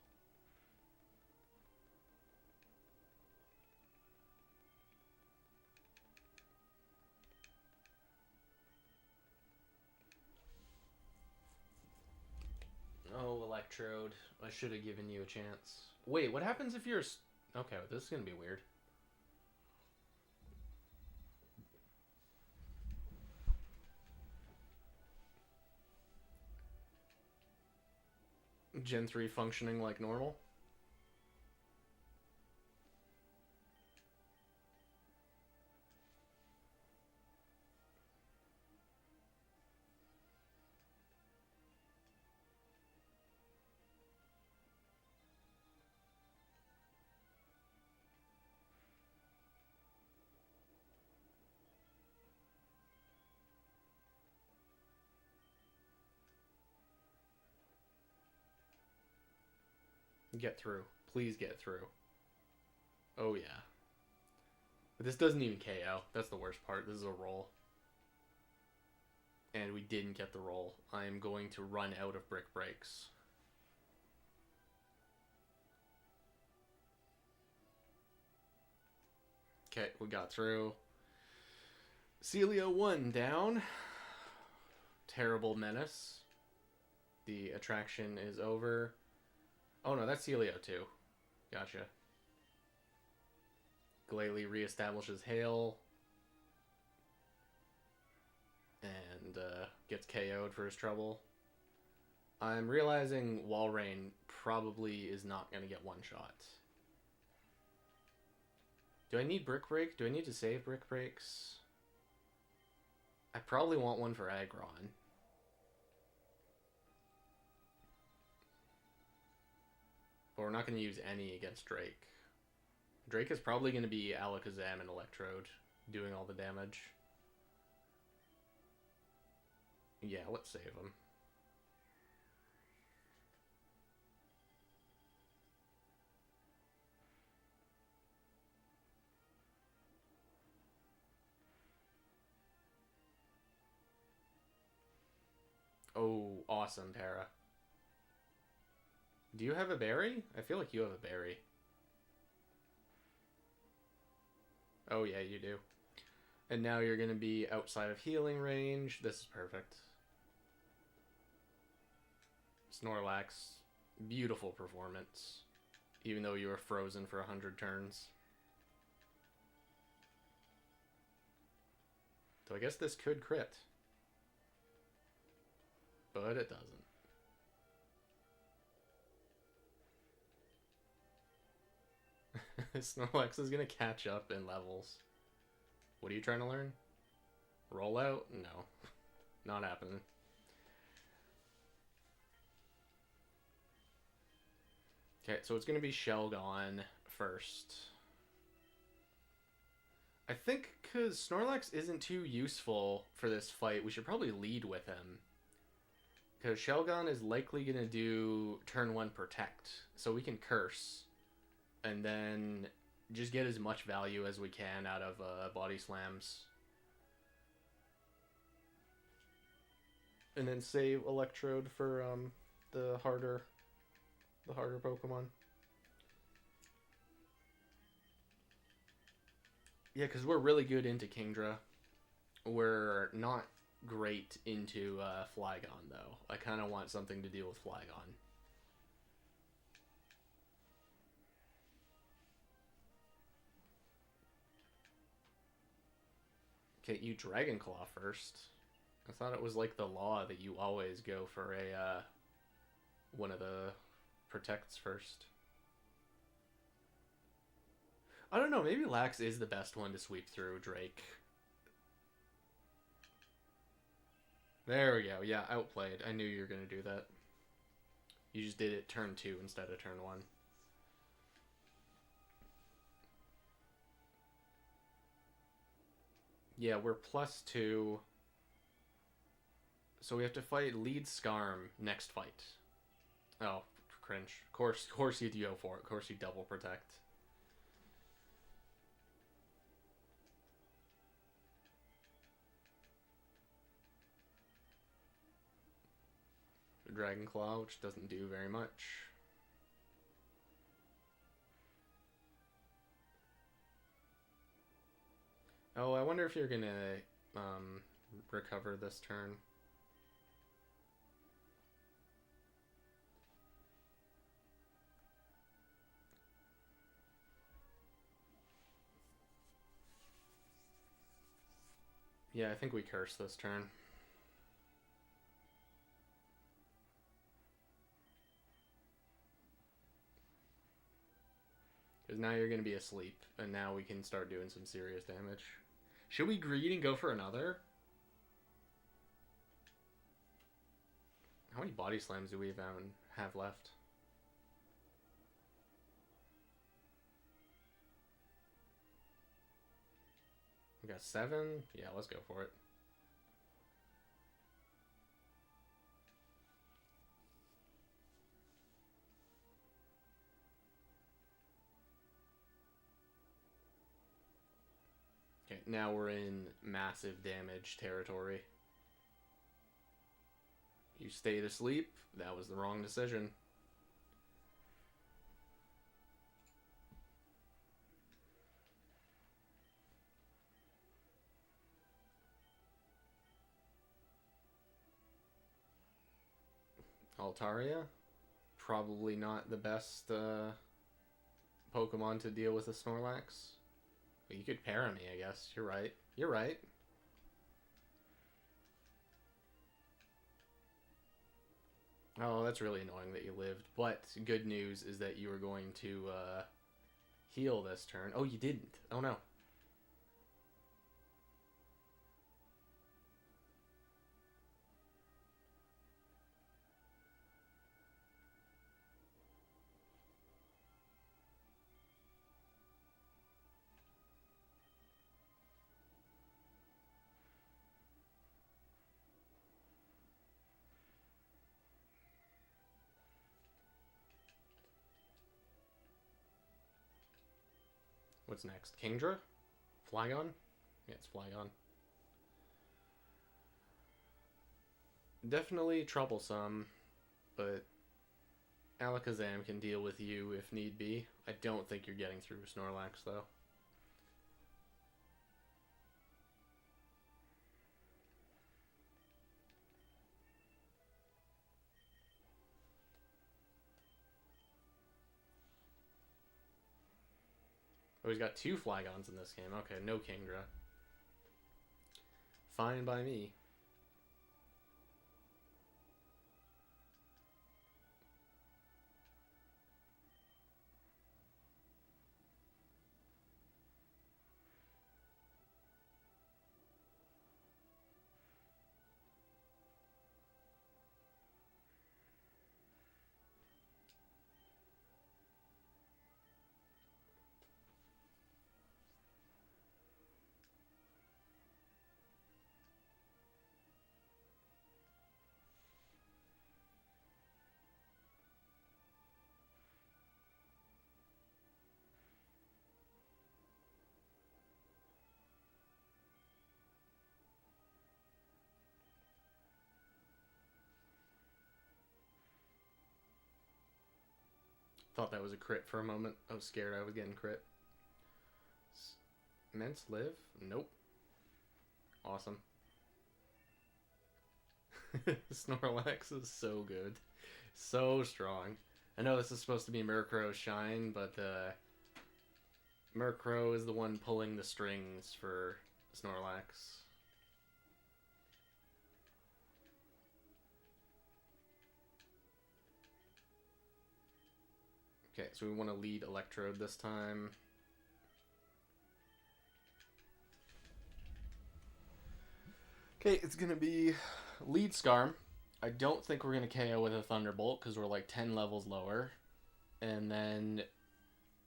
Oh, Electrode. I should have given you a chance. Wait, what happens if you're... Okay, this is going to be weird. Gen 3 functioning like normal? Get through. Please get through. Oh, yeah. But this doesn't even KO. That's the worst part. This is a roll. And we didn't get the roll. I am going to run out of brick breaks. Okay, we got through. Celio 1 down. Terrible menace. The attraction is over. Oh no, that's Celio 2. Gotcha. Glalie reestablishes Hail. And gets KO'd for his trouble. I'm realizing Walrein probably is not going to get one shot. Do I need Brick Break? Do I need to save Brick Breaks? I probably want one for Aggron. But we're not going to use any against Drake. Drake is probably going to be Alakazam and Electrode doing all the damage. Yeah, let's save him. Oh, awesome, Para. Do you have a berry? I feel like you have a berry. Oh, yeah, you do. And now you're going to be outside of healing range. This is perfect. Snorlax, beautiful performance. Even though you were frozen for 100 turns. So I guess this could crit. But it doesn't. Snorlax is going to catch up in levels. What are you trying to learn? Roll out? No. Not happening. Okay, so it's going to be Shelgon first. I think because Snorlax isn't too useful for this fight, we should probably lead with him. Because Shelgon is likely going to do turn 1 Protect. So we can Curse. And then just get as much value as we can out of Body Slams. And then save Electrode for the harder Pokemon. Yeah, because we're really good into Kingdra. We're not great into Flygon, though. I kind of want something to deal with Flygon. Okay, you Dragon Claw first. I thought it was like the law that you always go for a one of the protects first. I don't know, maybe Lax is the best one to sweep through Drake. There we go. Yeah, outplayed. I knew you were going to do that. You just did it turn 2 instead of turn 1. Yeah, we're +2. So we have to fight Lead Skarm next fight. Oh, cringe. Of course you go for it. Of course you double protect. Dragon Claw, which doesn't do very much. Oh, I wonder if you're gonna recover this turn. Yeah, I think we curse this turn. Because now you're going to be asleep, and now we can start doing some serious damage. Should we greed and go for another? How many body slams do we even have left? We got 7? Yeah, let's go for it. Okay, now we're in massive damage territory. You stayed asleep. That was the wrong decision. Altaria? Probably not the best Pokemon to deal with a Snorlax. But you could pair me, I guess. You're right. You're right. Oh, that's really annoying that you lived. But good news is that you were going to heal this turn. Oh, you didn't. Oh, no. What's next? Kingdra? Flygon? Yeah, it's Flygon. Definitely troublesome, but Alakazam can deal with you if need be. I don't think you're getting through Snorlax, though. Oh, he's got 2 Flygons in this game. Okay, no Kingdra. Fine by me. Thought that was a crit for a moment. I was scared I was getting crit. Immense live? Nope. Awesome. Snorlax is so good. So strong. I know this is supposed to be Murkrow's shine, but Murkrow is the one pulling the strings for Snorlax. Okay, so we want to lead Electrode this time. Okay, it's going to be lead Skarm. I don't think we're going to KO with a Thunderbolt because we're like 10 levels lower. And then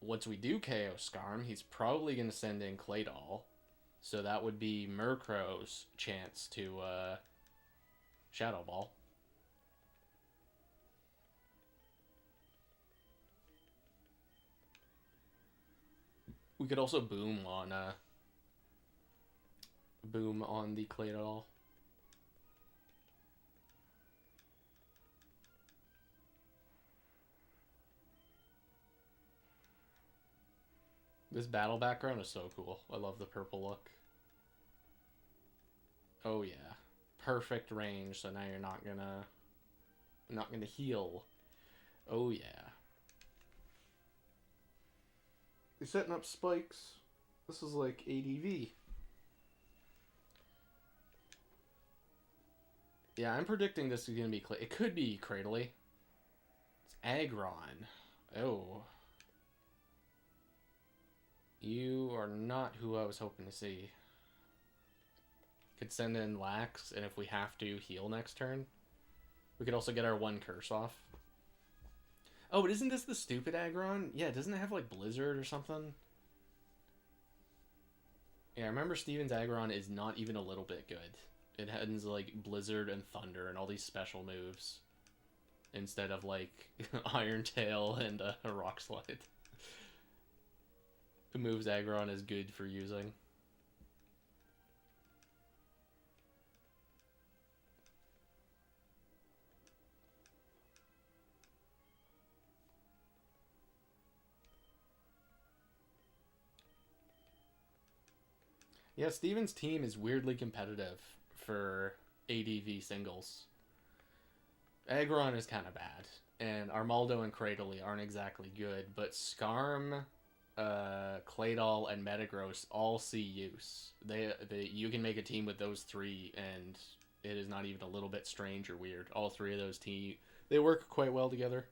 once we do KO Skarm, he's probably going to send in Claydol. So that would be Murkrow's chance to Shadow Ball. We could also boom on the Claydol. This battle background is so cool. I love the purple look. Oh yeah. Perfect range, so now you're not gonna heal. Oh yeah. They're setting up spikes. This is like ADV. Yeah, I'm predicting this is gonna be. It could be Cradley. It's Aggron. Oh. You are not who I was hoping to see. Could send in Lax, and if we have to, heal next turn. We could also get our one curse off. Oh, but isn't this the stupid Aggron? Yeah, doesn't it have like Blizzard or something? Yeah, I remember Steven's Aggron is not even a little bit good. It has like Blizzard and Thunder and all these special moves instead of like Iron Tail and a Rock Slide. The moves Aggron is good for using. Yeah, Steven's team is weirdly competitive for ADV singles. Aggron is kind of bad, and Armaldo and Cradley aren't exactly good, but Skarm, Claydol, and Metagross all see use. You can make a team with those three, and it is not even a little bit strange or weird. All three of those they work quite well together.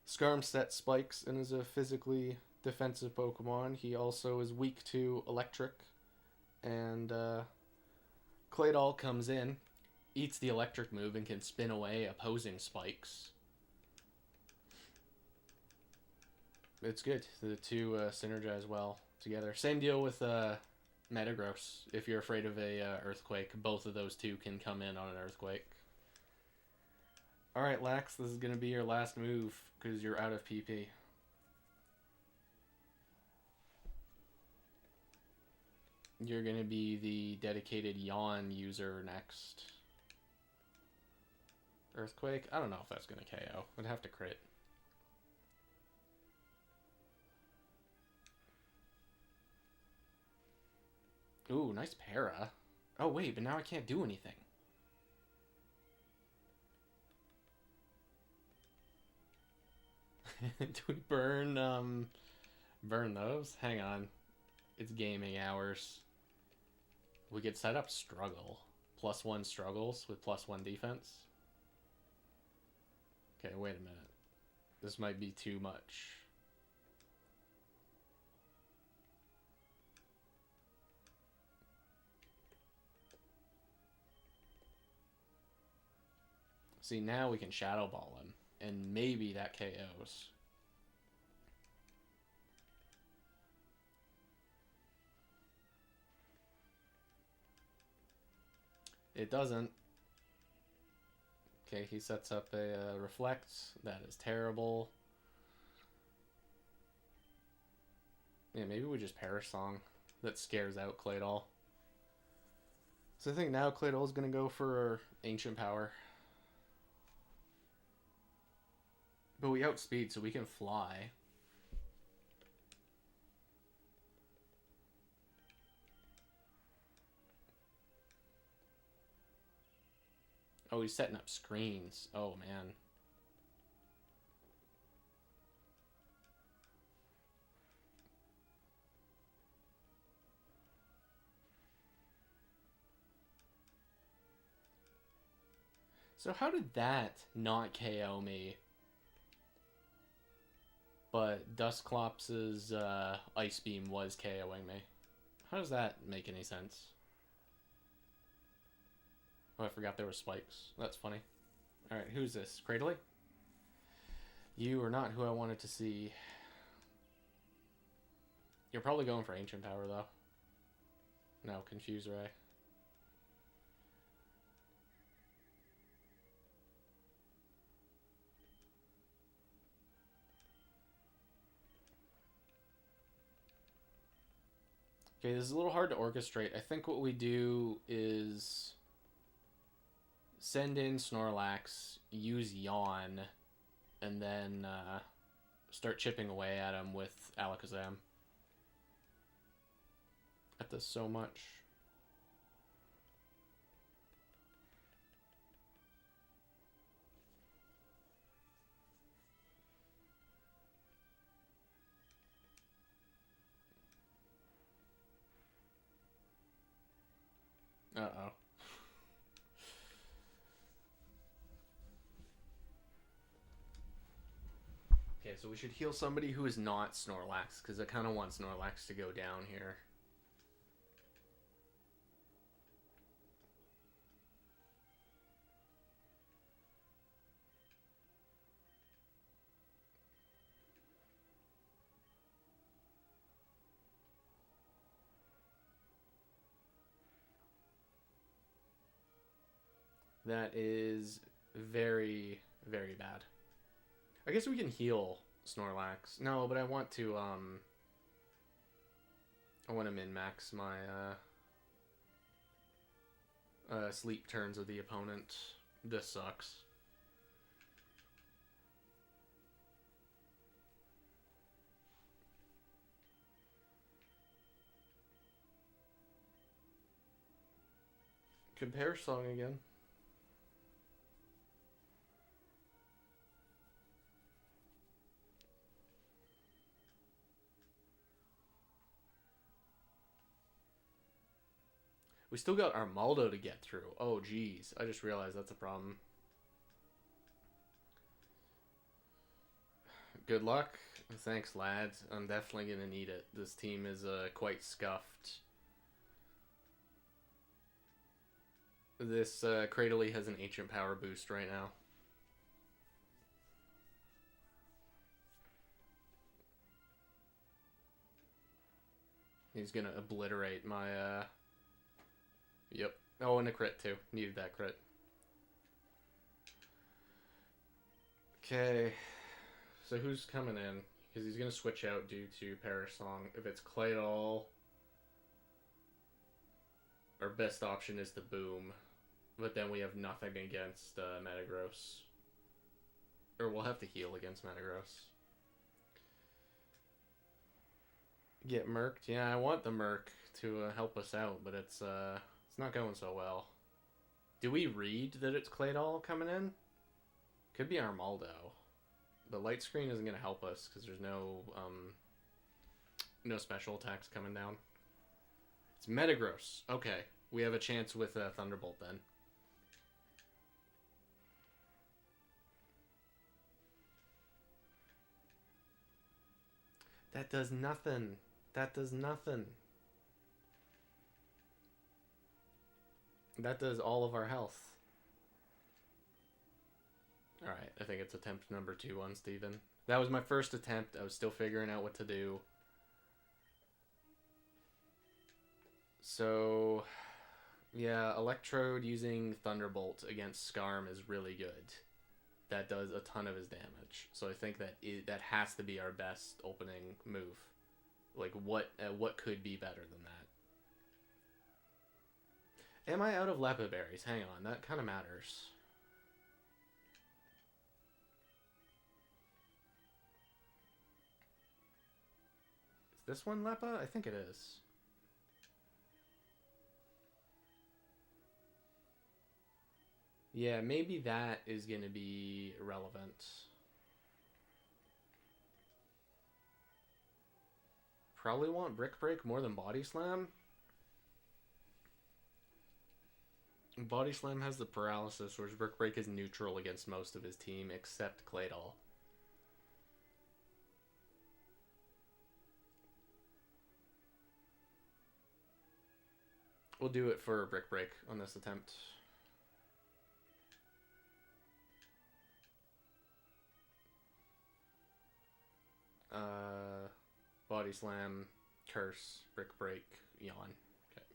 Skarm sets spikes and is a physically defensive Pokemon. He also is weak to electric. And Claydol comes in, eats the electric move, and can spin away opposing spikes. It's good. The two synergize well together. Same deal with Metagross. If you're afraid of a Earthquake, both of those two can come in on an Earthquake. Alright, Lax, this is going to be your last move, because you're out of PP. You're going to be the dedicated Yawn user next. Earthquake? I don't know if that's going to KO. I'd have to crit. Ooh, nice para. Oh, wait, but now I can't do anything. Do we burn those? Hang on. It's gaming hours. We could set up Struggle. +1 struggles with +1 defense. Okay, wait a minute. This might be too much. See, now we can Shadow Ball him, and maybe that KOs. It doesn't. Okay, he sets up a Reflect. That is terrible. Yeah, maybe we just Perish Song. That scares out Claydol. So I think now Claydol is going to go for Ancient Power. But we outspeed, so we can fly. Oh, he's setting up screens. Oh, man. So how did that not KO me? But Dusclops' Ice Beam was KOing me. How does that make any sense? Oh, I forgot there were spikes. That's funny. Alright, who's this? Cradley? You are not who I wanted to see. You're probably going for Ancient Power, though. No, Confuse Ray. Okay, this is a little hard to orchestrate. I think what we do is send in Snorlax, use Yawn, and then start chipping away at him with Alakazam. That does so much. Uh-oh. Okay, so we should heal somebody who is not Snorlax, because I kind of want Snorlax to go down here. That is very, very bad. I guess we can heal Snorlax. No, but I want to min-max my sleep turns of the opponent. This sucks. Compare song again. We still got Armaldo to get through. Oh, geez. I just realized that's a problem. Good luck. Thanks, lads. I'm definitely going to need it. This team is quite scuffed. This Cradily has an ancient power boost right now. He's going to obliterate my... Yep. Oh, and a crit too. Needed that crit. Okay. So who's coming in? Because he's going to switch out due to Perish Song. If it's Claydol, our best option is the Boom. But then we have nothing against Metagross. Or we'll have to heal against Metagross. Get Murked? Yeah, I want the Murk to help us out, but it's not going so well. Do we read that it's Claydol coming in? Could be Armaldo. The light screen isn't going to help us because there's no special attacks coming down. It's Metagross. Okay, we have a chance with Thunderbolt then. That does nothing. That does nothing. That does all of our health. Alright, I think it's attempt number 2 on Steven. That was my first attempt. I was still figuring out what to do. So, yeah, Electrode using Thunderbolt against Skarm is really good. That does a ton of his damage. So I think that that has to be our best opening move. Like, what could be better than that? Am I out of Leppa Berries? Hang on, that kind of matters. Is this one Leppa? I think it is. Yeah, maybe that is going to be relevant. Probably want Brick Break more than Body Slam. Body Slam has the paralysis, whereas Brick Break is neutral against most of his team, except Claydol. We'll do it for Brick Break on this attempt. Body Slam, Curse, Brick Break, Yawn. Okay.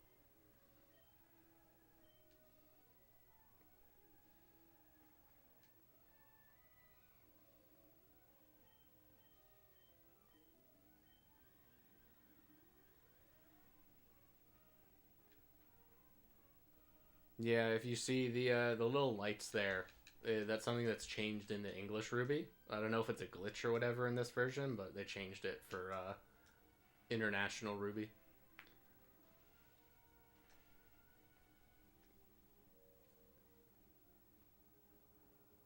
Yeah, if you see the little lights there, that's something that's changed in the English Ruby. I don't know if it's a glitch or whatever in this version, but they changed it for International Ruby.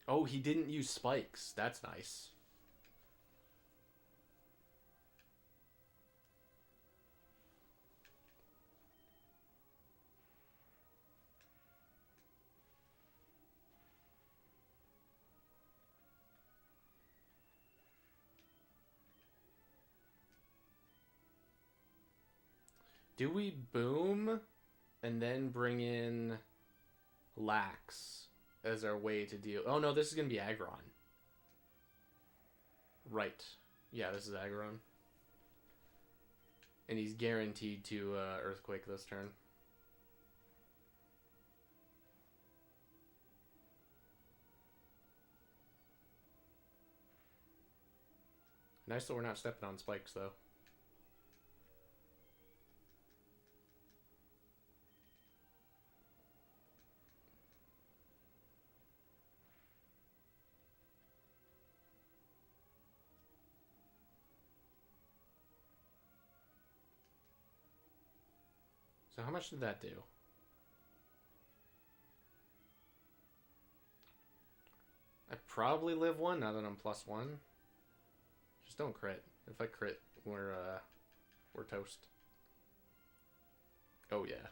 Oh, he didn't use spikes. That's nice. Do we boom and then bring in Lax as our way to deal? Oh no, this is gonna be Aggron. Right. Yeah, this is Aggron. And he's guaranteed to Earthquake this turn. Nice that we're not stepping on spikes, though. So how much did that do? I probably live one now that I'm +1. Just don't crit. If I crit, we're toast. Oh yeah.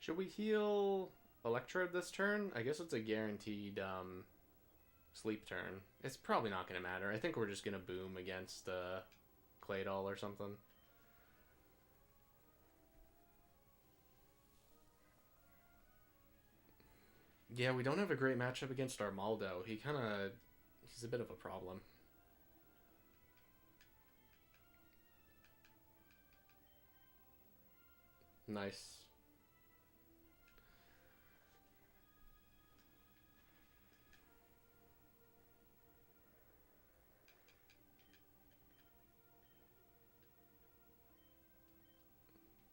Should we heal Electrode this turn? I guess it's a guaranteed sleep turn. It's probably not going to matter. I think we're just going to boom against Claydol or something. Yeah, we don't have a great matchup against Armaldo. He's a bit of a problem. Nice.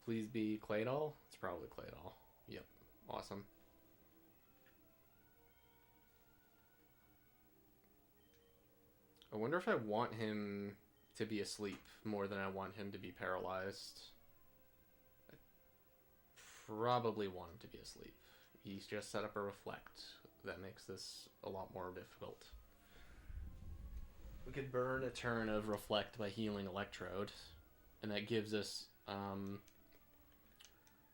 Please be Claydol? It's probably Claydol. Yep. Awesome. I wonder if I want him to be asleep more than I want him to be paralyzed. I probably want him to be asleep. He's just set up a Reflect. That makes this a lot more difficult. We could burn a turn of Reflect by healing Electrode. And that gives us...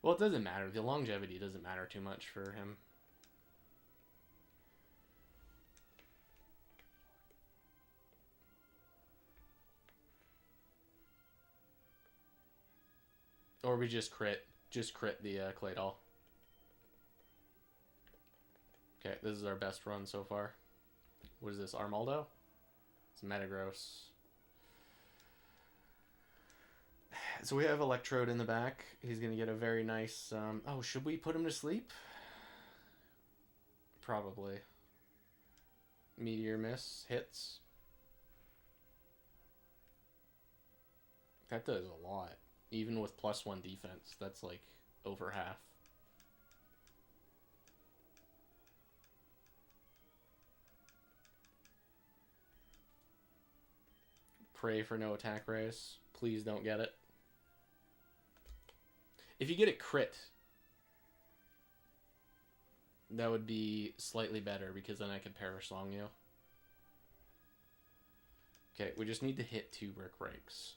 well, it doesn't matter. The longevity doesn't matter too much for him. Or we just crit the Claydol. Okay, this is our best run so far. What is this, Armaldo? It's Metagross. So we have Electrode in the back. He's going to get a very nice... oh, should we put him to sleep? Probably. Meteor Miss hits. That does a lot. Even with +1 defense, that's like over half. Pray for no attack raise. Please don't get it. If you get a crit, that would be slightly better because then I could Perish Song you. Okay, we just need to hit 2 Brick Breaks.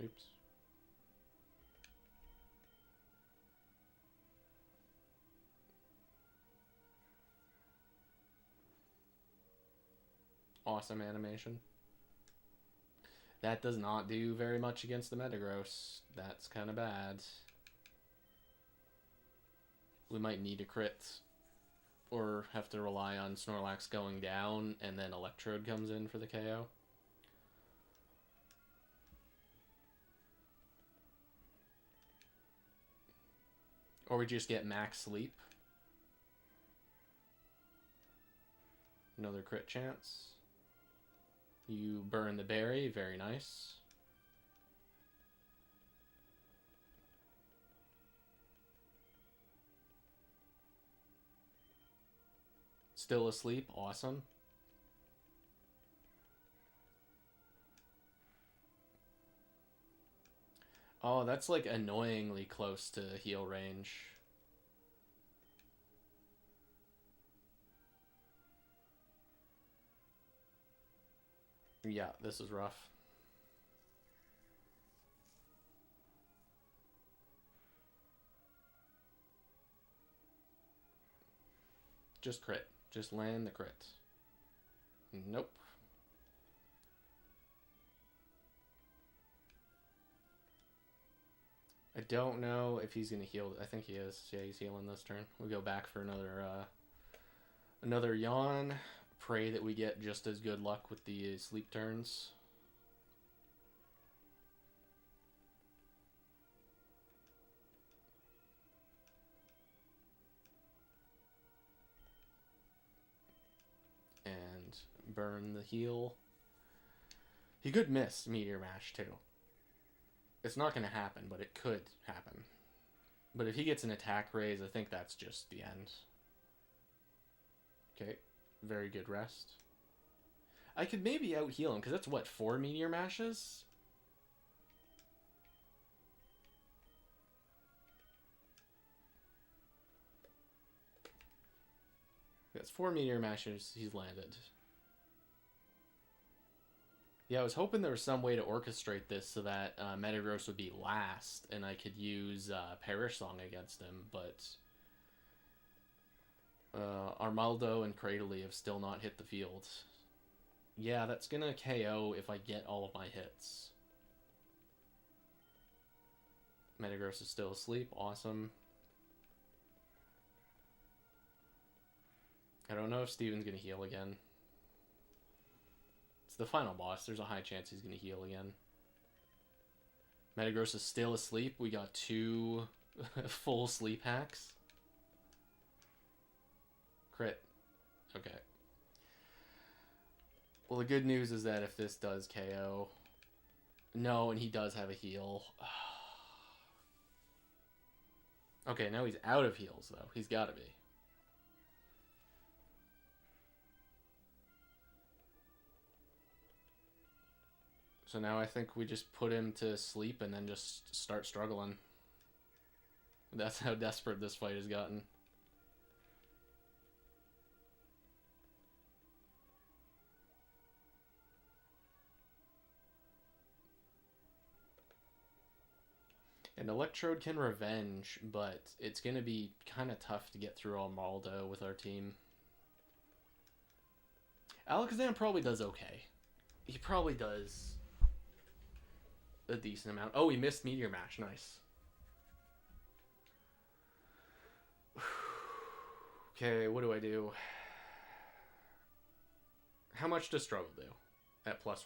Oops. Awesome animation. That does not do very much against the Metagross. That's kind of bad. We might need a crit. Or have to rely on Snorlax going down and then Electrode comes in for the KO. Or we just get max sleep. Another crit chance. You burn the berry, very nice. Still asleep, awesome. Oh, that's like annoyingly close to heal range. Yeah, this is rough. Just crit. Just land the crit. Nope. I don't know if he's gonna heal. I think he is. Yeah, he's healing this turn. We'll go back for another yawn. Pray that we get just as good luck with the sleep turns. And burn the heal. He could miss Meteor Mash too. It's not going to happen, but it could happen. But if he gets an attack raise, I think that's just the end. Okay, very good rest. I could maybe out heal him, because that's what, 4 Meteor Mashes? That's 4 Meteor Mashes he's landed. Yeah, I was hoping there was some way to orchestrate this so that Metagross would be last, and I could use Perish Song against him, but Armaldo and Cradily have still not hit the field. Yeah, that's gonna KO if I get all of my hits. Metagross is still asleep. Awesome. I don't know if Steven's gonna heal again. It's the final boss. There's a high chance he's gonna heal again. Metagross is still asleep. We got 2 full sleep hacks. Crit. Okay. Well, the good news is that if this does KO... No, and he does have a heal. Okay, now he's out of heals, though. He's gotta be. So now I think we just put him to sleep and then just start struggling. That's how desperate this fight has gotten. And Electrode can revenge, but it's going to be kind of tough to get through Armaldo with our team. Alakazam probably does okay. He probably does a decent amount. Oh, he missed Meteor Mash. Nice. Okay, what do I do? How much does Struggle do at +1?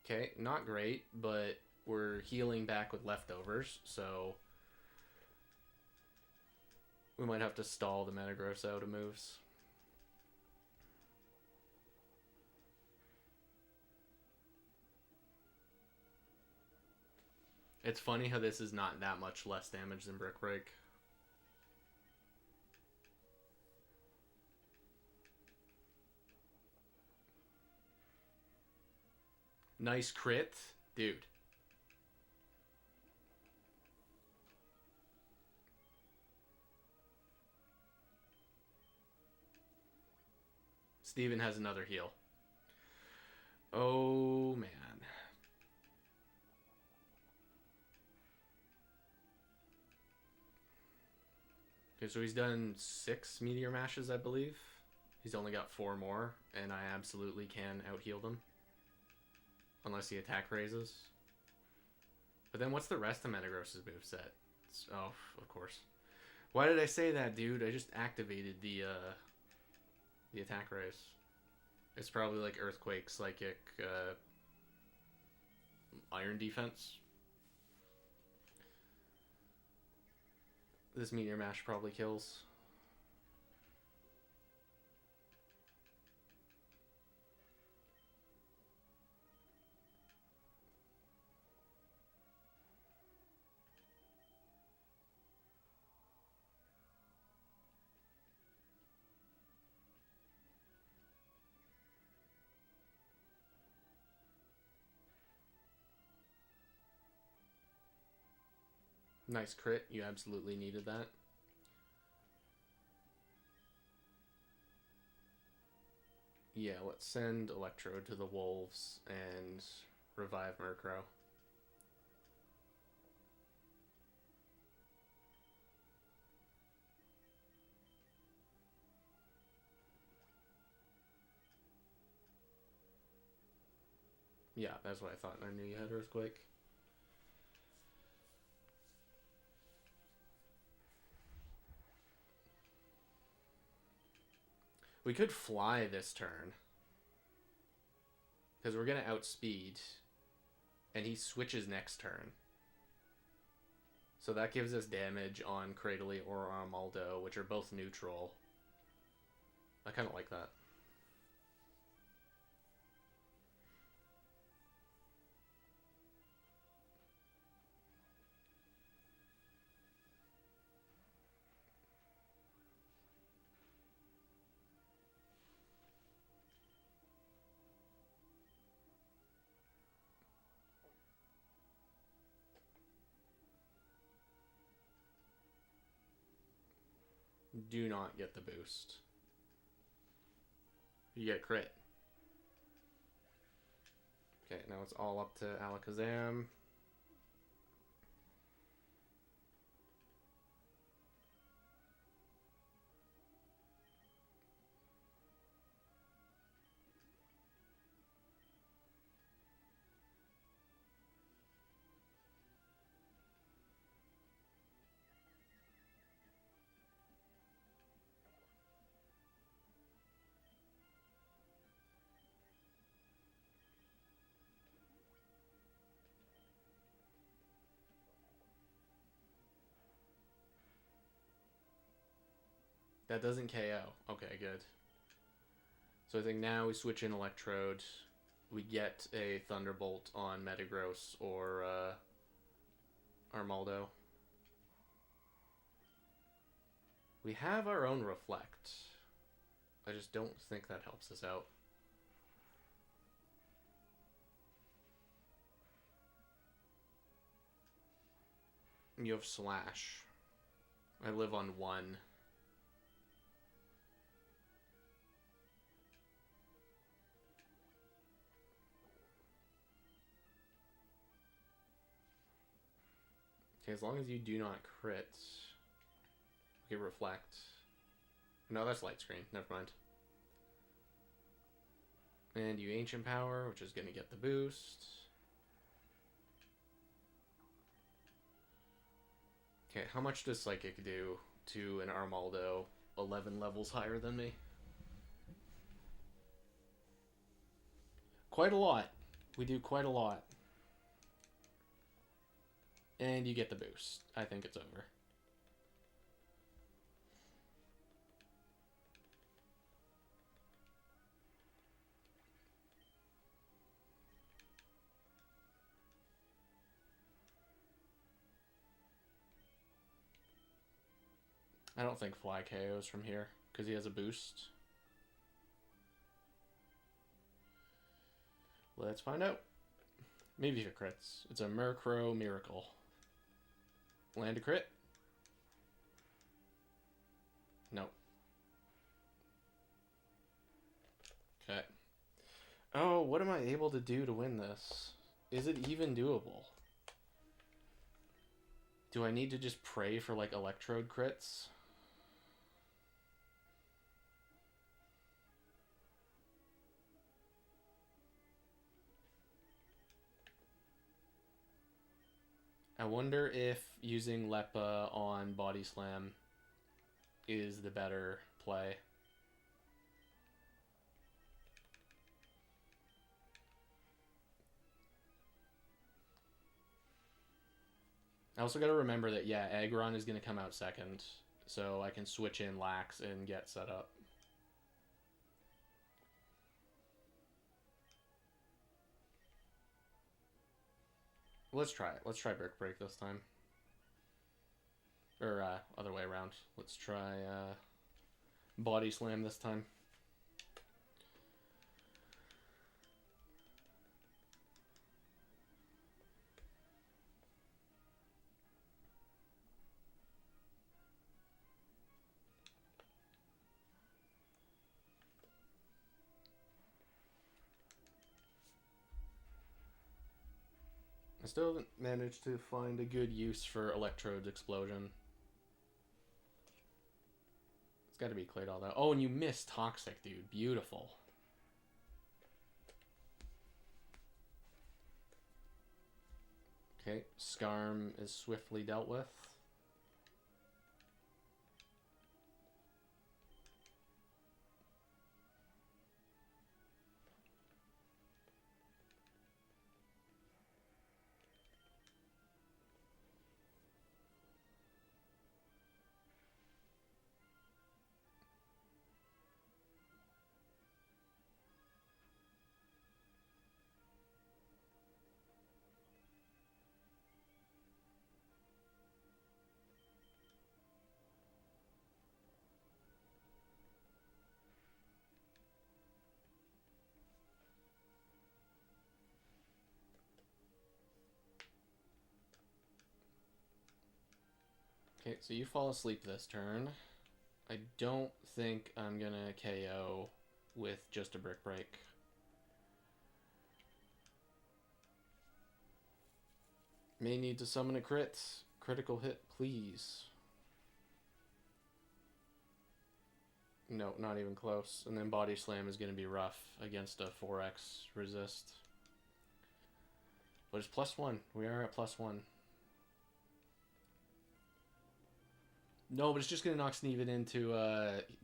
Okay, not great, but we're healing back with leftovers, so we might have to stall the Metagross out of moves. It's funny how this is not that much less damage than Brick Break. Nice crit. Dude. Steven has another heal. Oh, man. Okay, so he's done 6 Meteor Mashes, I believe. He's only got 4 more, and I absolutely can out-heal them. Unless the attack raises. But then what's the rest of Metagross's moveset? Oh, of course. Why did I say that, dude? I just activated the attack raise. It's probably like Earthquake, Psychic, Iron Defense. This Meteor Mash probably kills. Nice crit. You absolutely needed that. Yeah, let's send Electrode to the Wolves and revive Murkrow. Yeah, that's what I thought. I knew you had Earthquake. We could fly this turn. Because we're going to outspeed. And he switches next turn. So that gives us damage on Cradily or Armaldo, which are both neutral. I kind of like that. Do not get the boost. You get crit. Okay, now it's all up to Alakazam. That doesn't KO. Okay, good. So I think now we switch in Electrode. We get a Thunderbolt on Metagross or Armaldo. We have our own Reflect. I just don't think that helps us out. You have Slash. I live on 1. Okay, as long as you do not crit. Okay, Reflect. No, that's Light Screen. Never mind. And you Ancient Power, which is going to get the boost. Okay, how much does Psychic do to an Armaldo 11 levels higher than me? Quite a lot. We do quite a lot. And you get the boost. I think it's over. I don't think Fly KOs from here, because he has a boost. Let's find out. Maybe if it crits. It's a Murkrow Miracle. Land a crit? No. Okay. Oh, what am I able to do to win this? Is it even doable? Do I need to just pray for, like, Electrode crits? I wonder if using Leppa on Body Slam is the better play. I also got to remember that, yeah, Aggron is going to come out second, so I can switch in Lax and get set up. Let's try it. Let's try Brick Break this time. Or, other way around. Let's try, Body Slam this time. I still haven't managed to find a good use for Electrode's explosion. It's got to be Claydol though. Oh, and you missed Toxic, dude. Beautiful. Okay, Skarm is swiftly dealt with. Okay, so you fall asleep this turn. I don't think I'm gonna KO with just a Brick Break. May need to summon a crit. Critical hit, please. No, not even close. And then Body Slam is going to be rough against a 4x resist. But it's +1. We are at +1. No, but it's just going to knock Sneevin into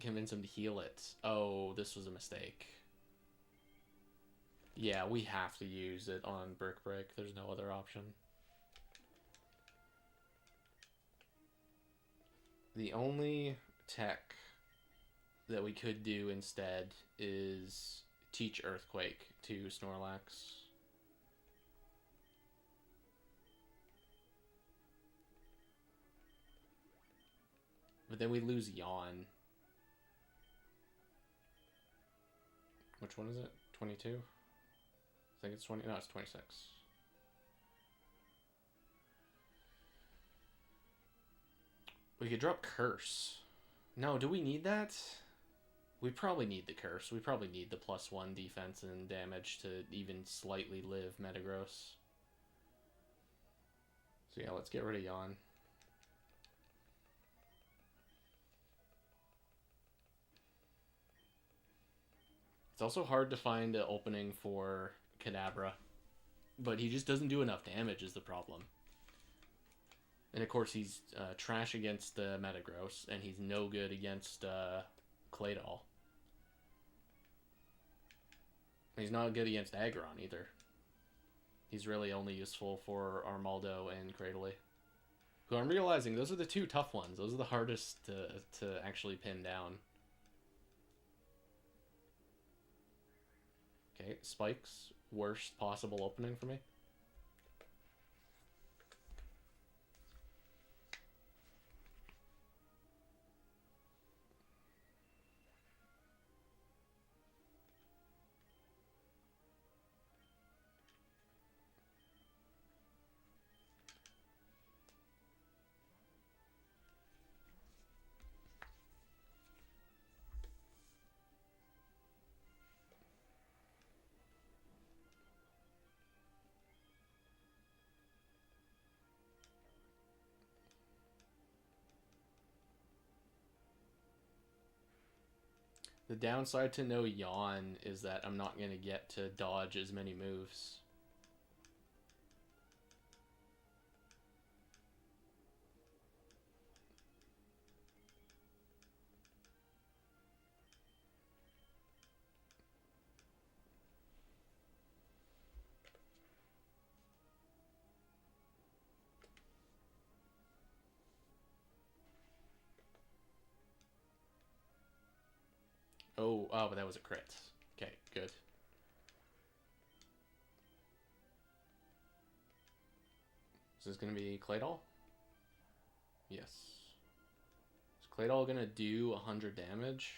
convince him to heal it. Oh, this was a mistake. Yeah, we have to use it on Brick Break. There's no other option. The only tech that we could do instead is teach Earthquake to Snorlax. But then we lose Yawn. Which one is it? 22? I think it's 20. No, it's 26. We could drop Curse. No, do we need that? We probably need the Curse. We probably need the +1 defense and damage to even slightly live Metagross. So yeah, let's get rid of Yawn. It's also hard to find an opening for Kadabra. But he just doesn't do enough damage is the problem. And of course he's trash against Metagross, and he's no good against Claydol. He's not good against Aggron either. He's really only useful for Armaldo and Cradily. Who I'm realizing, those are the two tough ones. Those are the hardest to actually pin down. Okay, Spikes. Worst possible opening for me. The downside to no Yawn is that I'm not going to get to dodge as many moves. Oh, but that was a crit. Okay, good. Is this going to be Claydol? Yes. Is Claydol going to do 100 damage?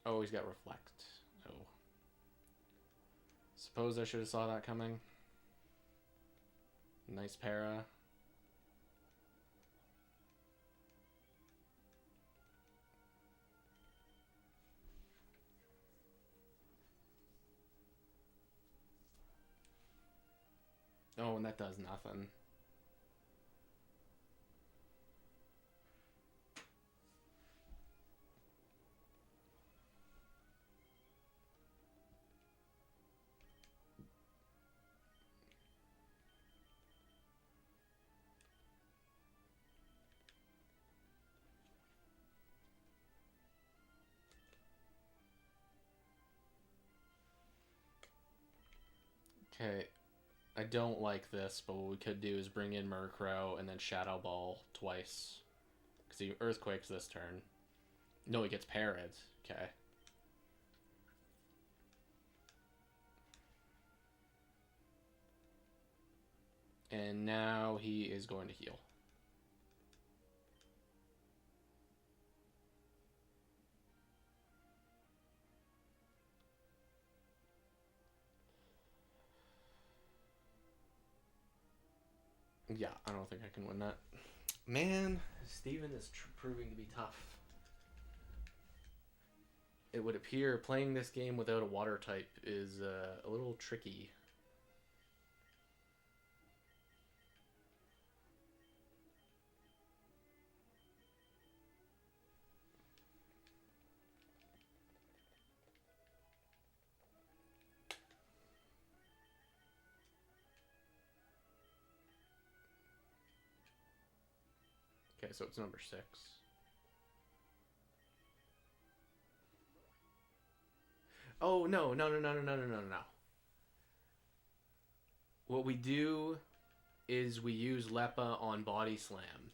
Oh, he's got Reflect. Oh. Suppose I should have saw that coming. Nice para. Oh, and that does nothing. Okay, I don't like this, but what we could do is bring in Murkrow and then Shadow Ball twice. Because he Earthquakes this turn. No, he gets Parrot. Okay. And now he is going to heal. Yeah, I don't think I can win that. Man, Steven is proving to be tough. It would appear playing this game without a water type is a little tricky. Okay, so it's number 6. Oh, no, no, no, no, no, no, no, no, no. What we do is we use Leppa on Body Slam.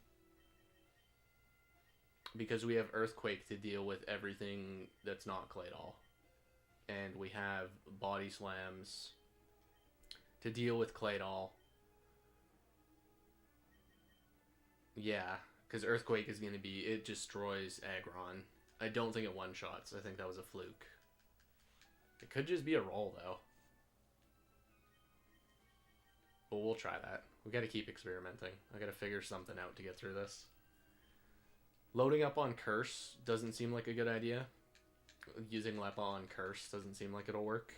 Because we have Earthquake to deal with everything that's not Claydol. And we have Body Slams to deal with Claydol. Yeah, because Earthquake is going to be... It destroys Aggron. I don't think it one-shots. I think that was a fluke. It could just be a roll, though. But we'll try that. We gotta keep experimenting. I gotta figure something out to get through this. Loading up on Curse doesn't seem like a good idea. Using Leppa on Curse doesn't seem like it'll work.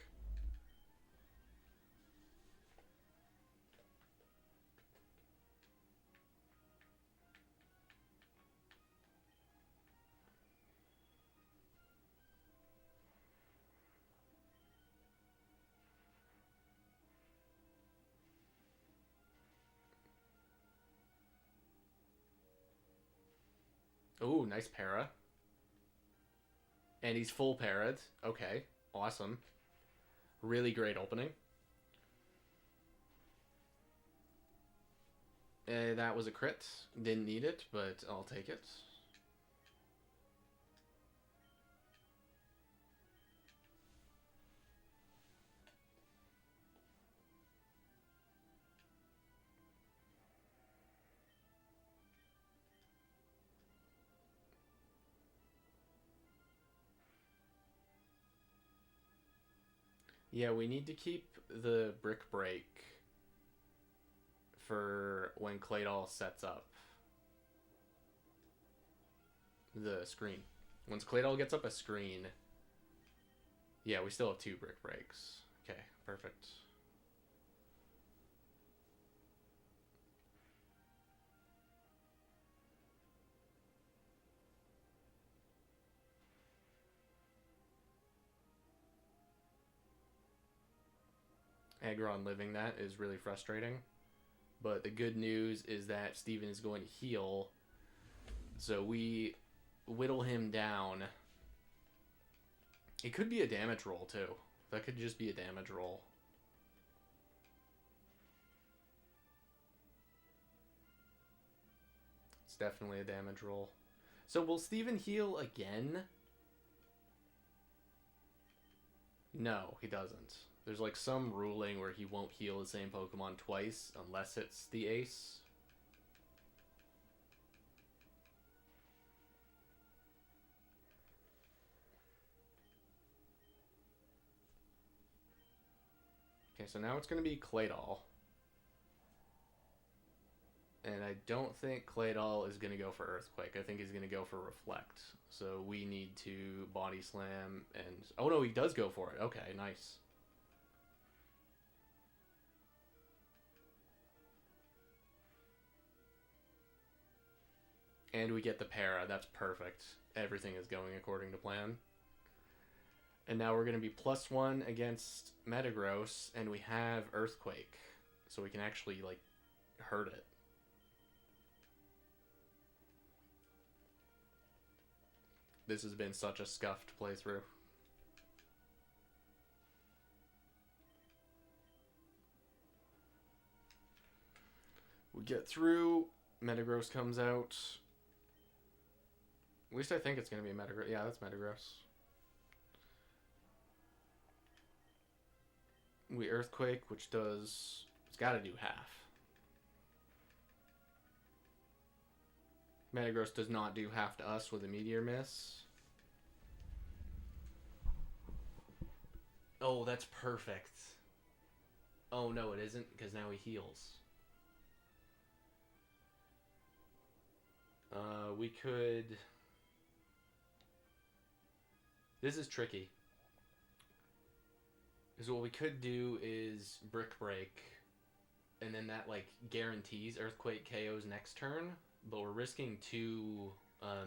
Ooh, nice para. And he's full parad. Okay, awesome. Really great opening. That was a crit. Didn't need it, but I'll take it. Yeah, we need to keep the Brick Break for when Claydol sets up the screen. Once Claydol gets up a screen... Yeah, we still have 2 Brick Breaks. Okay, perfect. Aggron living that is really frustrating. But the good news is that Steven is going to heal. So we whittle him down. It could be a damage roll, too. That could just be a damage roll. It's definitely a damage roll. So will Steven heal again? No, he doesn't. There's like some ruling where he won't heal the same Pokemon twice unless it's the ace. Okay, so now it's going to be Claydol. And I don't think Claydol is going to go for Earthquake. I think he's going to go for Reflect. So we need to Body Slam and... Oh no, he does go for it. Okay, nice. And we get the para. That's perfect. Everything is going according to plan. And now we're going to be +1 against Metagross, and we have Earthquake. So we can actually, like, hurt it. This has been such a scuffed playthrough. We get through. Metagross comes out. At least I think it's going to be a Metagross. Yeah, that's Metagross. We Earthquake, which does... It's got to do half. Metagross does not do half to us with a Meteor Miss. Oh, that's perfect. Oh, no, it isn't, because now he heals. We could... This is tricky. Because what we could do is Brick Break, and then that, like, guarantees Earthquake KO's next turn, but we're risking 2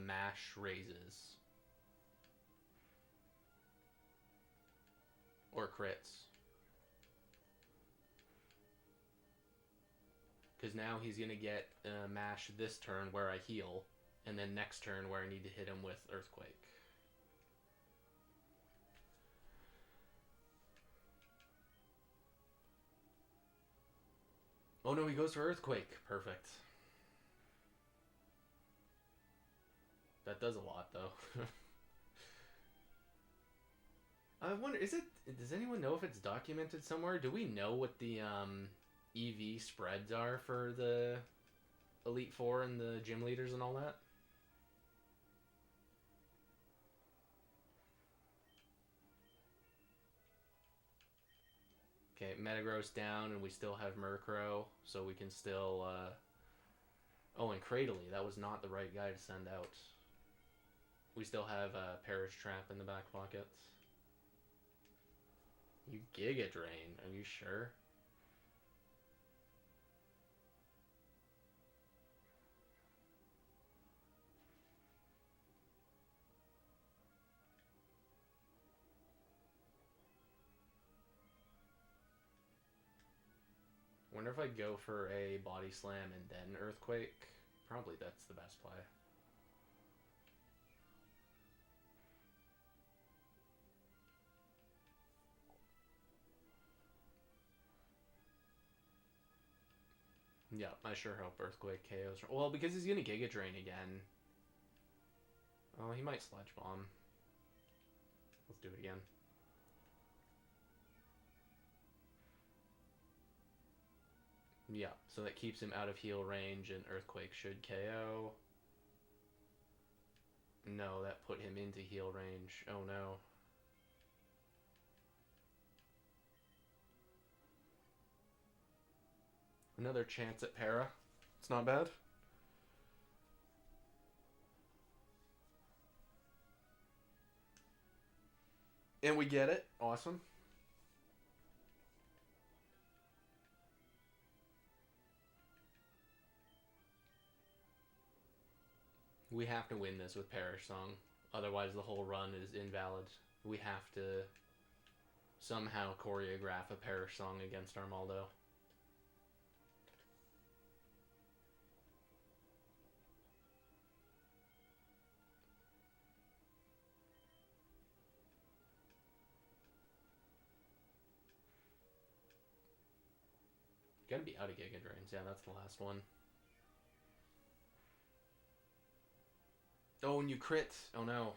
mash raises. Or crits. Because now he's going to get mash this turn where I heal, and then next turn where I need to hit him with Earthquake. Oh no, he goes for Earthquake. Perfect. That does a lot, though. I wonder, does anyone know if it's documented somewhere? Do we know what the EV spreads are for the Elite Four and the gym leaders and all that? Okay, Metagross down, and we still have Murkrow, so we can still... Oh, and Cradily, that was not the right guy to send out. We still have Perish Trap in the back pocket. You Giga Drain, are you sure? Wonder if I go for a Body Slam and then Earthquake. Probably that's the best play. Yeah, I sure hope Earthquake KOs. Well, because he's gonna Giga Drain again. Oh, he might Sludge Bomb. Let's do it again. Yeah, so that keeps him out of heal range, and Earthquake should KO. No, that put him into heal range. Oh no. Another chance at para. It's not bad. And we get it. Awesome. We have to win this with Perish Song. Otherwise the whole run is invalid. We have to somehow choreograph a Perish Song against Armaldo. Gotta be out of Giga Drains. Yeah, that's the last one. Oh, and you crit. Oh no.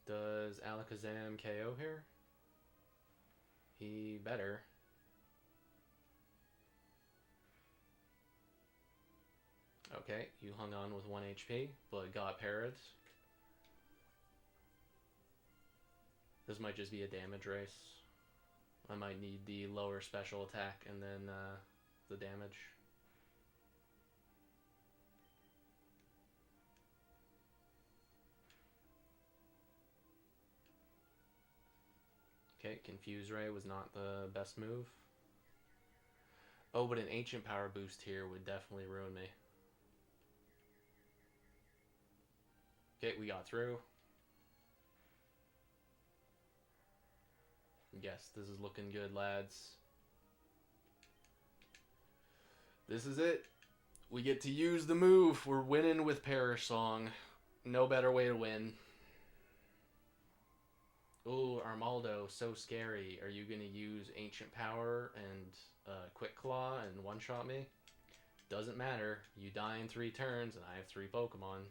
Does Alakazam KO here? He better. Okay, you hung on with 1 HP, but got parried. This might just be a damage race. I might need the lower special attack and then the damage. Okay, Confuse Ray was not the best move. Oh, but an ancient power boost here would definitely ruin me. Okay, we got through. Yes, this is looking good, lads. This is it. We get to use the move. We're winning with Perish Song. No better way to win. Ooh, Armaldo, so scary. Are you going to use Ancient Power and Quick Claw and one-shot me? Doesn't matter. You die in 3 turns, and I have 3 Pokemon.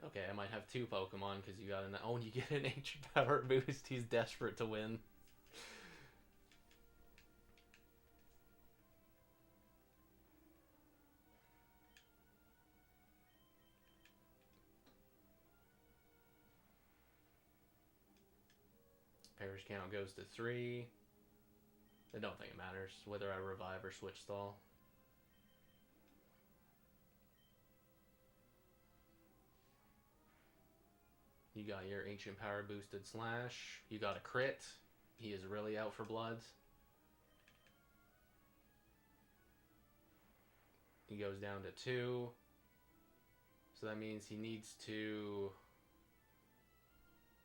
Okay, I might have 2 Pokemon because you got an... Oh, and you get an Ancient Power boost. He's desperate to win. Perish count goes to 3. I don't think it matters whether I revive or switch stall. You got your Ancient Power boosted Slash. You got a crit. He is really out for blood. He goes down to 2. So that means he needs to...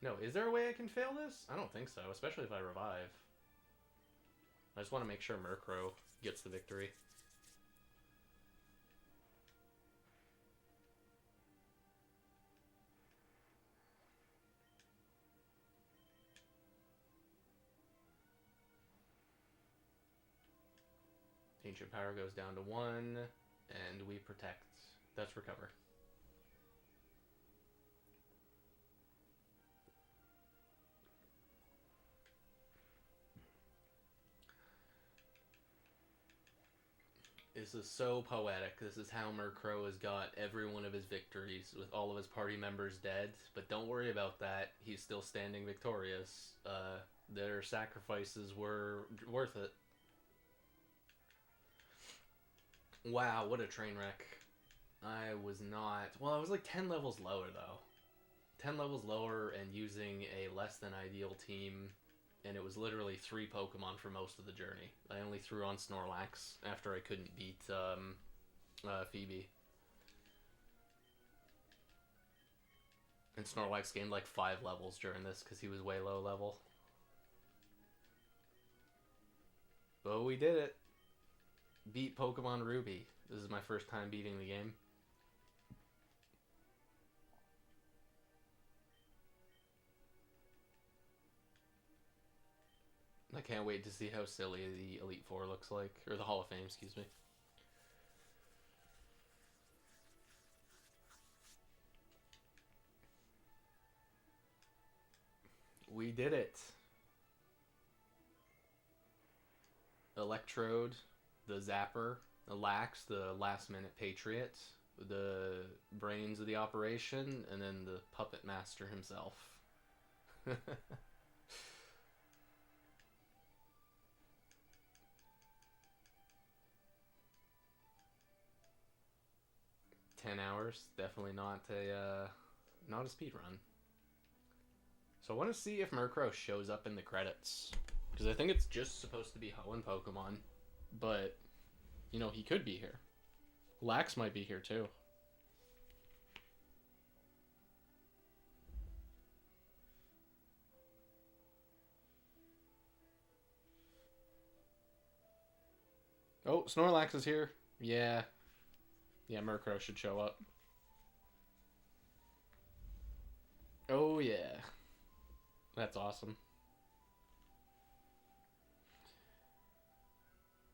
No, is there a way I can fail this? I don't think so, especially if I revive. I just want to make sure Murkrow gets the victory. Ancient Power goes down to 1, and we protect. That's recover. This is so poetic. This is how Murkrow has got every one of his victories with all of his party members dead. But don't worry about that. He's still standing victorious. Their sacrifices were worth it. Wow, what a train wreck. I was not... Well, I was like 10 levels lower, though. 10 levels lower and using a less than ideal team, and it was literally 3 Pokemon for most of the journey. I only threw on Snorlax after I couldn't beat Phoebe. And Snorlax gained like 5 levels during this because he was way low level. But we did it. Beat Pokemon Ruby. This is my first time beating the game. I can't wait to see how silly the Elite Four looks like. Or the Hall of Fame, excuse me. We did it. Electrode, the Zapper, the Lax, the last minute Patriot, the brains of the operation, and then the Puppet Master himself. 10 hours, definitely not a speed run. So I want to see if Murkrow shows up in the credits, because I think it's just supposed to be Hoenn Pokemon, but you know, he could be here. Lax might be here too. Oh, Snorlax is here. Yeah, Murkrow should show up. Oh yeah, that's awesome.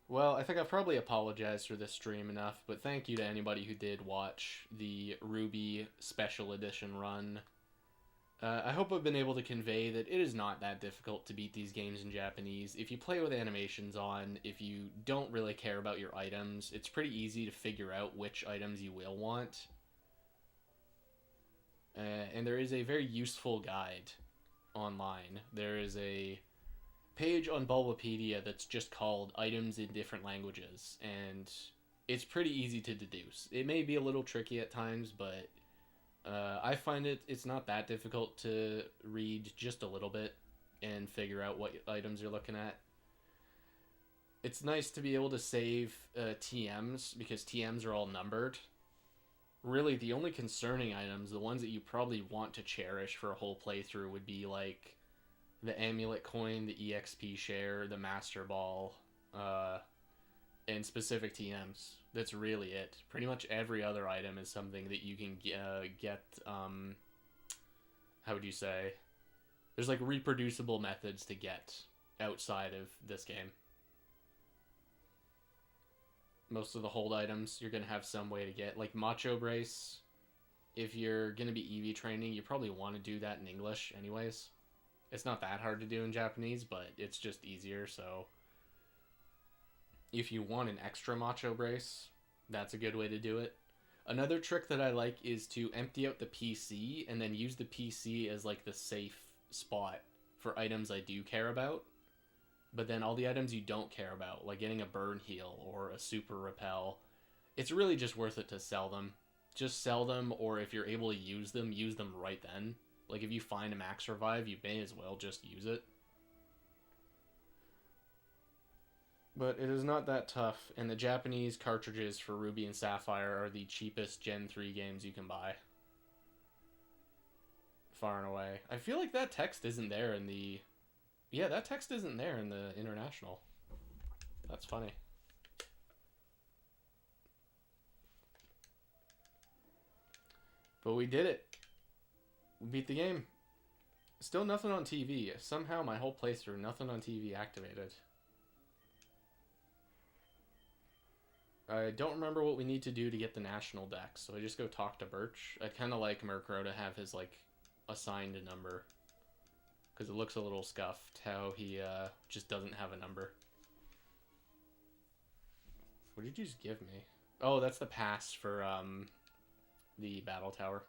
Well, I think I've probably apologized for this stream enough, but thank you to anybody who did watch the Ruby Special Edition run. I hope I've been able to convey that it is not that difficult to beat these games in Japanese. If you play with animations on, if you don't really care about your items, it's pretty easy to figure out which items you will want. And there is a very useful guide online. There is a page on Bulbapedia that's just called Items in Different Languages, and it's pretty easy to deduce. It may be a little tricky at times, but I find it's not that difficult to read just a little bit and figure out what items you're looking at. It's nice to be able to save TMs because TMs are all numbered. Really, the only concerning items, the ones that you probably want to cherish for a whole playthrough, would be like the amulet coin, the EXP share, the master ball, and specific TMs. That's really it. Pretty much every other item is something that you can get. How would you say? There's like reproducible methods to get outside of this game. Most of the hold items you're gonna have some way to get, like Macho Brace. If you're gonna be EV training, you probably want to do that in English, anyways. It's not that hard to do in Japanese, but it's just easier. So if you want an extra Macho Brace, that's a good way to do it. Another trick that I like is to empty out the PC and then use the PC as like the safe spot for items I do care about. But then all the items you don't care about, like getting a burn heal or a super repel, it's really just worth it to sell them. Just sell them, or if you're able to use them right then. Like if you find a max revive, you may as well just use it. But it is not that tough, and the Japanese cartridges for Ruby and Sapphire are the cheapest Gen 3 games you can buy. Far and away. I feel like that text isn't there in the... Yeah, that text isn't there in the international. That's funny. But we did it. We beat the game. Still nothing on TV. Somehow my whole playthrough, nothing on TV activated. I don't remember what we need to do to get the national dex, so I just go talk to Birch. I'd kind of like Murkrow to have his, like, assigned a number. Because it looks a little scuffed how he just doesn't have a number. What did you just give me? Oh, that's the pass for the battle tower.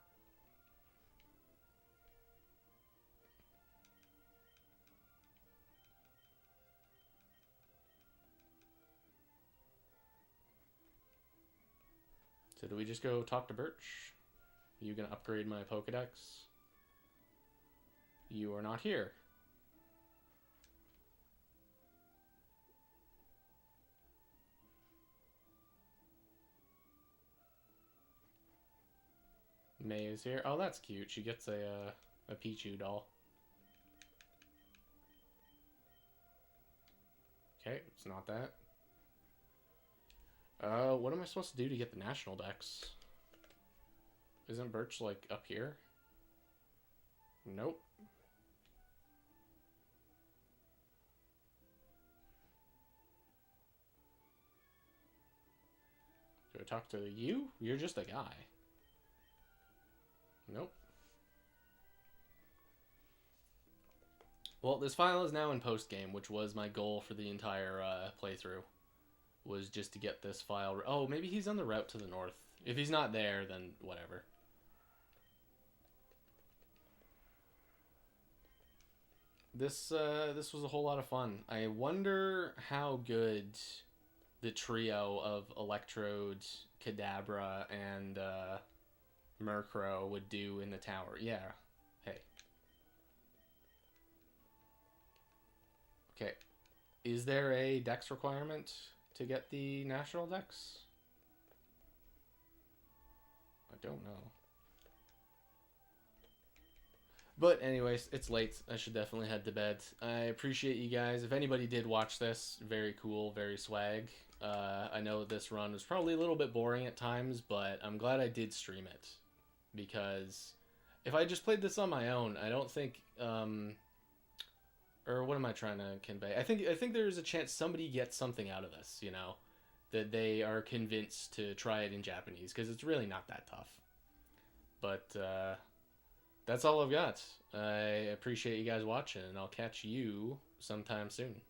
So do we just go talk to Birch? Are you gonna upgrade my Pokedex? You are not here. May is here. Oh, that's cute. She gets a Pichu doll. Okay, it's not that. What am I supposed to do to get the national dex? Isn't Birch, like, up here? Nope. Do I talk to you? You're just a guy. Nope. Well, this file is now in post-game, which was my goal for the entire playthrough. Was just to get this file... Oh, maybe he's on the route to the north. If he's not there, then whatever. This was a whole lot of fun. I wonder how good the trio of Electrode, Kadabra, and Murkrow would do in the tower. Yeah. Hey. Okay. Is there a dex requirement to get the national dex? I don't know. But anyways, it's late. I should definitely head to bed. I appreciate you guys. If anybody did watch this, very cool, very swag. I know this run was probably a little bit boring at times, but I'm glad I did stream it. Because if I just played this on my own, I don't think... or what am I trying to convey? I think there's a chance somebody gets something out of this, you know? That they are convinced to try it in Japanese, because it's really not that tough. But, that's all I've got. I appreciate you guys watching, and I'll catch you sometime soon.